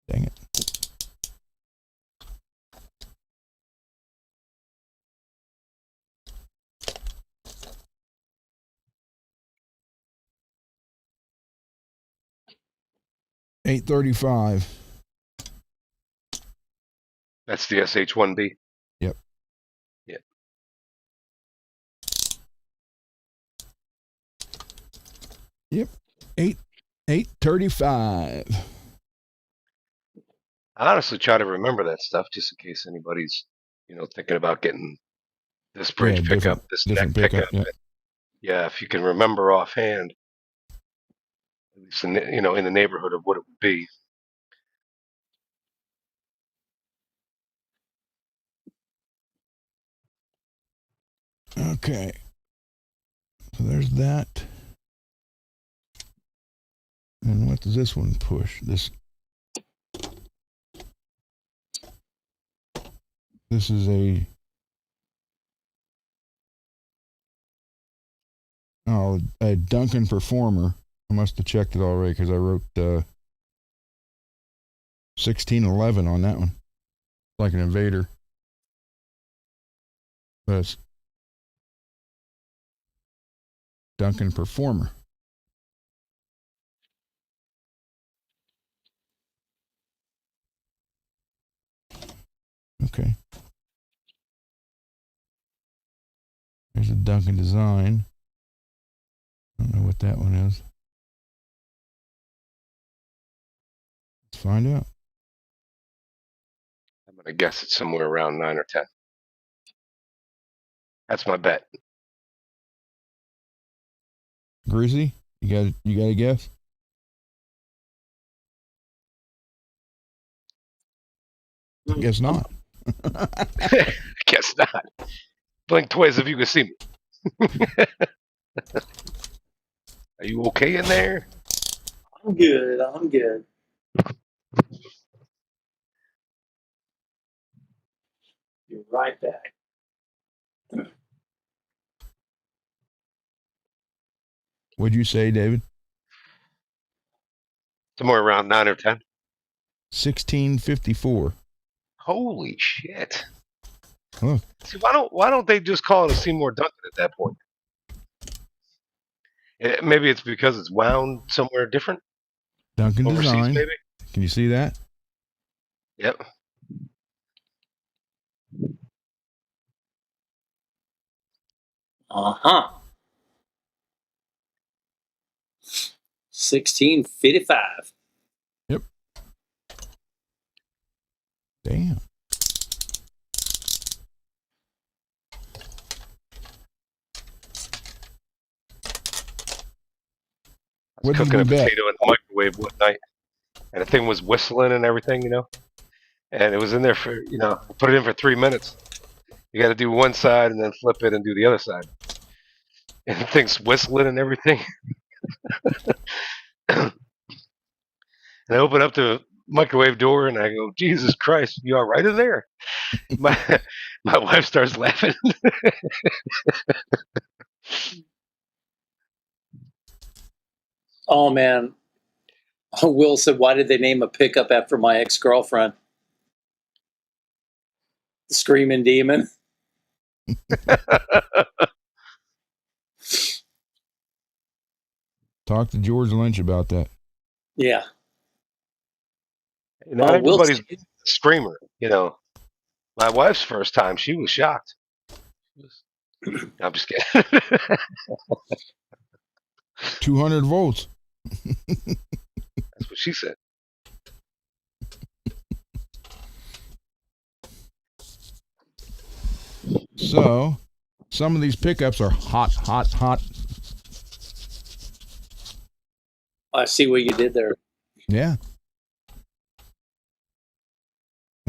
Dang it. $835.
That's the SH1B.
Yep.
Yeah.
Yep. 835.
I honestly try to remember that stuff just in case anybody's, thinking about getting this bridge pickup, this neck
pickup.
pickup. Yeah, if you can remember offhand, at least in the neighborhood of what it would be.
Okay. So there's that. And what does this one push? This is a Duncan Performer. I must have checked it already because I wrote 1611 on that one. Like an Invader. But it's Duncan Performer. Okay. There's a Duncan design. I don't know what that one is. Let's find out.
I'm going to guess it's somewhere around 9 or 10. That's my bet.
Greasy, you got a guess? Guess not.
Guess not. Blink twice if you can see me. Are you okay in there?
I'm good. Be right back.
What'd you say, David?
Somewhere around 9 or 10.
1654.
Holy shit!
Look.
See, why don't they just call it a Seymour Duncan at that point? Maybe it's because it's wound somewhere different.
Duncan
overseas,
design.
maybe.
Can you see that?
Yep.
Uh-huh. 1655.
Yep. Damn.
I was cooking a potato in the microwave one night, and the thing was whistling and everything, and it was in there for, put it in for 3 minutes. You got to do one side and then flip it and do the other side. And the thing's whistling and everything. And I open up the microwave door and I go, Jesus Christ, you all right in there? My wife starts laughing.
Oh man, Will said, "Why did they name a pickup after my ex-girlfriend?" The Screaming Demon.
Talk to George Lynch about that.
Yeah.
Not
Will
everybody's
said,
a screamer. My wife's first time, she was shocked. No, I'm just kidding.
200 volts.
That's what she said.
So, some of these pickups are hot.
I see what you did there.
Yeah.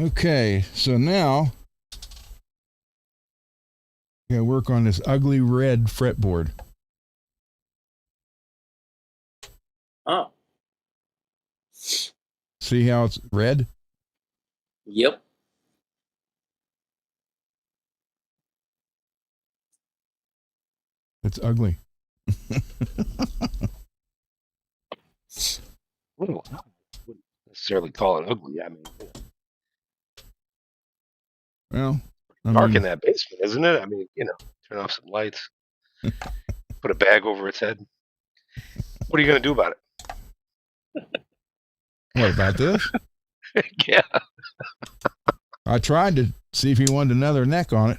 Okay, so now I gotta work on this ugly red fretboard.
Oh.
See how it's red?
Yep.
It's ugly.
Well, I wouldn't necessarily call it ugly. I mean,
Well,
dark in that basement, isn't it? I mean, turn off some lights, put a bag over its head. What are you going to do about
what about this?
it? Yeah.
I tried to see if he wanted another neck on it,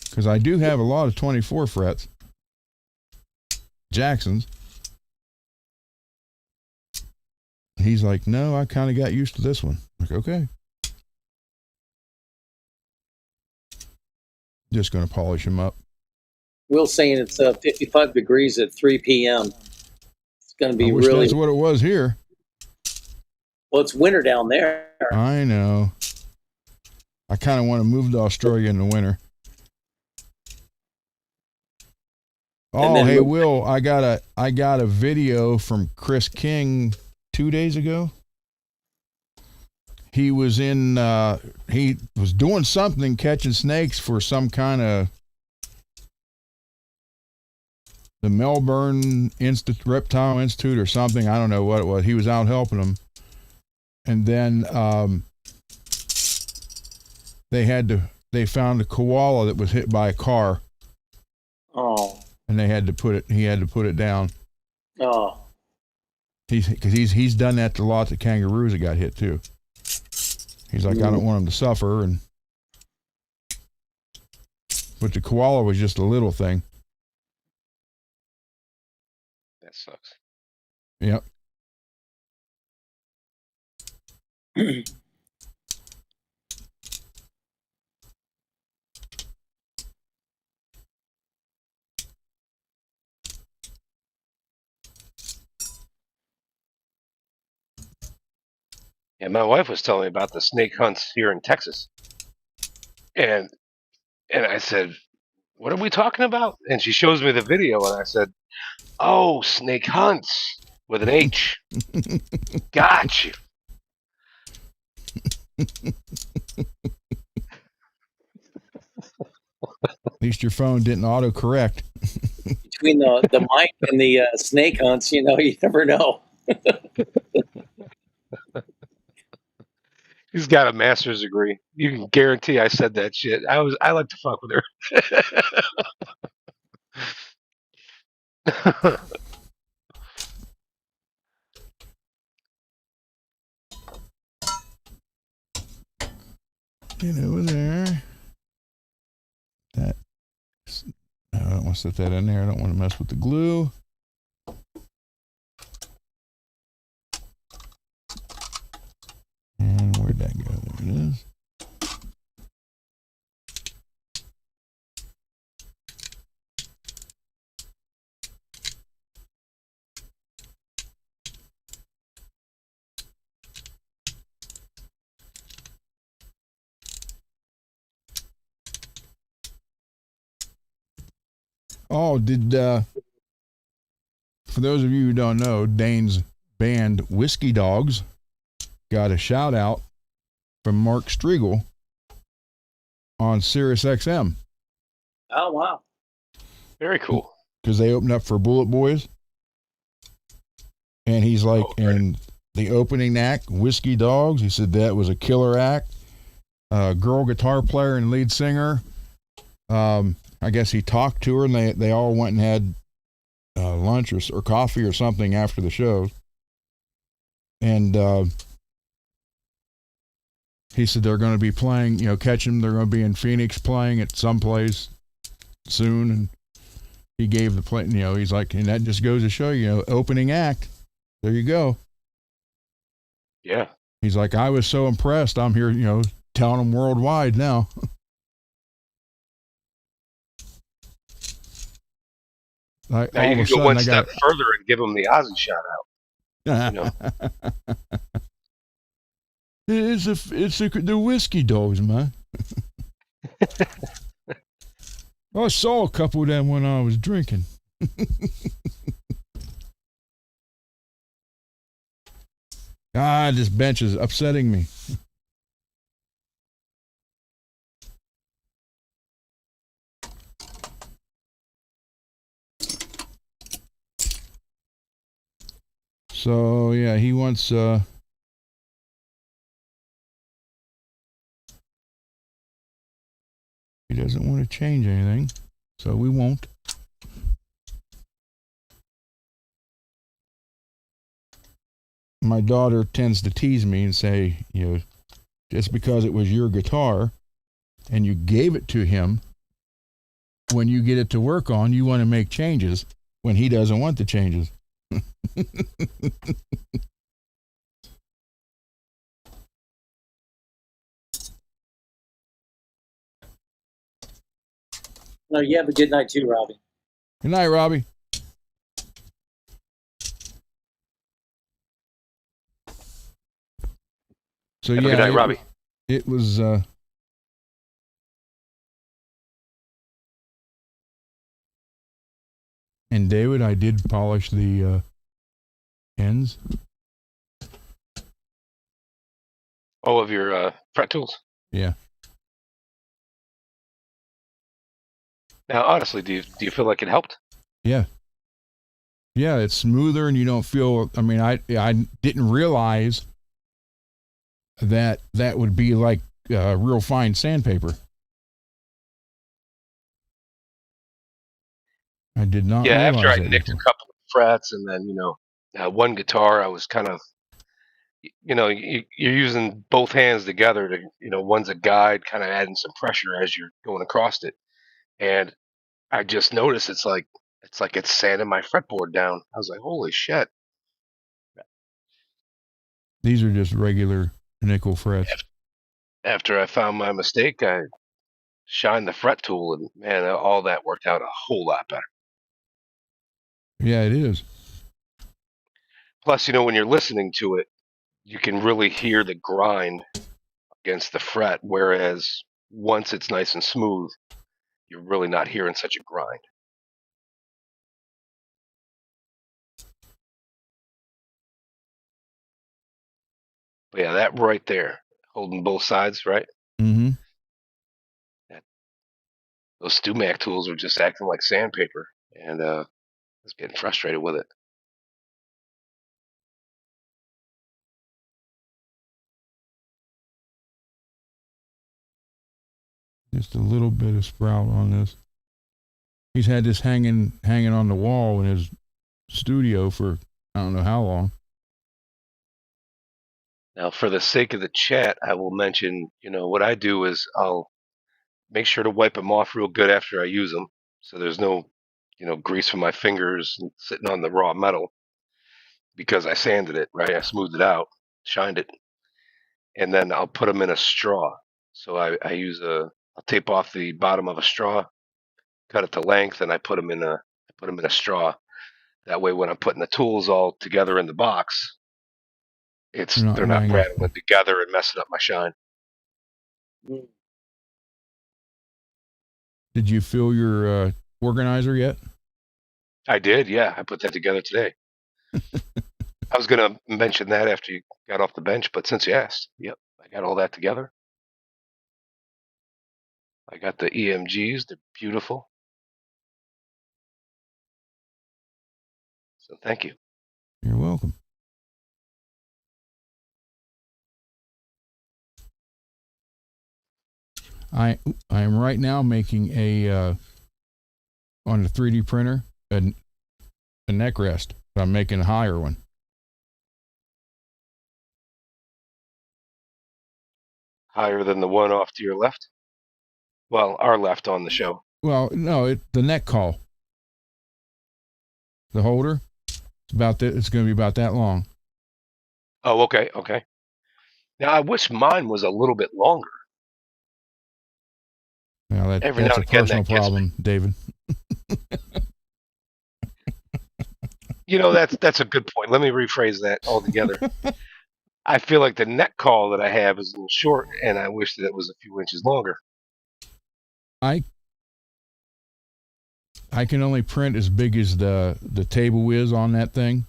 because I do have a lot of 24 frets. Jackson's. He's like, no, I kind of got used to this one. I'm like, okay. Just going to polish him up.
Will's saying it's 55 degrees at 3 p.m. It's going to be
I wish
really...
that's what it was here.
Well, it's winter down there.
I know. I kind of want to move to Australia in the winter. Oh, hey, Will, I got a video from Chris King 2 days ago. He was he was doing something, catching snakes for some kind of the Melbourne Reptile Institute or something. I don't know what it was. He was out helping them. And then they found a koala that was hit by a car.
Oh.
And he had to put it down.
Oh.
Because he's done that to lots of kangaroos that got hit too. He's like, I don't want them to suffer, but the koala was just a little thing.
That sucks.
Yep.
Yeah, my wife was telling me about the snake hunts here in Texas. And I said, what are we talking about? And she shows me the video, and I said, oh, snake hunts with an H. Got you.
At least your phone didn't autocorrect.
Between the mic and the snake hunts, you never know.
He's got a master's degree. You can guarantee I said that shit. I like to fuck with her.
Get over there. I don't want to set that in there. I don't want to mess with the glue. And where'd that go? There it is. Oh, for those of you who don't know, Dane's band Whiskey Dogs got a shout out from Mark Striegel on Sirius XM.
Oh, wow.
Very cool.
Because they opened up for Bullet Boys. And he's like,
Oh, right.
and the opening act, Whiskey Dogs, he said that was a killer act. Girl guitar player and lead singer. I guess he talked to her, and they all went and had lunch or coffee or something after the show. And he said they're going to be playing, catch them. They're going to be in Phoenix playing at some place soon. And he gave the play, he's like, and that just goes to show you, opening act. There you go.
Yeah.
He's like, I was so impressed. I'm here, telling them worldwide now.
Now you can go one step further and give them the Ozzy shout out.
It's the Whiskey Dogs, man. I saw a couple of them when I was drinking. This bench is upsetting me. So yeah, he wants he doesn't want to change anything, so we won't. My daughter tends to tease me and say, just because it was your guitar and you gave it to him, when you get it to work on, you want to make changes when he doesn't want the changes.
No, you have a good night too, Robbie.
Good night, Robbie. So
Have
yeah,
a good night, Robbie.
It was and David, I did polish the ends.
Oh, of your fret tools?
Yeah.
Now, honestly, do you feel like it helped?
Yeah. Yeah, it's smoother and you don't feel, I mean, I didn't realize that would be like real fine sandpaper. I did not realize
after I
that
nicked
before.
a couple of frets and then, one guitar, I was kind of, you're using both hands together to, one's a guide, kind of adding some pressure as you're going across it. And I just noticed it's like it's sanding my fretboard down. I was like, holy shit.
These are just regular nickel frets.
After I found my mistake, I shined the fret tool, and man, all that worked out a whole lot better.
Yeah, it is.
Plus, when you're listening to it, you can really hear the grind against the fret, whereas once it's nice and smooth, you're really not hearing such a grind. But yeah, that right there, holding both sides, right?
Mm-hmm.
Those StewMac tools were just acting like sandpaper, and I was getting frustrated with it.
Just a little bit of sprout on this. He's had this hanging on the wall in his studio for I don't know how long.
Now, for the sake of the chat, I will mention, what I do is I'll make sure to wipe them off real good after I use them, so there's no, grease from my fingers sitting on the raw metal, because I sanded it, right? I smoothed it out, shined it, and then I'll put them in a straw. So I'll tape off the bottom of a straw, cut it to length, and I put them in a straw. That way, when I'm putting the tools all together in the box, they're not rattling together and messing up my shine.
Did you fill your organizer yet?
I did, yeah. I put that together today. I was going to mention that after you got off the bench, but since you asked, yep, I got all that together. I got the EMGs. They're beautiful. So thank you.
You're welcome. welcome. I am right now making a on the 3D printer a neck rest. I'm making a higher one.
Higher than the one off to your left? Well, our left on the show.
Well, no, the neck call. The holder. It's about that. It's going to be about that long.
Oh, okay, okay. Now I wish mine was a little bit longer.
Now
Every
that's
now
a
and again,
personal
that gets
problem, David.
You know, that's a good point. Let me rephrase that altogether. I feel like the neck call that I have is a little short, and I wish that it was a few inches longer.
I can only print as big as the table is on that thing,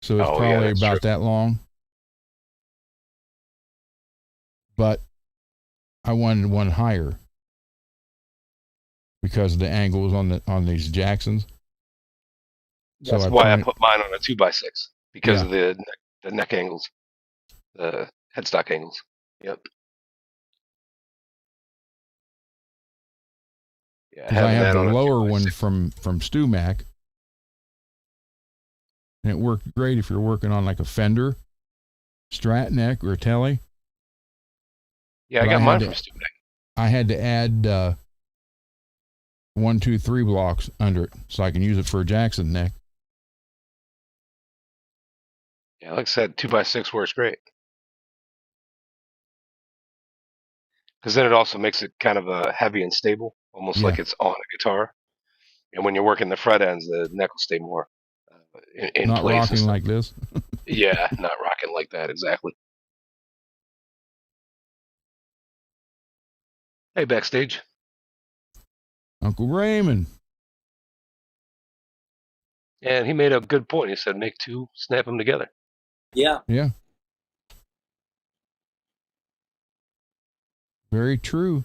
so it's probably about that long. But I wanted one higher because of the angles on these Jacksons.
That's
so
why I put mine on a 2x6 because of the neck angles, the headstock angles. Yep. Yeah,
Because I have the
on
lower one from StewMac, and it worked great if you're working on like a Fender, Strat neck, or a Tele.
Yeah, I got mine from StewMac.
I had to add 1, 2, 3 blocks under it so I can use it for a Jackson neck.
Yeah, like I said, 2x6 works great. Because then it also makes it kind of heavy and stable, almost like it's on a guitar. And when you're working the fret ends, the neck will stay more in
Not
place.
Rocking like this.
Yeah, not rocking like that, exactly. Hey, backstage.
Uncle Raymond.
And he made a good point. He said, make two, snap them together.
Yeah.
Yeah. Very true.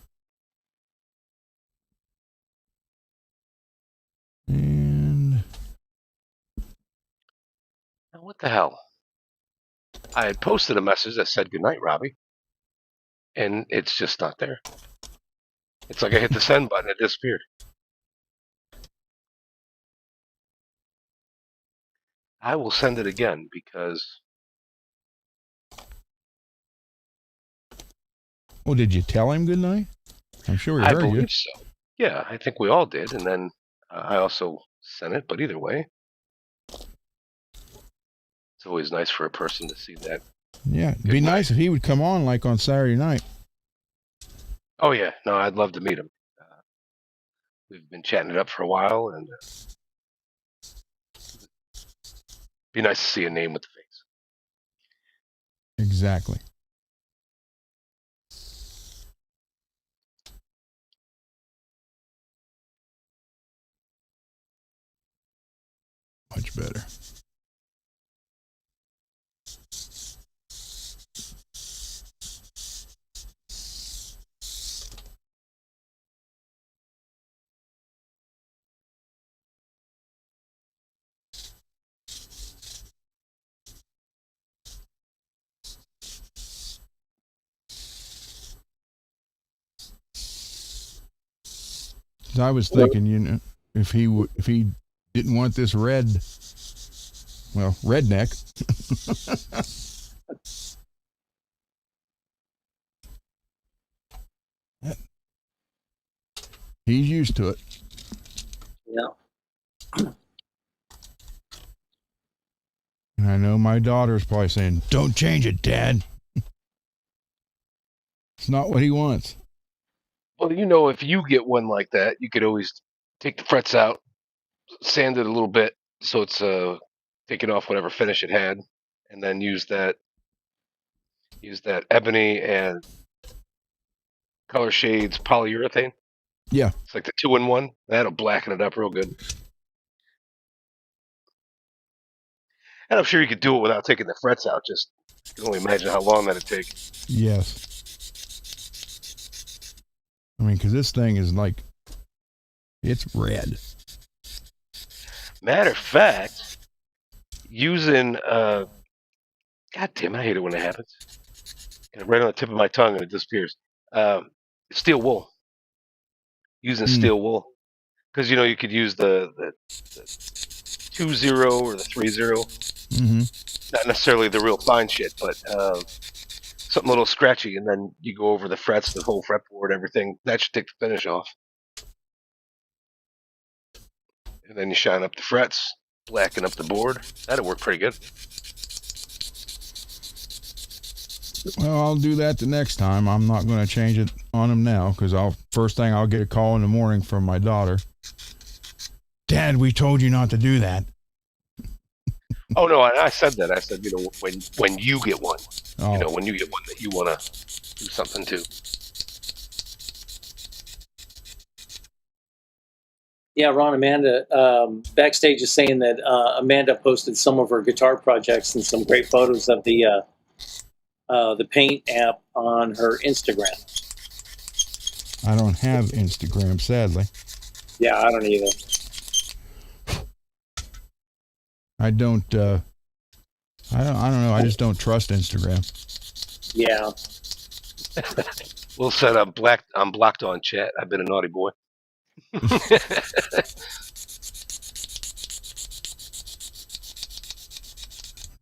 And
now, what the hell? I had posted a message that said, good night, Robbie. And it's just not there. It's like I hit the send button, it disappeared. I will send it again because...
Well, did you tell him good night? I'm sure he heard you.
I believe so. Yeah, I think we all did. And then I also sent it, but either way, it's always nice for a person to see that.
Yeah, it'd be nice if he would come on like on Saturday night.
Oh, yeah. No, I'd love to meet him. We've been chatting it up for a while, and be nice to see a name with the face.
Exactly. Much better. I was thinking, you know, if he didn't want this redneck. He's used to it.
Yeah.
And I know my daughter's probably saying, "Don't change it, Dad." It's not what he wants.
Well, you know, if you get one like that, you could always take the frets out, sand it a little bit so it's taking off whatever finish it had, and then use that ebony and color shades polyurethane.
Yeah.
It's like the 2-in-1. That'll blacken it up real good. And I'm sure you could do it without taking the frets out. Just you can only imagine how long that'd take.
Yes. I mean, because this thing is like, it's red.
Matter of fact, using God damn, I hate it when it happens. Right on the tip of my tongue and it disappears. Steel wool. Using steel wool. Because you could use the 2-0 or the 3-0. Not necessarily the real fine shit, but something a little scratchy, and then you go over the frets, the whole fretboard, everything. That should take the finish off. And then you shine up the frets, blacken up the board. That'll work pretty good.
Well, I'll do that the next time. I'm not going to change it on them now because first thing I'll get a call in the morning from my daughter. Dad, we told you not to do that.
Oh no, I said that. I said, when you get one,
Oh.
when you get one that you want to do something to.
Yeah, Ron, Amanda, backstage is saying that Amanda posted some of her guitar projects and some great photos of the Paint app on her Instagram.
I don't have Instagram, sadly.
Yeah, I don't either.
I don't know. I just don't trust Instagram.
Yeah.
We'll set up I'm blocked on chat. I've been a naughty boy.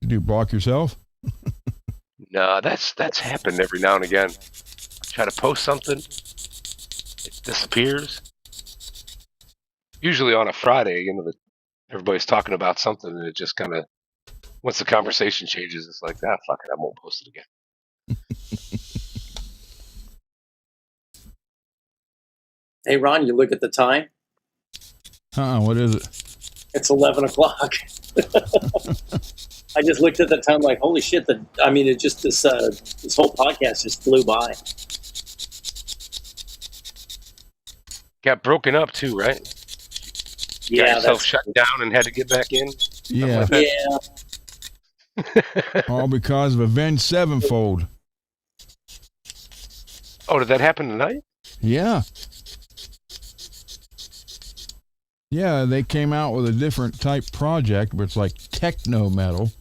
Do you block yourself?
No, that's happened every now and again. Try to post something, it disappears. Usually on a Friday, everybody's talking about something, and it just kind of, once the conversation changes, it's like, fuck it, I won't post it again.
Hey, Ron, you look at the time.
What is it?
It's 11 o'clock. I just looked at the time like, holy shit. This whole podcast just flew by.
Got broken up too, right?
Yeah.
Got yourself shut down and had to get back in?
Yeah.
Yeah.
All because of Avenged Sevenfold.
Oh, did that happen tonight?
Yeah. Yeah, they came out with a different type project, but it's like techno metal.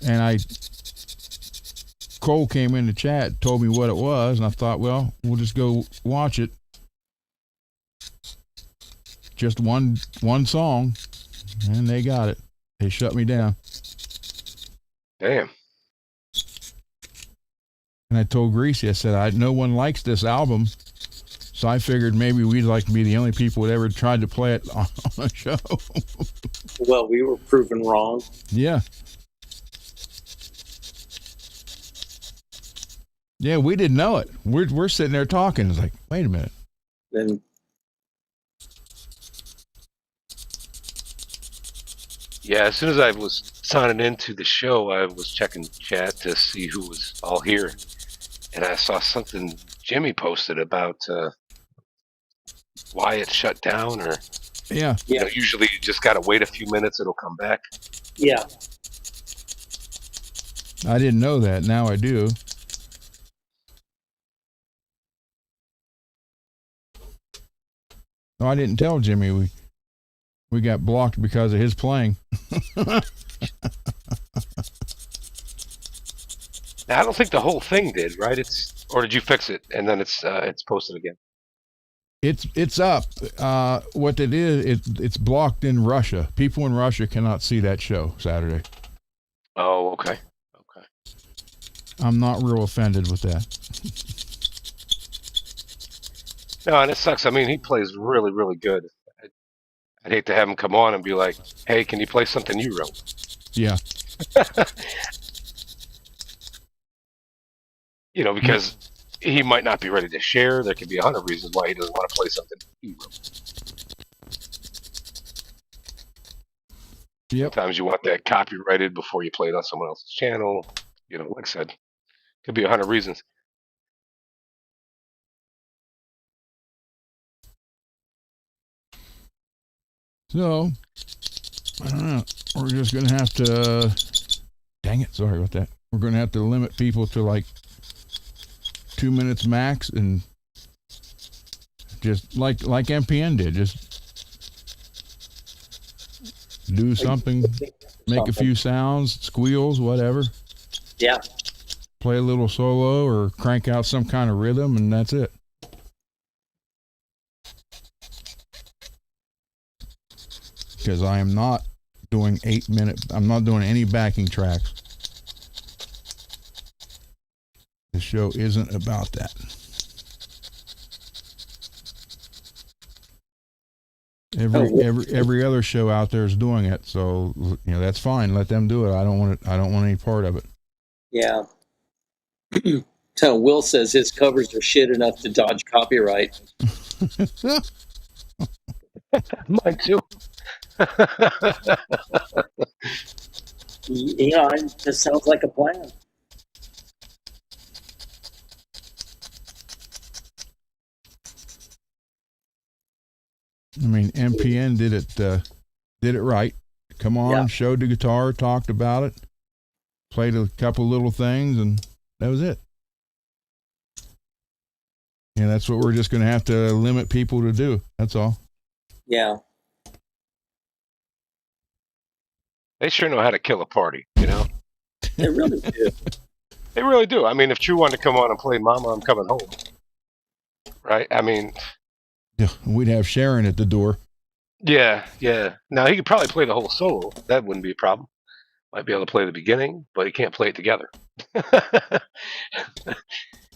And Cole came in the chat, told me what it was, and I thought, well, we'll just go watch it. Just one song, and they got it. They shut me down.
Damn.
And I told Greasy, I said, no one likes this album. So I figured maybe we'd like to be the only people that ever tried to play it on a show.
Well, we were proven wrong.
Yeah. Yeah, we didn't know it. We're sitting there talking. It's like, wait a minute.
And
Yeah, as soon as I was signing into the show, I was checking chat to see who was all here. And I saw something Jimmy posted about why it shut down, or
Yeah.
usually you just gotta wait a few minutes, it'll come back.
yeah.
I didn't know that. Now I do. No, I didn't tell Jimmy we got blocked because of his playing.
Now, I don't think the whole thing did, right? Or did you fix it and then it's posted again?
It's up. What it is, it's blocked in Russia. People in Russia cannot see that show Saturday.
Oh, okay.
I'm not real offended with that.
No, and it sucks. I mean, he plays really, really good. I'd hate to have him come on and be like, hey, can you play something you wrote?
Yeah.
Because he might not be ready to share. There could be 100 reasons why he doesn't want to play something he wrote.
Yep.
Sometimes you want that copyrighted before you play it on someone else's channel. Like I said, could be 100 reasons.
So, I don't know. We're just going to have to, dang it, sorry about that. We're going to have to limit people to like 2 minutes max, and just like MPN did, just do something, make a few sounds, squeals, whatever.
Yeah.
Play a little solo or crank out some kind of rhythm, and that's it. Because I am not doing 8 minute, I'm not doing any backing tracks. The show isn't about that. Every other show out there is doing it, so that's fine. Let them do it. I don't want it. I don't want any part of it.
Yeah. So Will says his covers are shit enough to dodge copyright.
Mine too.
Yeah, it just sounds like a plan.
I mean, MPN did it right. Come on,
Yeah.
showed the guitar, talked about it, played a couple little things, and that was it. And that's what we're just going to have to limit people to do. That's all.
Yeah.
They sure know how to kill a party, you know?
They really do.
They really do. I mean, if True wanted to come on and play Mama, I'm Coming Home, right? I mean,
Yeah, we'd have Sharon at the door.
yeah. Now, he could probably play the whole solo. That wouldn't be a problem. Might be able to play the beginning, but he can't play it together. You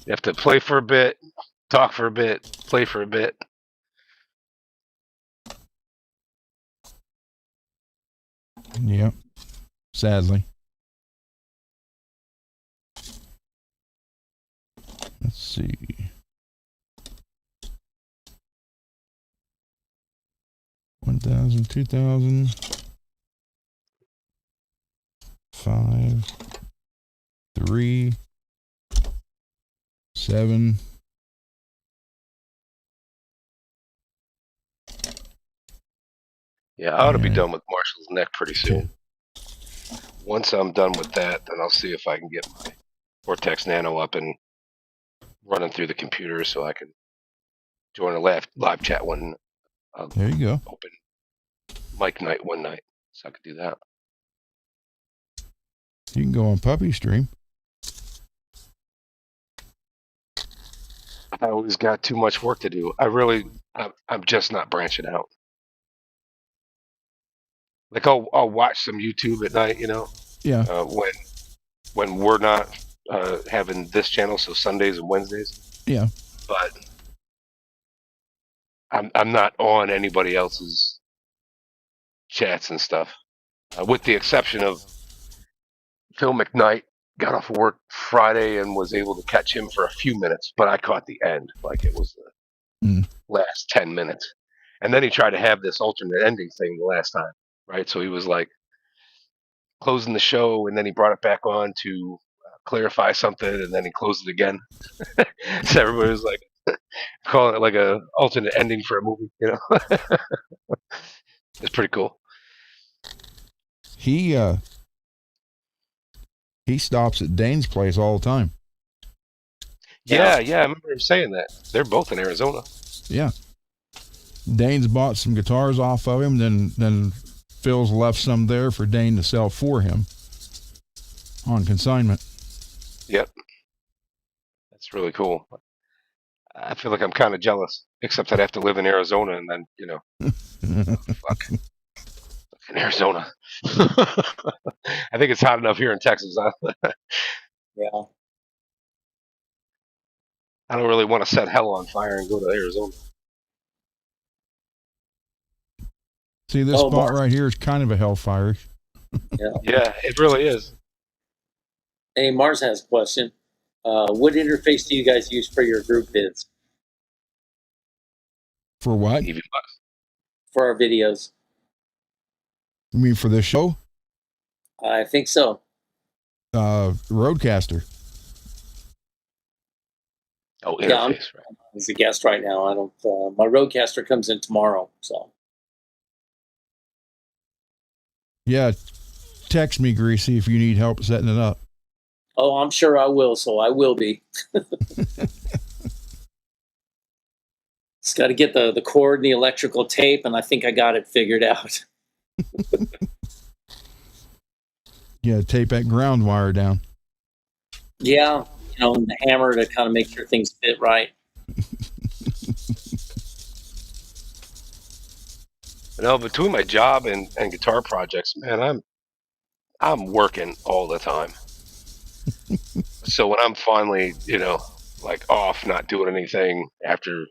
have to play for a bit, talk for a bit, play for a bit.
Yep. Sadly. Let's see. $1,000, $2,000, $5, $3, $7.
Yeah, I ought to be
Yeah.
done with Marshall's neck pretty soon. Once I'm done with that, then I'll see if I can get my Vortex Nano up and running through the computer so I can join a live chat one.
There you go.
Open mic night one night, so I could do that.
You can go on Puppy Stream.
I always got too much work to do. I'm just not branching out. Like I'll watch some YouTube at night, you know,
Yeah.
When we're not having this channel, so Sundays and Wednesdays.
Yeah.
But I'm not on anybody else's chats and stuff, with the exception of Phil McKnight. Got off of work Friday and was able to catch him for a few minutes, but I caught the end, like it was the last 10 minutes. And then he tried to have this alternate ending thing the last time, right? So he was like closing the show, and then he brought it back on to clarify something, and then he closed it again. So everybody was like calling it like a alternate ending for a movie, you know? It's pretty cool.
He stops at Dane's place all the time.
Yeah, I remember him saying that. They're both in Arizona.
Yeah. Dane's bought some guitars off of him, then Phil's left some there for Dane to sell for him on consignment.
Yep. That's really cool. I feel like I'm kind of jealous, except I'd have to live in Arizona, and then, you know, fuck. In Arizona. I think it's hot enough here in Texas.
Yeah.
I don't really want to set hell on fire and go to Arizona.
See, this spot right here is kind of a hellfire.
Yeah, it really is.
Hey, Mars has a question. What interface do you guys use for your group vids?
For what?
For our videos.
You mean for this show?
I think so.
Roadcaster.
Oh,
Yeah, I'm
interface, right.
as a guest right now. I don't. My Roadcaster comes in tomorrow, so.
Yeah, text me, Greasy, if you need help setting it up.
Oh, I'm sure I will. So I will be. Just got to get the cord and the electrical tape, and I think I got it figured out.
Yeah, tape that ground wire down.
Yeah, and the hammer to kind of make sure things fit right.
Between my job and guitar projects, man, I'm working all the time. So when I'm finally, like off, not doing anything after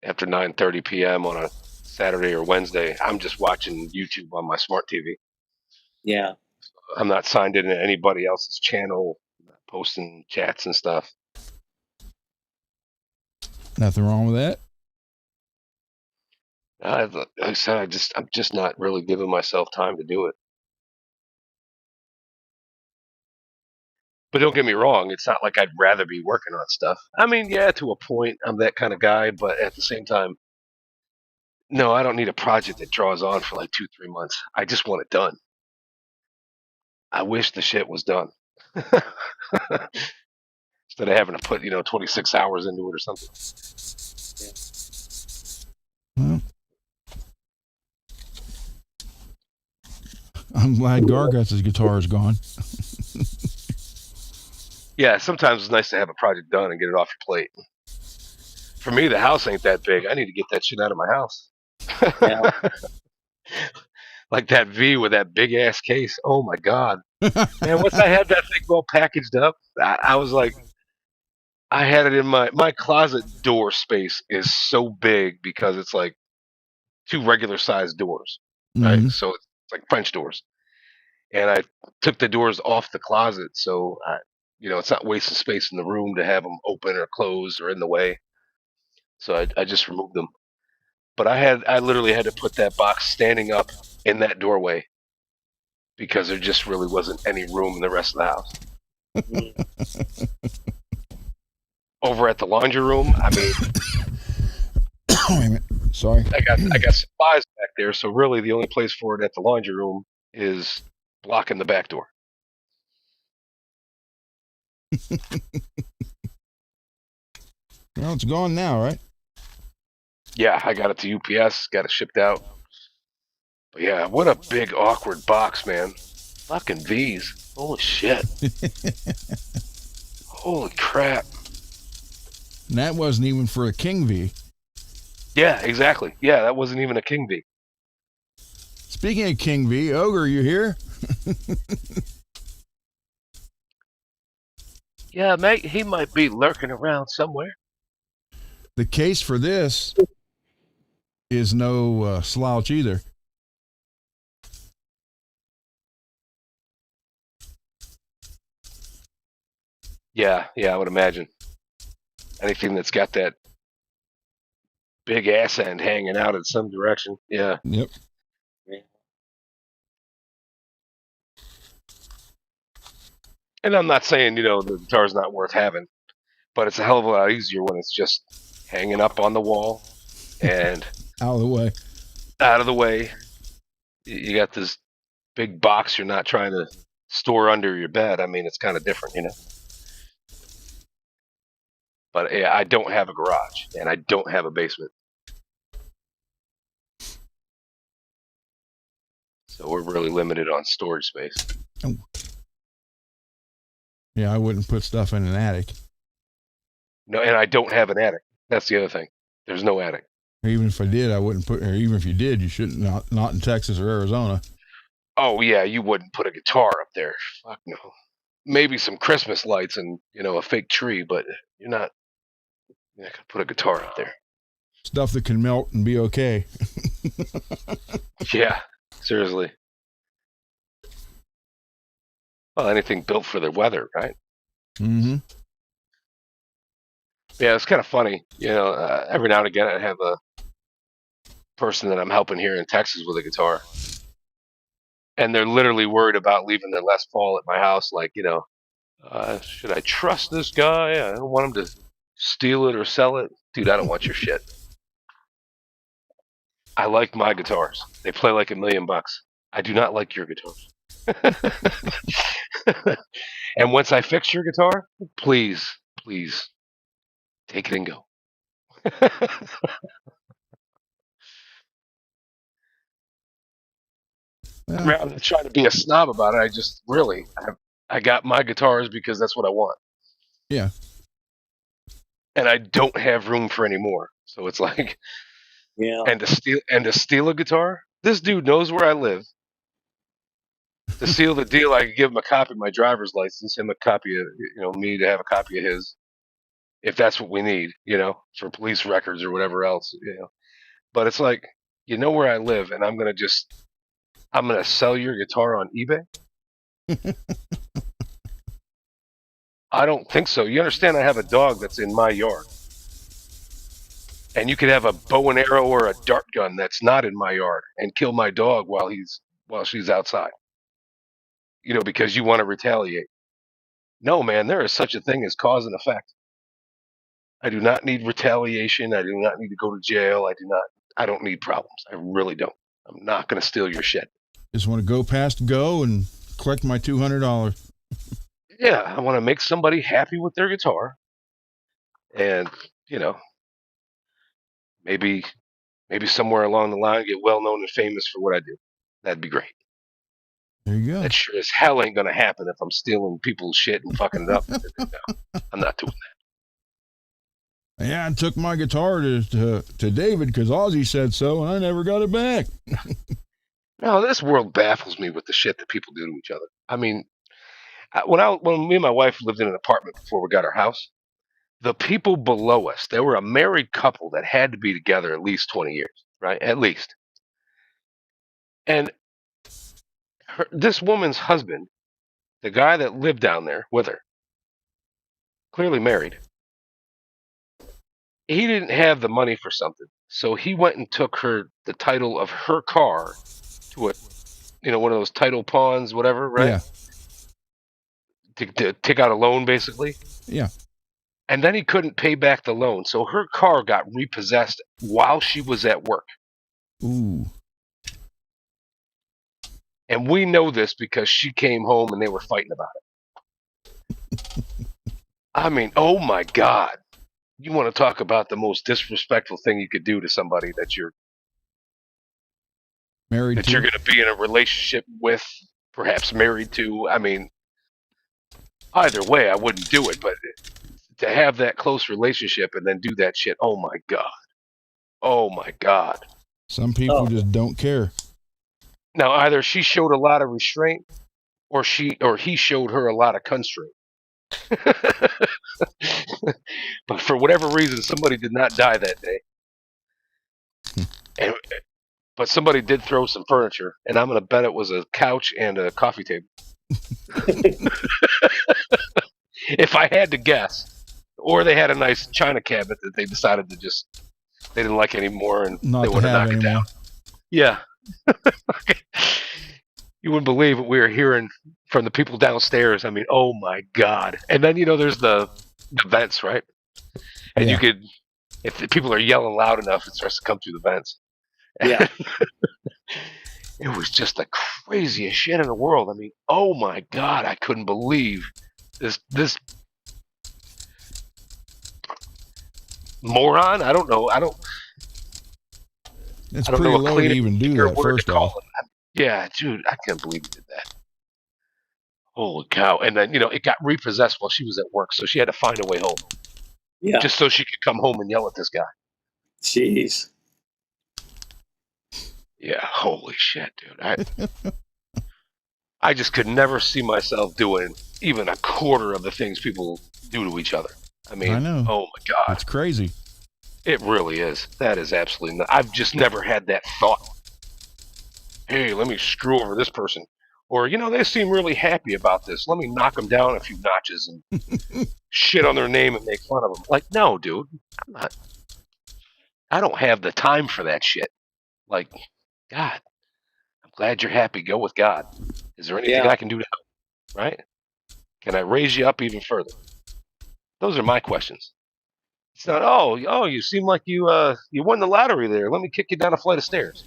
9:30 p.m. on a Saturday or Wednesday, I'm just watching YouTube on my smart TV.
Yeah.
I'm not signed into anybody else's channel, posting chats and stuff.
Nothing wrong with that.
Like I said, I'm just not really giving myself time to do it. But don't get me wrong, it's not like I'd rather be working on stuff. I mean, yeah, to a point, I'm that kind of guy, but at the same time, no, I don't need a project that draws on for like 2-3 months. I just want it done. I wish the shit was done. Instead of having to put, 26 hours into it or something.
Well, I'm glad Garguts' guitar is gone.
Yeah, sometimes it's nice to have a project done and get it off your plate. For me, the house ain't that big. I need to get that shit out of my house.
Yeah.
Like that V with that big ass case. Oh my God. Man, once I had that thing all packaged up, I was like, I had it in my closet door space is so big because it's like 2 regular sized doors, right?
Mm-hmm.
So it's like French doors. And I took the doors off the closet so it's not wasting space in the room to have them open or closed or in the way. So I just removed them. But I literally had to put that box standing up in that doorway because there just really wasn't any room in the rest of the house. Over at the laundry room, I mean,
Wait a minute. Sorry.
I got supplies back there, so really the only place for it at the laundry room is blocking the back door.
Well, it's gone now, right?
Yeah, I got it to UPS, got it shipped out. But yeah, what a big awkward box, man. Fucking V's. Holy shit. Holy crap.
And that wasn't even for a King V.
Yeah, exactly. Yeah, that wasn't even a King V.
Speaking of King V, Ogre, you here?
Yeah, mate, he might be lurking around somewhere.
The case for this is no slouch either.
Yeah, I would imagine. Anything that's got that big ass end hanging out in some direction. Yeah.
Yep.
And I'm not saying, the guitar's not worth having, but it's a hell of a lot easier when it's just hanging up on the wall and
Out of the way.
out of the way. You got this big box you're not trying to store under your bed. I mean, it's kind of different, But yeah, I don't have a garage and I don't have a basement. So we're really limited on storage space.
Oh. Yeah, I wouldn't put stuff in an attic.
No, and I don't have an attic. That's the other thing. There's no attic.
Or even if I did, I wouldn't put. Or even if you did, you shouldn't. Not in Texas or Arizona.
Oh yeah, you wouldn't put a guitar up there. Fuck no. Maybe some Christmas lights and a fake tree, but you're not gonna put a guitar up there.
Stuff that can melt and be okay.
Yeah, seriously. Well, anything built for the weather, right?
Mm-hmm.
Yeah, it's kind of funny. Every now and again, I have a person that I'm helping here in Texas with a guitar, and they're literally worried about leaving their Les Paul at my house. Like, should I trust this guy? I don't want him to steal it or sell it. Dude, I don't want your shit. I like my guitars. They play like $1 million. I do not like your guitars. And once I fix your guitar, please take it and go. I mean, I'm not trying to be a snob about it. I just really, I got my guitars because that's what I want.
Yeah.
And I don't have room for any more. So it's like,
Yeah.
and to steal a guitar, this dude knows where I live. To seal the deal, I could give him a copy of my driver's license, him a copy of, me to have a copy of his, if that's what we need, for police records or whatever else, But it's like, where I live, and I'm gonna sell your guitar on eBay. I don't think so. You understand? I have a dog that's in my yard, and you could have a bow and arrow or a dart gun that's not in my yard and kill my dog while she's outside. Because you want to retaliate. No, man, there is such a thing as cause and effect. I do not need retaliation. I do not need to go to jail. I don't need problems. I really don't. I'm not going to steal your shit.
Just want to go past go and collect my $200.
Yeah, I want to make somebody happy with their guitar. And, maybe somewhere along the line get well known and famous for what I do. That'd be great.
There you go.
That sure as hell ain't going to happen if I'm stealing people's shit and fucking it up. No, I'm not doing that.
Yeah, I took my guitar to David because Ozzy said so, and I never got it back.
No, this world baffles me with the shit that people do to each other. I mean, when me and my wife lived in an apartment before we got our house, the people below us, they were a married couple that had to be together at least 20 years, right? At least. And this woman's husband, the guy that lived down there with her, clearly married, he didn't have the money for something. So he went and took the title of her car to one of those title pawns, whatever, right?
Yeah.
To take out a loan, basically.
Yeah.
And then he couldn't pay back the loan. So her car got repossessed while she was at work.
Ooh.
And we know this because she came home and they were fighting about it. I mean, oh my God. You want to talk about the most disrespectful thing you could do to somebody that you're
married
that
to?
you're going to be in a relationship with, perhaps married to. I mean, either way, I wouldn't do it, but to have that close relationship and then do that shit, oh my God. Oh my God.
Some people just don't care.
Now, either she showed a lot of restraint or he showed her a lot of constraint. But for whatever reason, somebody did not die that day. But somebody did throw some furniture, and I'm going to bet it was a couch and a coffee table. If I had to guess. Or they had a nice china cabinet that they decided they didn't like anymore, and
Not
they
to
want to
have
knock it
anymore.
down. Yeah. You wouldn't believe what we were hearing from the people downstairs. I mean, oh my God. And then, there's the vents, right? And
Yeah.
you could, if the people are yelling loud enough, it starts to come through the vents.
Yeah.
It was just the craziest shit in the world. I mean, oh my God, I couldn't believe this moron. I don't know.
It's
I don't
pretty
know
low to even do that, first off.
Yeah, dude, I can't believe he did that. Holy cow. And then, it got repossessed while she was at work, so she had to find a way home.
Yeah.
Just so she could come home and yell at this guy.
Jeez.
Yeah, holy shit, dude. I just could never see myself doing even a quarter of the things people do to each other. I mean,
I know.
Oh my God.
It's crazy.
It really is. That is absolutely not. I've just never had that thought. Hey, let me screw over this person. Or, they seem really happy about this. Let me knock them down a few notches and shit on their name and make fun of them. Like, no, dude. I don't have the time for that shit. Like, God, I'm glad you're happy. Go with God. Is there anything I can do to help? Right? Can I raise you up even further? Those are my questions. It's not, oh, you seem like you won the lottery there. Let me kick you down a flight of stairs.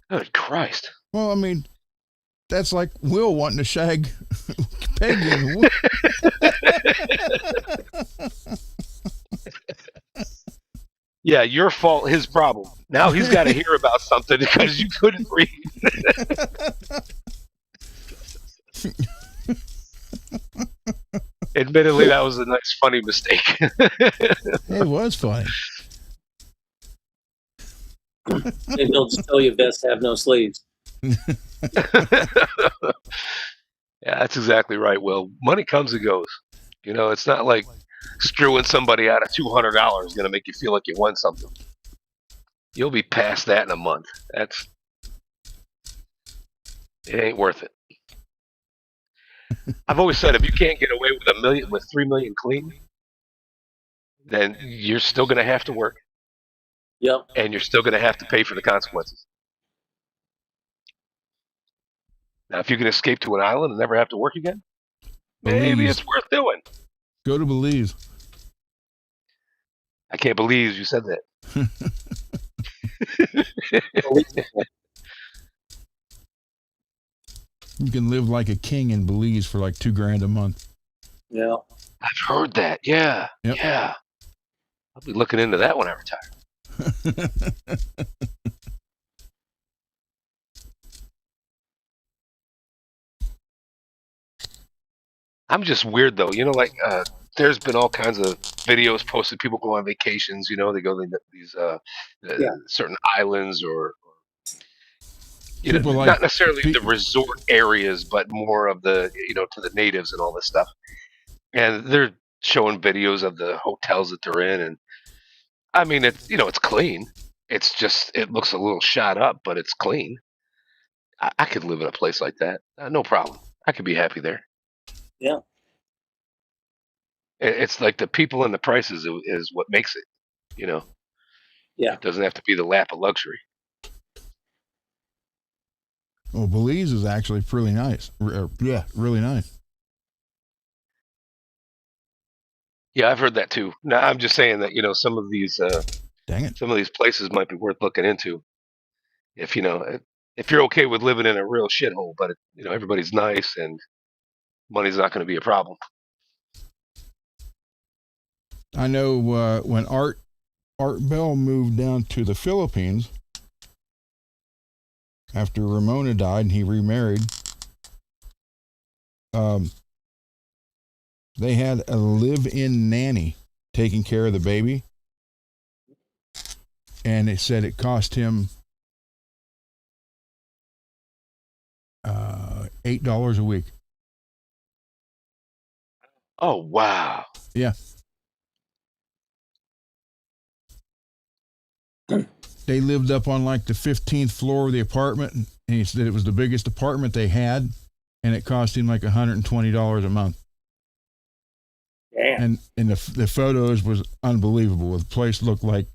Good Christ.
Well, I mean, that's like Will wanting to shag Peggy.
Yeah, your fault, his problem. Now he's got to hear about something because you couldn't read. Admittedly, that was a nice, funny mistake.
It was funny.
Maybe they'll just tell you best have no sleeves.
Yeah, that's exactly right. Well, money comes and goes. You know, it's not like screwing somebody out of $200 is going to make you feel like you won something. You'll be past that in a month. It ain't worth it. I've always said if you can't get away with 3 million clean, then you're still going to have to work,
Yep.
and you're still going to have to pay for the consequences. Now, if you can escape to an island and never have to work again, maybe
Belize.
it's worth doing.
Go to Belize.
I can't believe you said that.
You can live like a king in Belize for like $2,000 a month.
Yeah.
I've heard that. Yeah.
Yep.
Yeah. I'll be looking into that when I retire. I'm just weird though. You know, like there's been all kinds of videos posted. People go on vacations. You know, they go to these certain islands or you know,
People like
not necessarily the resort areas, but more of the to the natives and all this stuff. And they're showing videos of the hotels that they're in, and I mean, it's clean. It's just it looks a little shot up, but it's clean. I could live in a place like that, no problem. I could be happy there.
Yeah.
It's like the people and the prices is what makes it. You know.
Yeah.
It doesn't have to be the lap of luxury.
Well, Belize is actually pretty nice. Yeah, really nice.
Yeah, I've heard that too. Now, I'm just saying that some of these
Dang it.
some of these places might be worth looking into if you're okay with living in a real shithole, but everybody's nice and money's not going to be a problem.
I know when Art Bell moved down to the Philippines after Ramona died and he remarried, they had a live-in nanny taking care of the baby, and it said it cost him $8 a week.
Oh wow!
Yeah. They lived up on like the 15th floor of the apartment, and he said it was the biggest apartment they had, and it cost him like $120 a month.
Yeah.
And the photos was unbelievable. The place looked like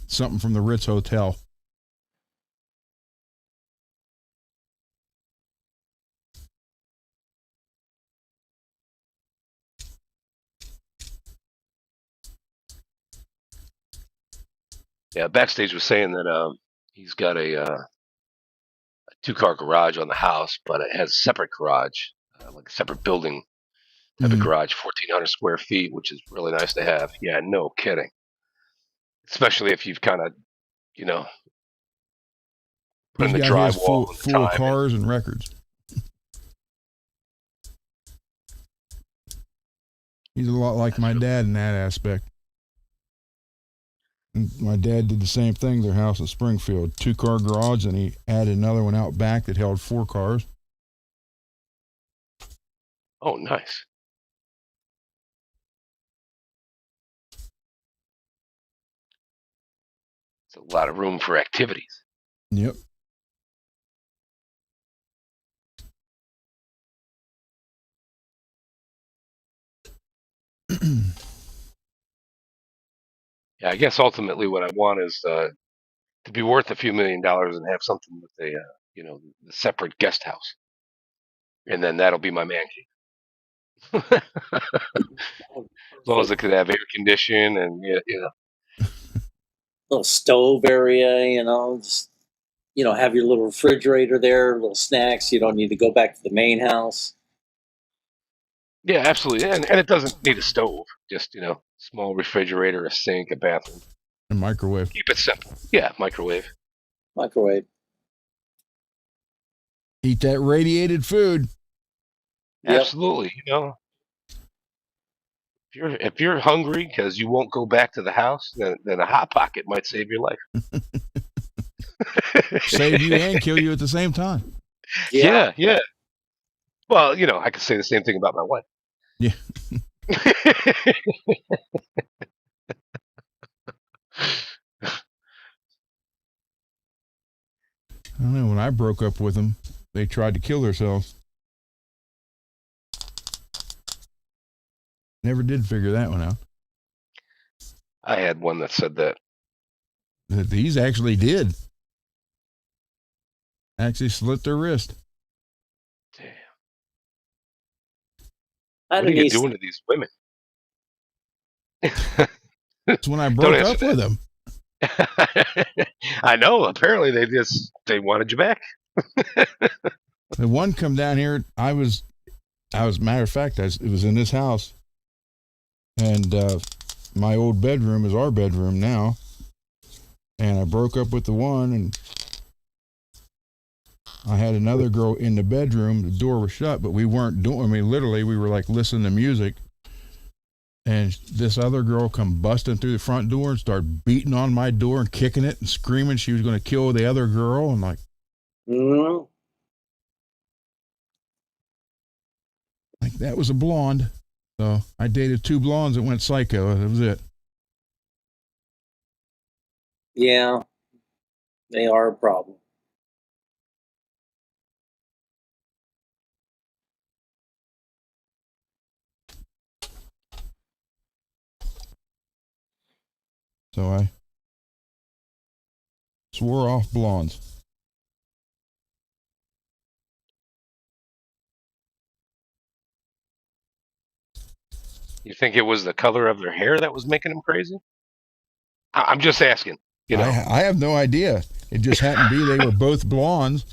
something from the Ritz Hotel.
Yeah, Backstage was saying that he's got a 2-car garage on the house, but it has a separate garage, like a separate building type of garage, 1,400 square feet, which is really nice to have. Yeah, no kidding. Especially if you've kind of, put in
He's
the
got his
drywall and the
full of
time.
cars and records. He's a lot like my dad in that aspect. And my dad did the same thing. Their house in Springfield, 2-car garage, and he added another one out back that held 4 cars.
Oh, nice. It's a lot of room for activities.
Yep.
Yeah, I guess ultimately what I want is to be worth a few $1 million and have something with a the separate guest house, and then that'll be my man cave. As long as it could have air condition and
Little stove area, just have your little refrigerator there, little snacks. You don't need to go back to the main house.
Yeah, absolutely. And it doesn't need a stove. Just, small refrigerator, a sink, a bathroom.
A microwave.
Keep it simple. Yeah, microwave.
Microwave.
Eat that radiated food.
Yep.
Absolutely. If you're hungry because you won't go back to the house, then a hot pocket might save your life.
Save you and kill you at the same time.
Yeah.
Yeah. Well, I could say the same thing about my wife.
Yeah. I don't know. When I broke up with them, they tried to kill themselves. Never did figure that one out.
I had one that said that.
These actually did. Actually slit their wrist.
Damn.
I had
What are
a
you
niece.
doing to these women?
That's when I
Don't
broke
answer
up with them.
I know. Apparently, they wanted you back.
The one come down here. I was matter of fact, it was in this house, and my old bedroom is our bedroom now. And I broke up with the one, and I had another girl in the bedroom. The door was shut, but we weren't doing. I mean, literally, we were like listening to music. And this other girl come busting through the front door and start beating on my door and kicking it and screaming she was going to kill the other girl. And like that was a blonde. So I dated 2 blondes that went psycho. That was it.
Yeah. They are a problem.
So I swore off blondes.
You think it was the color of their hair that was making them crazy? I'm just asking.
I have no idea. It just happened to be they were both blondes,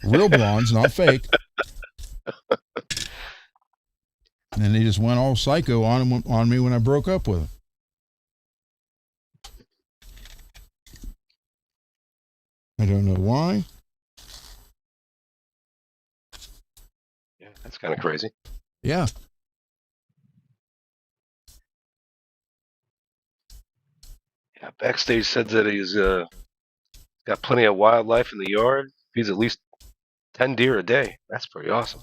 real blondes, not fake. And they just went all psycho on me when I broke up with them. I don't know why.
Yeah, that's kind of crazy.
Yeah.
Yeah, Backstage said that he's got plenty of wildlife in the yard. He's at least 10 deer a day. That's pretty awesome.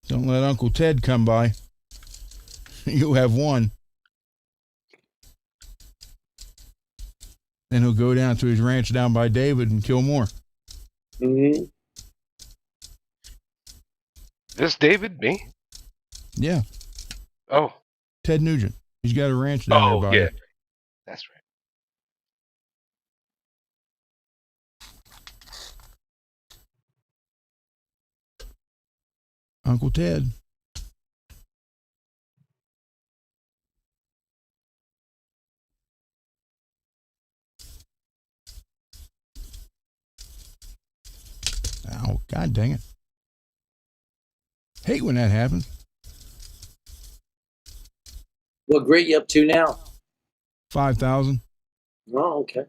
Don't let Uncle Ted come by. You'll have one. Then he'll go down to his ranch down by David and kill more.
Mm-hmm.
This David? Me?
Yeah.
Oh.
Ted Nugent. He's got a ranch down there by.
Yeah. That's right.
Uncle Ted. Oh, God dang it. Hate when that happens.
What grade you up to now?
5,000.
Oh, okay.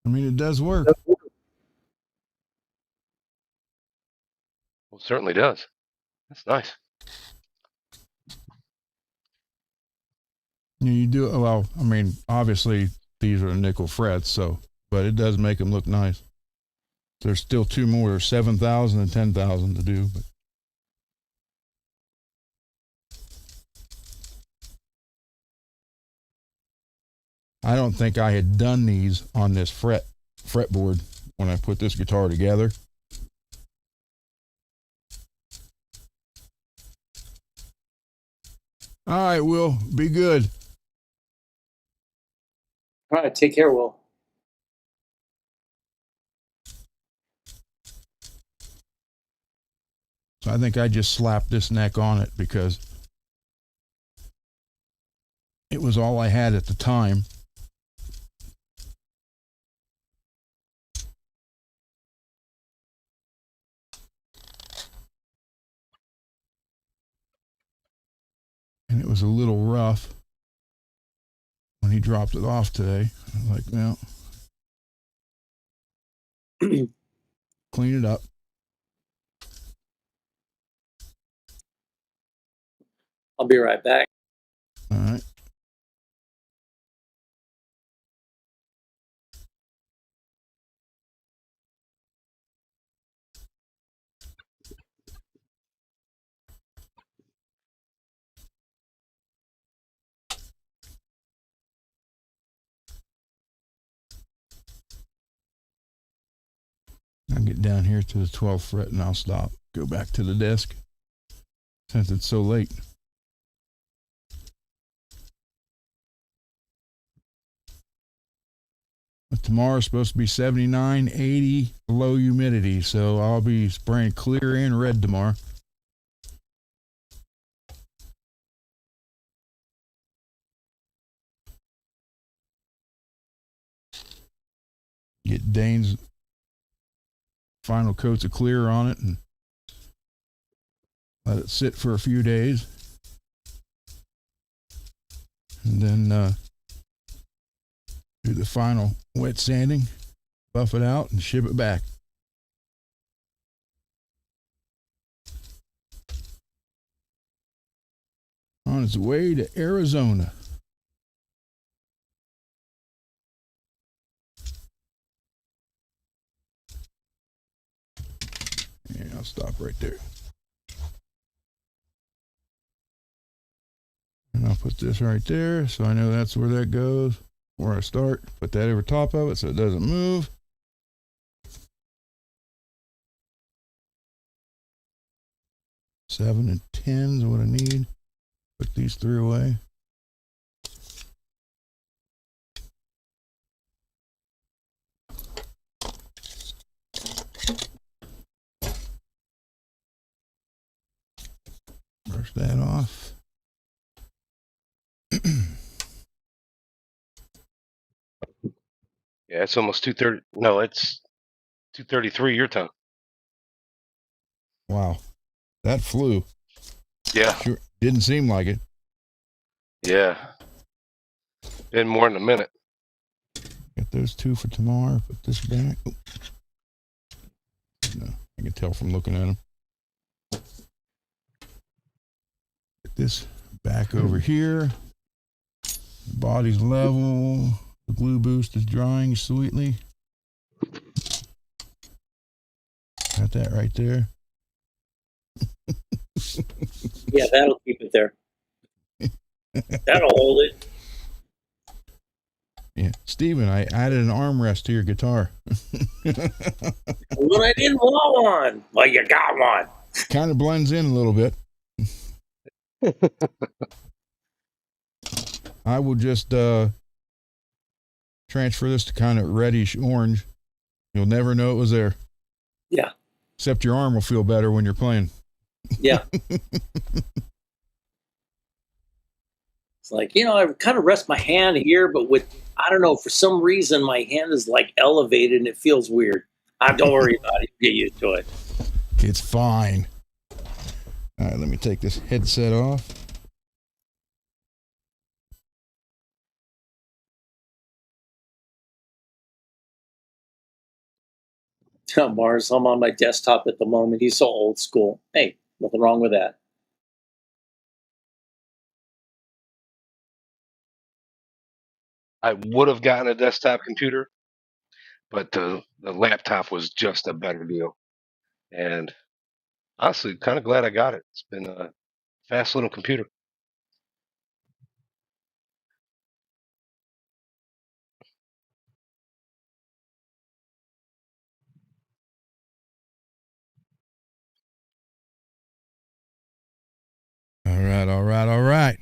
I mean, it does work.
Well, it certainly does. That's nice.
You do, well, I mean, obviously these are nickel frets, so, but it does make them look nice. There's still 2 more. There's 7,000 and 10,000 to do, but. I don't think I had done these on this fretboard when I put this guitar together. All right, Will, be good.
All right, take care, Will.
So I think I just slapped this neck on it because it was all I had at the time. and it was a little rough when he dropped it off today. I was like, well, clean it up.
I'll be right back.
All right. I'll get down here to the 12th fret and I'll stop. Go back to the desk since it's so late. But tomorrow's supposed to be 79, 80, low humidity. So I'll be spraying clear and red tomorrow. Get Dane's final coats of clear on it and let it sit for a few days. And then do the final wet sanding, buff it out, and ship it back. On its way to Arizona. And I'll stop right there. And I'll put this right there so I know that's where that goes. Where I start, put that over top of it so it doesn't move. Seven and 10 is what I need. Put these three away. Brush that off.
Yeah, it's almost 2:30. No, it's 2:33 your time.
Wow. That flew.
Yeah.
Sure. Didn't seem like it.
Yeah. Been more than a minute.
Got those two for tomorrow. Put this back. Oh. No, I can tell from looking at them. Get this back over here. Body's level. The glue boost is drying sweetly. Got that right there.
Yeah, that'll keep it there. That'll hold it.
Yeah, Steven, I added an armrest to your guitar.
When I didn't want one. Well, you got one.
Kind of blends in a little bit. I will just transfer this to kind of reddish orange. You'll never know it was there.
Yeah.
Except your arm will feel better when you're playing.
Yeah. It's like, I kind of rest my hand here, but I don't know, for some reason my hand is like elevated and it feels weird. Don't worry about it. You get used to it.
It's fine. All right, let me take this headset off.
Mars, I'm on my desktop at the moment. He's so old school. Hey, nothing wrong with that.
I would have gotten a desktop computer, but the laptop was just a better deal. And honestly, kind of glad I got it. It's been a fast little computer.
All right.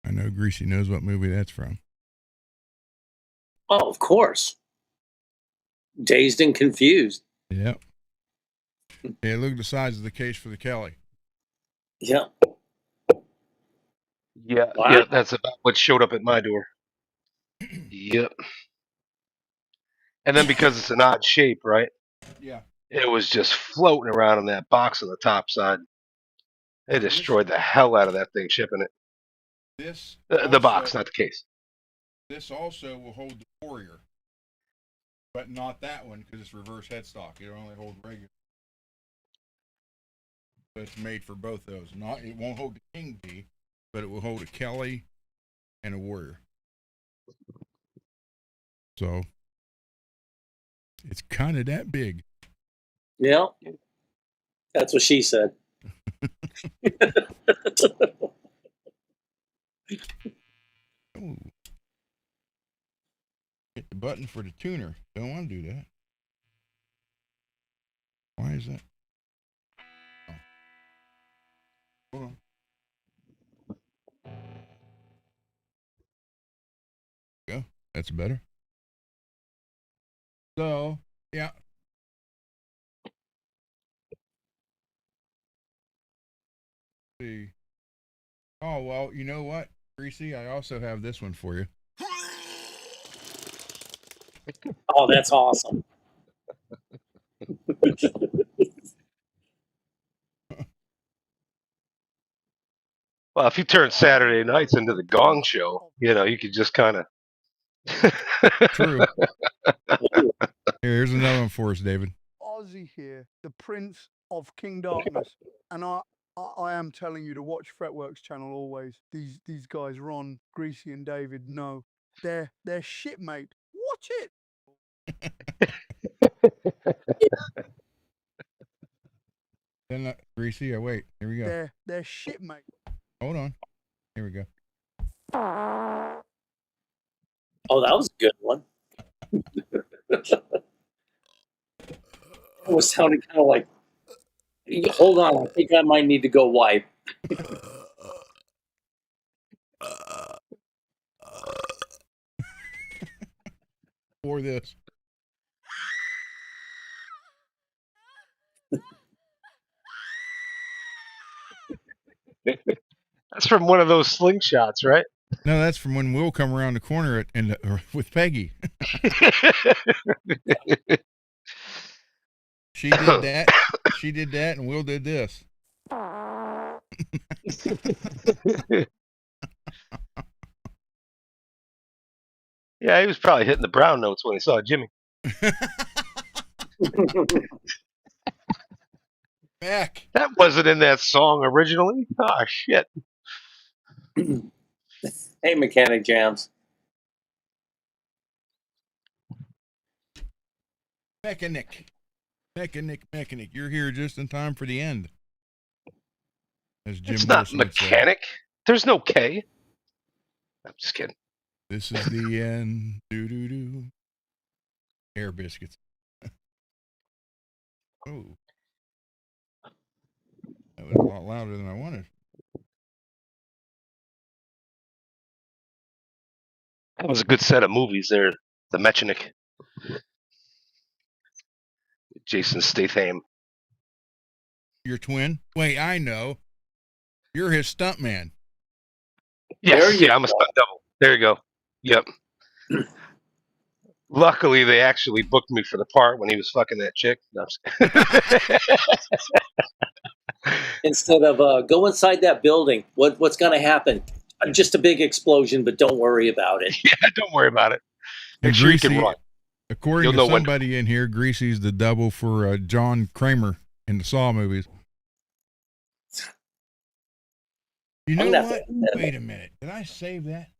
I know Greasy knows what movie that's from.
Oh, of course. Dazed and Confused.
Yep. Yeah, look at the size of the case for the Kelly.
Yeah.
Yeah,
What?
yeah, that's about what showed up at my door. Yep. And then because it's an odd shape, right?
Yeah.
It was just floating around in that box on the top side. They destroyed the hell out of that thing shipping it.
This
The box, not the case.
This also will hold the Warrior, but not that one because it's reverse headstock. It'll only hold regular. So it's made for both those. It won't hold the King B, but it will hold a Kelly and a Warrior. So it's kind of that big.
Yeah, that's what she said.
Ooh. Hit the button for the tuner. Don't want to do that. Why is that? Oh. Hold on. Go. That's better. So, yeah. See. Oh, well, you know what, Greasy? I also have this one for you.
Oh, that's awesome.
Well, if you turn Saturday nights into the Gong Show, you could just kind of.
True. Here's another one for us, David.
Ozzy here, the Prince of King Darkness, and I am telling you to watch FRETworks channel always. These guys, Ron, Greasy, and David, know they're shit, mate. Watch it.
Then Greasy. Wait. Here we go.
They're shit, mate.
Hold on. Here we go.
Oh, that was a good one. It was sounding kind of like. Hold on, I think I might need to go wipe.
For this.
That's from one of those slingshots, right?
No, that's from when Will come around the corner with Peggy. She did that. She did that, and Will did this.
Yeah, he was probably hitting the brown notes when he saw Jimmy.
Back.
That wasn't in that song originally. Oh, shit.
Hey, Mechanic Jams.
Mechanic. You're here just in time for the end. As Jim
It's not
Wilson would say.
mechanic. There's no K. I'm just kidding.
This is the end. Do. Air biscuits. Oh. That was a lot louder than I wanted.
That was a good set of movies there. The Mechanic. Jason Statham.
Your twin? Wait, I know. You're his stuntman.
Yes, I'm a stunt double. There you go. Yep. Luckily, they actually booked me for the part when he was fucking that chick. No,
Instead of go inside that building, what's going to happen? Just a big explosion, but don't worry about it.
Yeah, don't worry about it. Make
And
sure
Greasy,
you can run.
according to somebody in here, Greasy's the double for John Kramer in the Saw movies. You know what? Wait a minute. Did I save that?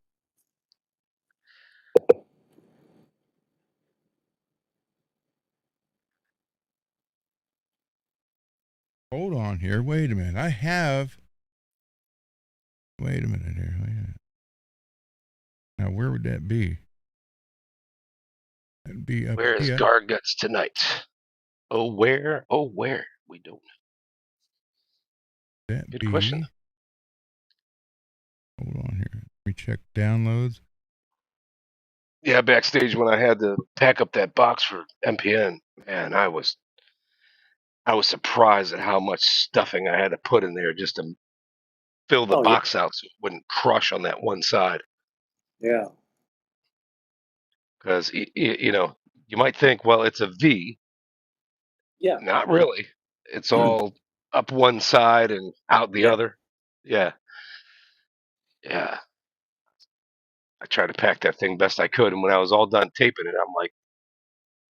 Hold on here. Wait a minute. I have. Wait a minute here. Now, where would that be? That'd be up
Where is
here.
Garguts tonight? Oh, where? Oh, where? We don't know.
That'd
Good
be.
question.
Hold on here. Let me check downloads.
Yeah, backstage when I had to pack up that box for MPN, man, I was surprised at how much stuffing I had to put in there just to fill the box out so it wouldn't crush on that one side.
Yeah.
Because you might think, well, it's a V.
Yeah.
Not really. It's all up one side and out the
Yeah.
other. Yeah. Yeah. I tried to pack that thing best I could, and when I was all done taping it, I'm like,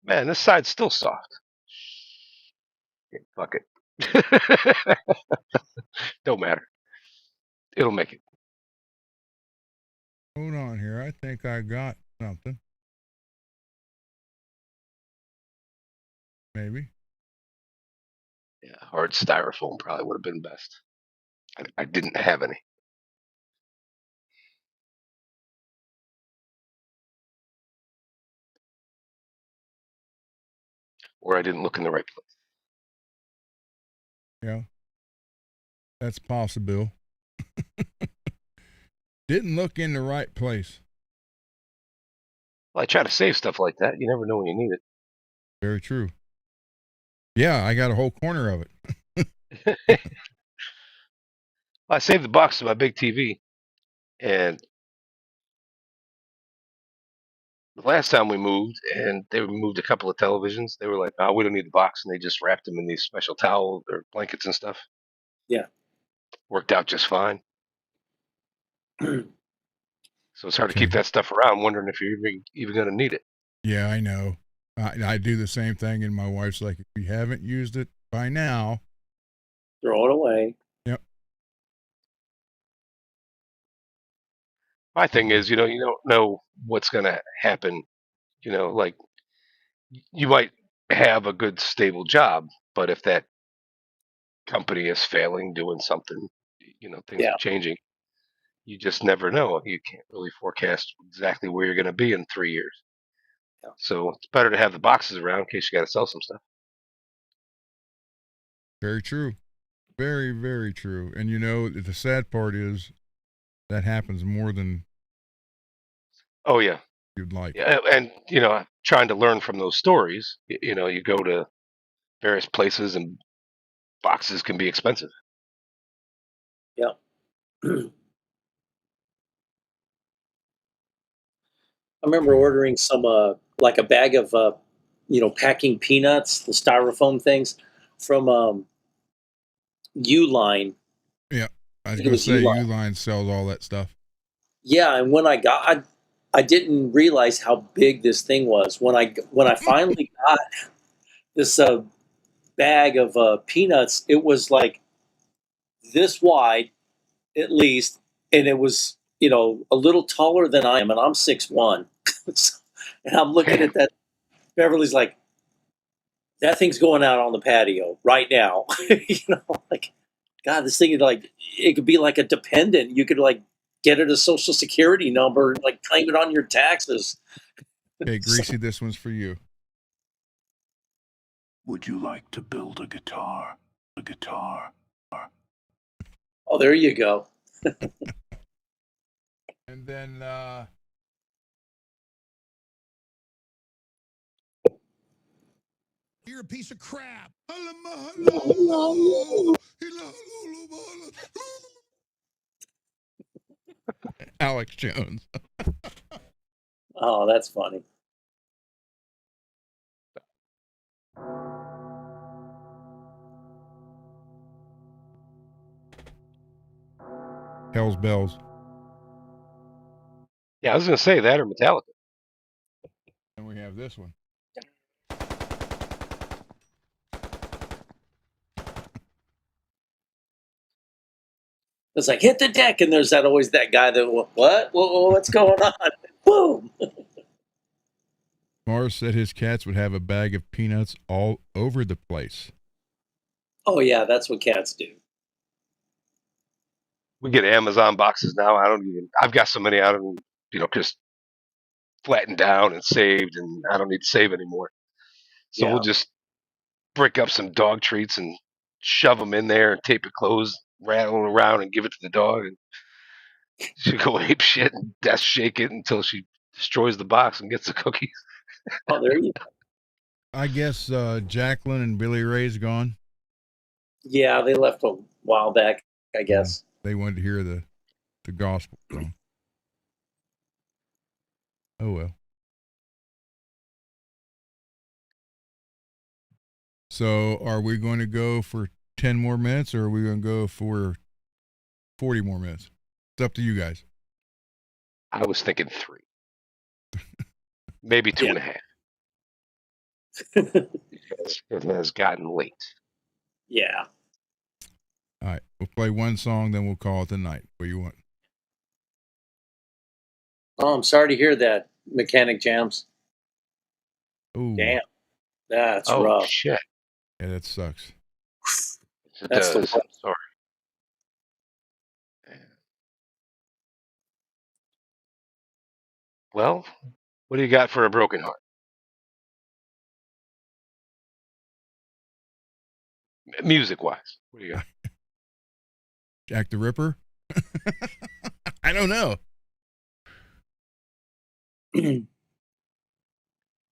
man, this side's still soft. Fuck it. Don't matter. It'll make it.
Hold on here. I think I got something. Maybe.
Yeah, hard styrofoam probably would have been best. I didn't have any. Or I didn't look in the right place.
Yeah. That's possible. Didn't look in the right place.
Well, I try to save stuff like that. You never know when you need
Very true. Yeah, I got a whole corner of it.
it. I saved the box of my big TV, and the last time we moved, and they moved a couple of televisions, they were like, "Oh, we don't need the box," and they just wrapped them in these special towels or blankets and stuff.
Yeah.
Worked out just fine. So it's hard to
Okay.
keep that stuff around, wondering if you're even going to need it.
Yeah, I know. I do the same thing, and my wife's like, if you haven't used it by now,
Throw it away.
Yep.
My thing is, you don't know what's going to happen. Like you might have a good stable job, but if that company is failing, doing something, things
Yeah.
are changing. You just never know. You can't really forecast exactly where you're going to be in 3 years.
Yeah.
So it's better to have the boxes around in case you got to sell some stuff.
Very true. Very, very true. And the sad part is that happens more than
Oh yeah,
you'd like.
yeah, and trying to learn from those stories. You go to various places, and boxes can be expensive.
Yeah. I remember
Okay.
ordering some like a bag of packing peanuts, the styrofoam things from Uline.
Yeah. I
I
was
think it
going to
was
say
Uline.
Uline sells all that stuff.
Yeah, and when I didn't realize how big this thing was. When I finally got this bag of peanuts, it was like this wide at least, and it was a little taller than I am, and I'm 6'1". And I'm looking
Damn.
at that. Beverly's like, that thing's going out on the patio right now. Like, God, this thing is like, it could be like a dependent. You could like get it a social security number, like claim it on your taxes.
Okay,
So-
Greasy, this one's for you.
Would you like to build a guitar? A guitar?
oh, there you go.
And then
You're a piece of crap.
Alex Jones.
Oh, that's funny.
Hell's Bells.
Yeah, I was going to say that or Metallica.
And we have this one.
It's like hit the deck, and there's always that guy that what's going on? Boom.
Morris said his cats would have a bag of peanuts all over the place.
Oh yeah, that's what cats do.
We get Amazon boxes now. I've got so many I don't, just flattened down and saved, and I don't need to save anymore. So
Yeah.
we'll just break up some dog treats and shove them in there and tape it closed, rattle it around and give it to the dog. And she'll go ape shit and death shake it until she destroys the box and gets the cookies.
Oh, there you go.
I guess Jacqueline and Billy Ray's gone.
Yeah, they left a while back, I guess.
They wanted to hear the gospel song. Oh well. So are we going to go for 10 more minutes, or are we going to go for 40 more minutes? It's up to you guys.
I was thinking 3. Maybe 2.5. Because it has gotten late.
Yeah.
All right. We'll play one song, then we'll call it the night. What do you want?
Oh, I'm sorry to hear that, Mechanic Jams.
Ooh.
Damn. That's
Oh,
rough.
shit.
Yeah, that sucks.
It
That's the
does.
worst.
I'm sorry. Well, what do you got for a broken heart? Music-wise, what do you got?
Jack the Ripper? I don't know.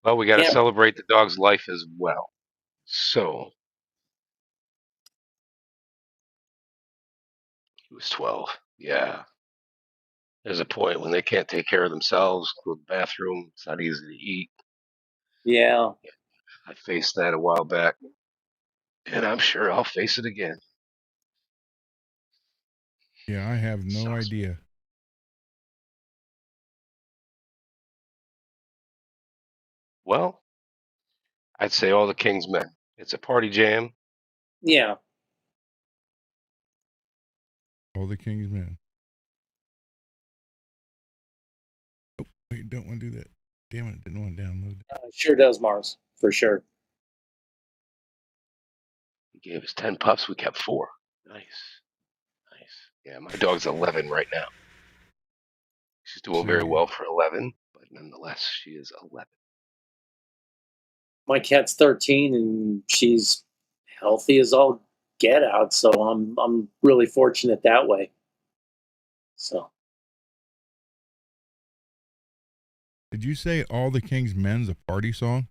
Well, we got to
Yeah.
celebrate the dog's life as well. So, he was 12. Yeah. There's a point when they can't take care of themselves, go to the bathroom. It's not easy to eat.
Yeah.
I faced that a while back, and I'm sure I'll face it again.
Yeah, I have no
Sucks.
idea.
Well, I'd say All the King's Men. It's a party jam.
Yeah.
All the King's Men. Oh, wait, don't want to do that. Damn it, didn't want to download it.
Sure does, Mars. For sure.
He gave us 10 pups. We kept 4. Nice. Yeah, my dog's 11 right now. She's doing very well for 11, but nonetheless, she is 11.
My cat's 13 and she's healthy as all get out, so I'm really fortunate that way. So
Did you say All the King's Men's a party song?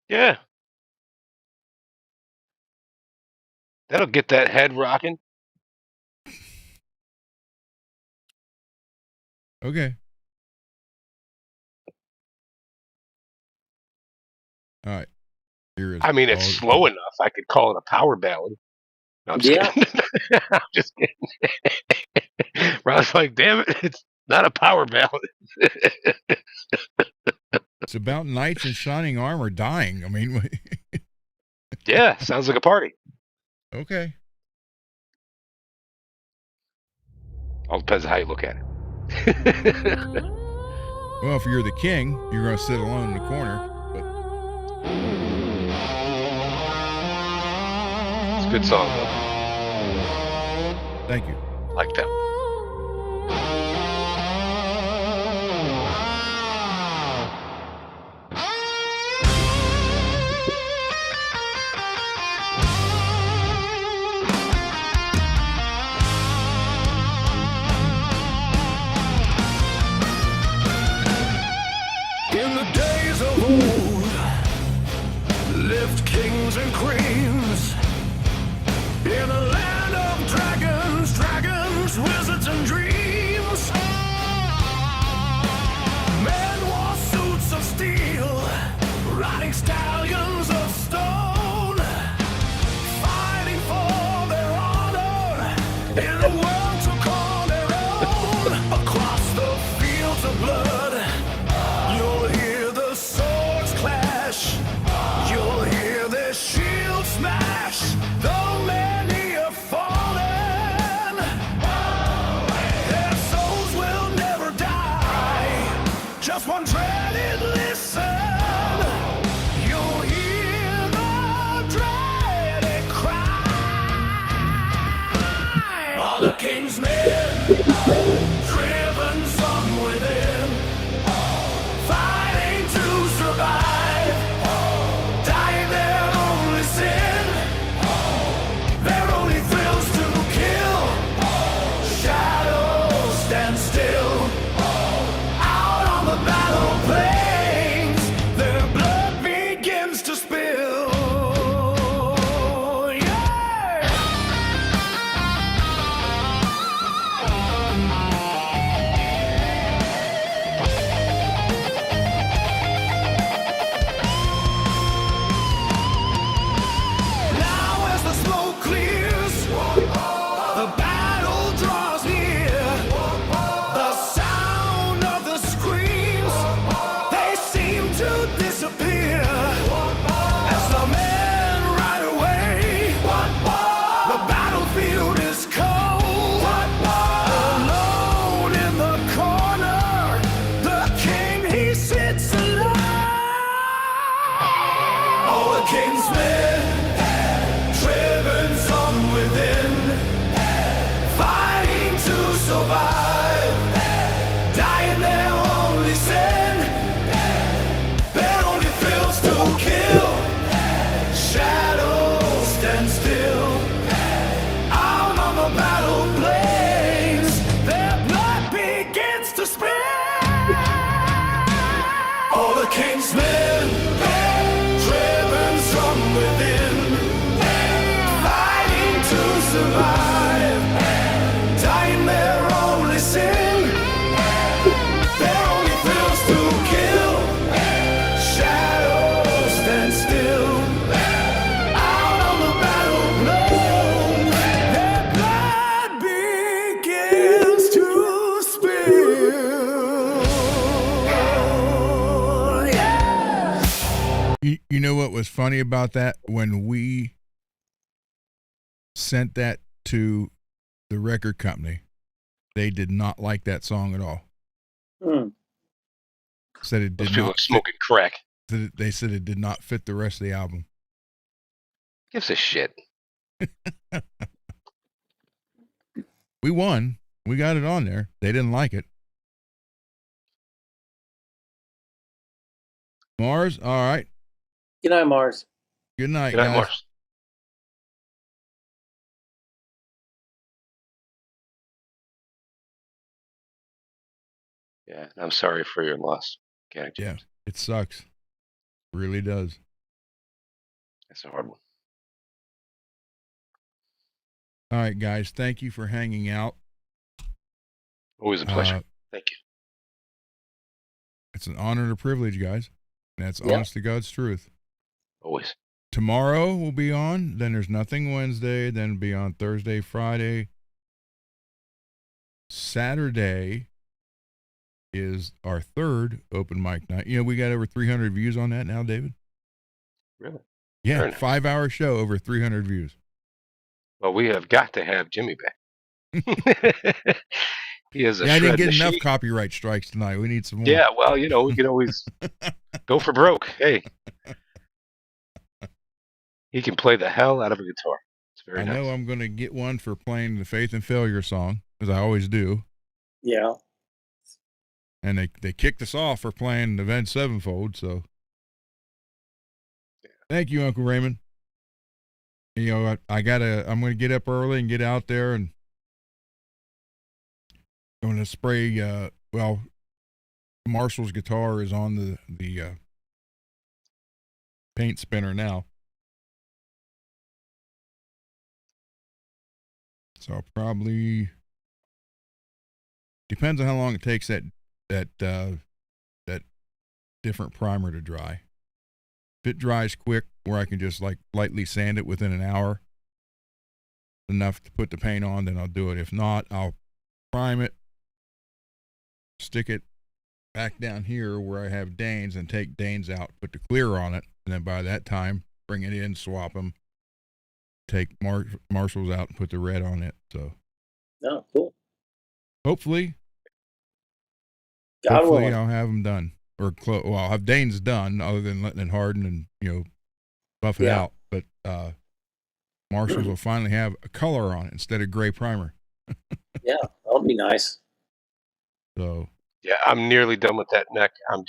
Yeah. That'll get that head rocking.
Okay. All right. Here is
I mean, it's slow enough. I could call it a power ballad. No, I'm just kidding. I'm just kidding. Rob's like, damn it, it's not a power ballad.
It's about knights in shining armor dying. I mean,
yeah, sounds like a party.
Okay.
All depends on how you look at it.
Well, if you're the king, you're going to sit alone in the corner. But
it's a good song, though.
Thank you.
Like that.
In the days of old, lived kings and queens. In a land of dragons, wizards and dreams. Men wore suits of steel, riding stallions of stone, fighting for their honor in a world to call their own. Across the fields of blood, you'll hear the swords clash. You'll hear their shields smash. Though many have fallen, their souls will never die. Just one dreaded listen. You'll hear the dreaded cry. All the king's men, driven from within, fighting to survive, dying their only sin, their only thrills to kill. Shadows stand still, out on the battle plains, their blood begins to spill. Yeah.
was funny about that? When we sent that to the record company, they did not like that song at all. Said it
Those
did
people
not
are smoking crack.
They said it did not fit the rest of the album.
Gives a shit.
We won. We got it on there. They didn't like it. Mars, all right.
Good night, Mars.
Good night,
Good night,
guys.
Mars. Yeah, I'm sorry for your loss, Mechanic
Yeah,
James.
it sucks. Really does.
That's a hard one.
All right, guys. Thank you for hanging out.
Always a pleasure. Thank you.
It's an honor and a privilege, guys. That's
Yep.
honest to God's truth.
Always.
Tomorrow we'll be on. Then there's nothing Wednesday. Then be on Thursday, Friday. Saturday is our third open mic night. You know, we got over 300 views on that now, David.
Really?
Yeah,
Very nice.
5-hour show, over 300 views.
Well, we have got to have Jimmy back. He is a
Yeah, I didn't
shred
get
machine.
enough copyright strikes tonight. We need some more.
Yeah, well, you know, we can always go for broke. Hey. He can play the hell out of a guitar. It's very
I
nice.
know I'm going to get one for playing the Faith and Failure song, as I always do.
Yeah.
And they kicked us off for playing the Avenged Sevenfold, so. Thank you, Uncle Raymond. You know, I'm going to get up early and get out there, and I'm going to spray, Marshall's guitar is on the paint spinner now. So I'll probably, depends on how long it takes that different primer to dry. If it dries quick, where I can just like lightly sand it within an hour, enough to put the paint on, then I'll do it. If not, I'll prime it, stick it back down here where I have Danes, and take Danes out, put the clear on it, and then by that time, bring it in, swap them, take Marshalls out, and put the red on it. So,
Oh, cool.
hopefully
God willing.
I'll have them done, or I'll have Danes done, other than letting it harden and, you know, buff it out. But Marshalls will finally have a color on it instead of gray primer.
Yeah, that'll be nice.
So,
Yeah, I'm nearly done with that neck. I'm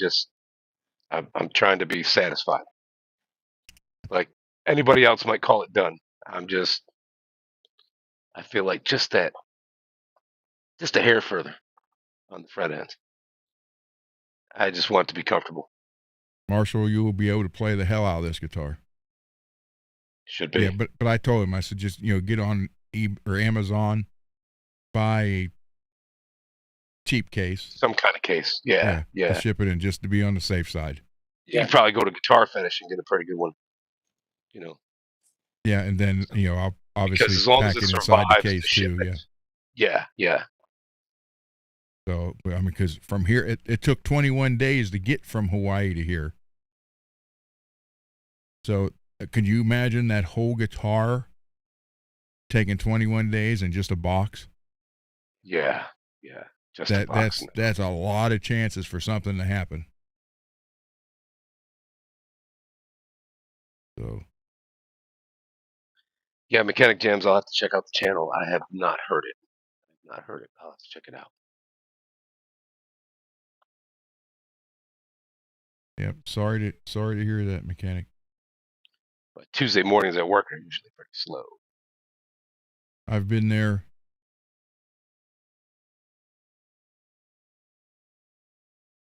trying to be satisfied. Like anybody else might call it done. I feel like just a hair further on the fret end. I just want to be comfortable.
Marshall, you will be able to play the hell out of this guitar.
Should be.
Yeah, but I told him, I said, just, you know, get on or Amazon, buy a cheap case.
Some kind of case. Yeah.
Ship it in, just to be on the safe side.
You can probably go to Guitar Fetish and get a pretty good one. You know.
Yeah, and then, you know, I'll obviously
because as long
pack
as
it
it
inside the
survives
case too. Yeah.
Yeah.
So, I mean, because from here, it took 21 days to get from Hawaii to here. So, could you imagine that whole guitar taking 21 days in just a box?
Yeah. Just a box.
That's a lot of chances for something to happen. So.
Yeah, Mechanic Jams, I'll have to check out the channel. I have not heard it. I'll have to check it out.
Yep. Sorry to hear that, Mechanic.
But Tuesday mornings at work are usually pretty slow.
I've been there.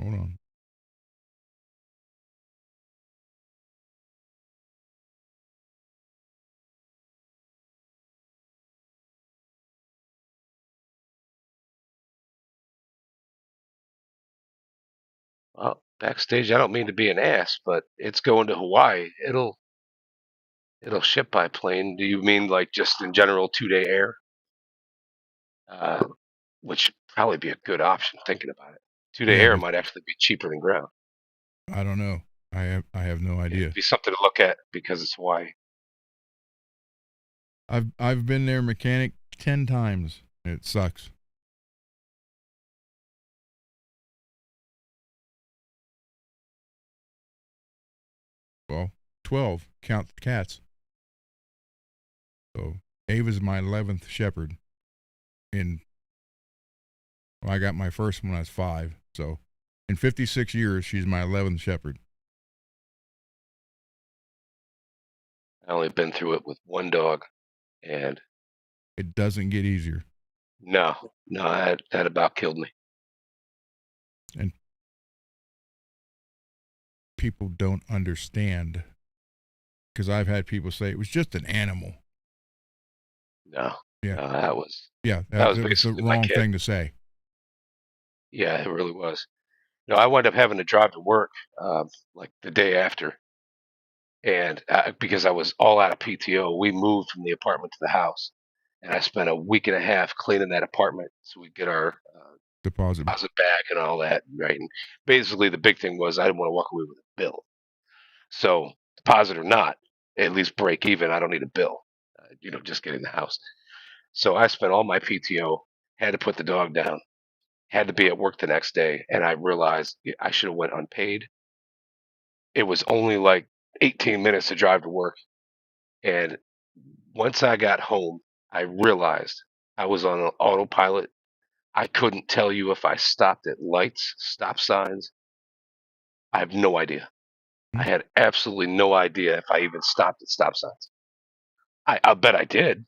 Hold on.
Well, backstage, I don't mean to be an ass, but it's going to Hawaii. It'll ship by plane. Do you mean like just in general 2-day air? Which would probably be a good option, thinking about it. 2-day air
but
might actually be cheaper than ground.
I don't know. I have no idea.
It'd be something to look at because it's Hawaii.
I've been their mechanic 10 times. It sucks. Well, 12. Count the cats. So Ava's my 11th shepherd. I got my first one when I was 5. So in 56 years, she's my 11th shepherd.
I only been through it with one dog, and
it doesn't get easier.
No, that about killed me.
And people don't understand, because I've had people say it was just an animal.
No,
yeah,
that was
the wrong thing to say.
Yeah, it really was. No, I wound up having to drive to work like the day after, and because I was all out of PTO, we moved from the apartment to the house, and I spent a week and a half cleaning that apartment so we get our
deposit
back and all that, right? And basically, the big thing was I didn't want to walk away with a bill. So, deposit or not, at least break even. I don't need a bill, just getting the house. So I spent all my PTO, had to put the dog down, had to be at work the next day, and I realized I should have went unpaid. It was only like 18 minutes to drive to work, and once I got home, I realized I was on an autopilot. I couldn't tell you if I stopped at lights, stop signs. I have no idea. I had absolutely no idea if I even stopped at stop signs. I'll bet I did.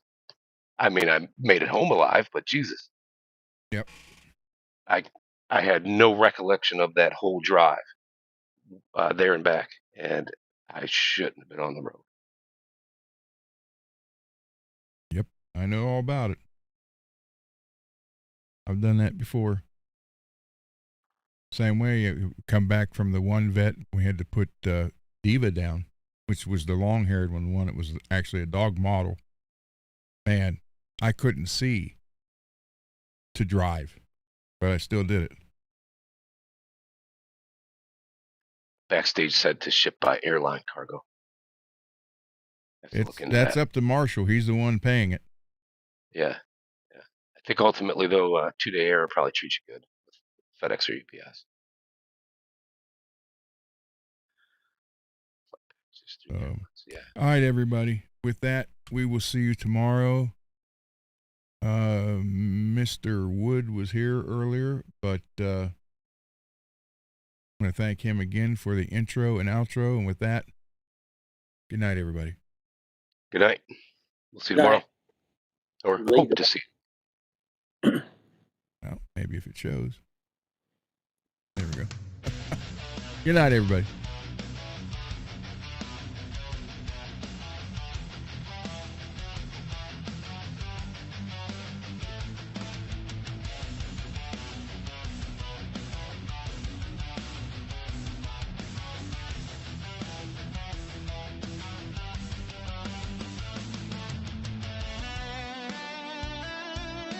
I mean, I made it home alive, but Jesus.
Yep.
I had no recollection of that whole drive there and back, and I shouldn't have been on the road.
Yep, I know all about it. I've done that before. Same way, you come back from the one vet, we had to put Diva down, which was the long-haired one that was actually a dog model. Man, I couldn't see to drive, but I still did it.
Backstage said to ship by airline cargo.
That's up to Marshall. He's the one paying it.
Yeah. I think ultimately, though, 2-day air will probably treat you good with FedEx or UPS.
Yeah. All right, everybody. With that, we will see you tomorrow. Mr. Wood was here earlier, but I want to thank him again for the intro and outro. And with that, good night, everybody.
Good night. We'll see you tomorrow. Or hope to see you.
Well, maybe if it shows. There we go. Good night, everybody.